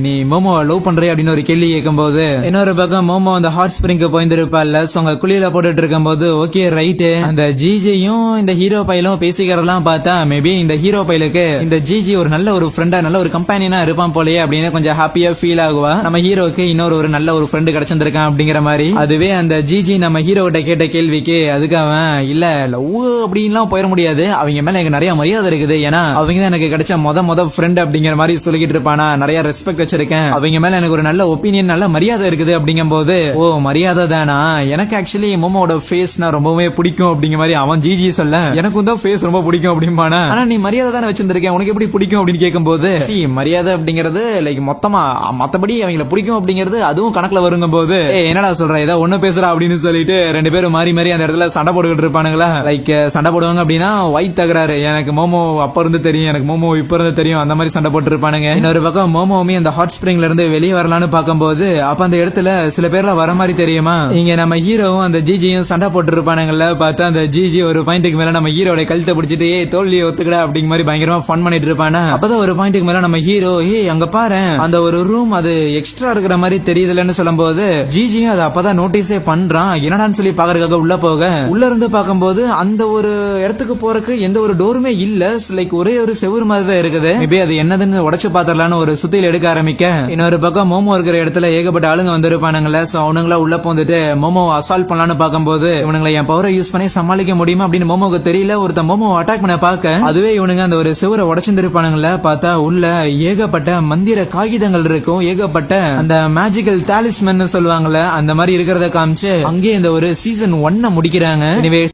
நீ மோமோ லவ் பண்றே அப்படின்னு ஒரு கேள்வி கேட்கும் போது இன்னொரு பக்கம் மோமோ அந்த ஹாட் ஸ்பிரிங்க்கு போயிருந்திருப்பால. சோ அங்க குளியல போட்டுட்டு இருக்கும் போது ஓகே ரைட் அந்த ஜிஜியும் இந்த ஹீரோ பையலும் பேசிக்கிறதெல்லாம் பார்த்தா மேபி இந்த ஹீரோ பையலுக்கு இந்த ஜிஜி ஒரு நல்ல ஒரு ஃப்ரெண்டா நல்ல ஒரு கம்பெனினா இருப்பான் போலயே அப்படின்னு கொஞ்சம் ஹாப்பியா ஃபீல் ஆகுவா, நம்ம ஹீரோக்கு இன்னொரு ஒரு நல்ல ஒரு ஃப்ரெண்டு கிடைச்சிருக்கான் அப்படிங்கிற மாதிரி. அதுவே அந்த ஜிஜி நம்ம ஹீரோ கிட்ட கேட்ட கேள்விக்கு அதுக்கு அவன் இல்ல லவ் அப்படின்லாம் போயிட முடியாது, அவங்க மேல எனக்கு நிறைய மரியாதை இருக்குது, ஏன்னா அவங்க தான் எனக்கு கிடைச்ச மொத ஃப்ரெண்ட் அப்படிங்கிற மாதிரி சொல்லிக்கிட்டு இருப்பானா. நிறைய ரெஸ்பெக்ட் வச்சிருக்கேன், அவங்க மேல எனக்கு ஒரு நல்ல ஒப்பீனியன் நல்ல மரியாதை இருக்குது அப்படிங்கும் போது, ஓ மரியாதை தானா, எனக்கு ஆக்சுவலி மோமோட ஃபேஸ்னா ரொம்பவே பிடிக்கும் அப்படிங்கிற மாதிரி அவன் ஜிஜி சொல்ல, எனக்கும் தான் ஃபேஸ் ரொம்ப பிடிக்கும் அப்படிம்பானா. ஆனா நீ மரியாதை தானே வச்சிருந்திருக்கேன், உனக்கு எப்படி பிடிக்கும் அப்படின்னு கேட்கும்போது, மரியாதை அப்படிங்கிறது லைக் மொத்தமா மத்தபடி அவங்களை பிடிக்கும் அப்படிங்கிறது அதுவும் கணக்குல வருங்கும் போது, என்னடா சொல்ற ஏதோ ஒண்ணு பேசுறா அப்படின்னு சொல்லிட்டு ரெண்டு பேரும் மாறி மாறி அந்த இடத்துல சண்டை போட்டுக்கிட்டு இருப்பானுங்களா. லைக் சண்டை போடுவாங்க அப்படின்னா ஒயிட் தகராறு, எனக்கு மோமோ அப்ப இருந்து தெரியும், எனக்கு மோமோ இப்ப இருந்து தெரியும், அந்த மாதிரி சண்டை போட்டு இருப்பானுங்க. இன்னொரு பக்கம் மோமோவுமே அந்த ஹாட் ஸ்பிரிங்ல இருந்து வெளியே வரலாம்னு பாக்கும்போது, அப்ப அந்த இடத்துல சில பேர்ல வர மாதிரி தெரியுமா, இங்க நம்ம ஹீரோவும் அந்த ஜிஜியும் சண்டை போட்டு இருப்பானுங்கல்ல. பார்த்தா அந்த ஜிஜி ஒரு பாயிண்ட்டுக்கு மேல நம்ம ஹீரோட கழுத்தை பிடிச்சிட்டு தோல்வியை ஒத்துக்கடா அப்படிங்கிற மாதிரி பயங்கரமா ஃபன் பண்ணிட்டு இருப்பானா. அப்பதான் ஒரு பாயிண்ட்டுக்கு மேல நம்ம ஹீரோ அங்க பாரு அந்த ஒரு ரூம் அது எக்ஸ்ட்ரா இருக்கிற மாதிரி தெரியுதுலன்னு சொல்லும் போது, ஜிஜியும் அதை அப்பதான் நோட்டீஸே பண்றான். என்னடான்னு சொல்லி பாக்குறதுக்காக உள்ள போக, உள்ள இருந்து பார்க்கும்போது அந்த ஒரு இடத்துக்கு போறதுக்கு எந்த ஒரு டோருமே இல்ல, லைக் ஒரே ஒரு செவுரு மாதிரி தான் இருக்குது. மேபி அது என்னதுன்னு உடைச்சு பாத்திரலான்னு ஒரு சுத்தியில் எடுக்க ஆரம்பிக்க, இன்னொரு பக்கம் மோமோ இருக்கிற இடத்துல ஏகப்பட்ட ஆளுங்க வந்திருப்பானுங்களே. சோ அவனுங்களா உள்ள போந்துட்டு மோமோ அசால்ட் பண்ணலான்னு பார்க்கும்போது, இவனுங்களை என் பவரை யூஸ் பண்ணி சமாளிக்க முடியுமா அப்படின்னு மோமோக்கு தெரியல. ஒருத்த மோமோ அட்டாக் பண்ண பார்க்க, அதுவே இவனுங்க அந்த ஒரு செவரை உடைச்சிருப்பானுங்களே. பார்த்தா உள்ள ஏகப்பட்ட மந்திர காகிதங்கள் இருக்கும், ஏகப்பட்ட அந்த மேஜிக்கல் டாலிஸ்மன் சொல்லுவாங்கல்ல, அந்த மாதிரி இருக்கிறத காமிச்சு அங்கே இந்த ஒரு சீசன் 1 முடிக்கிறாங்க.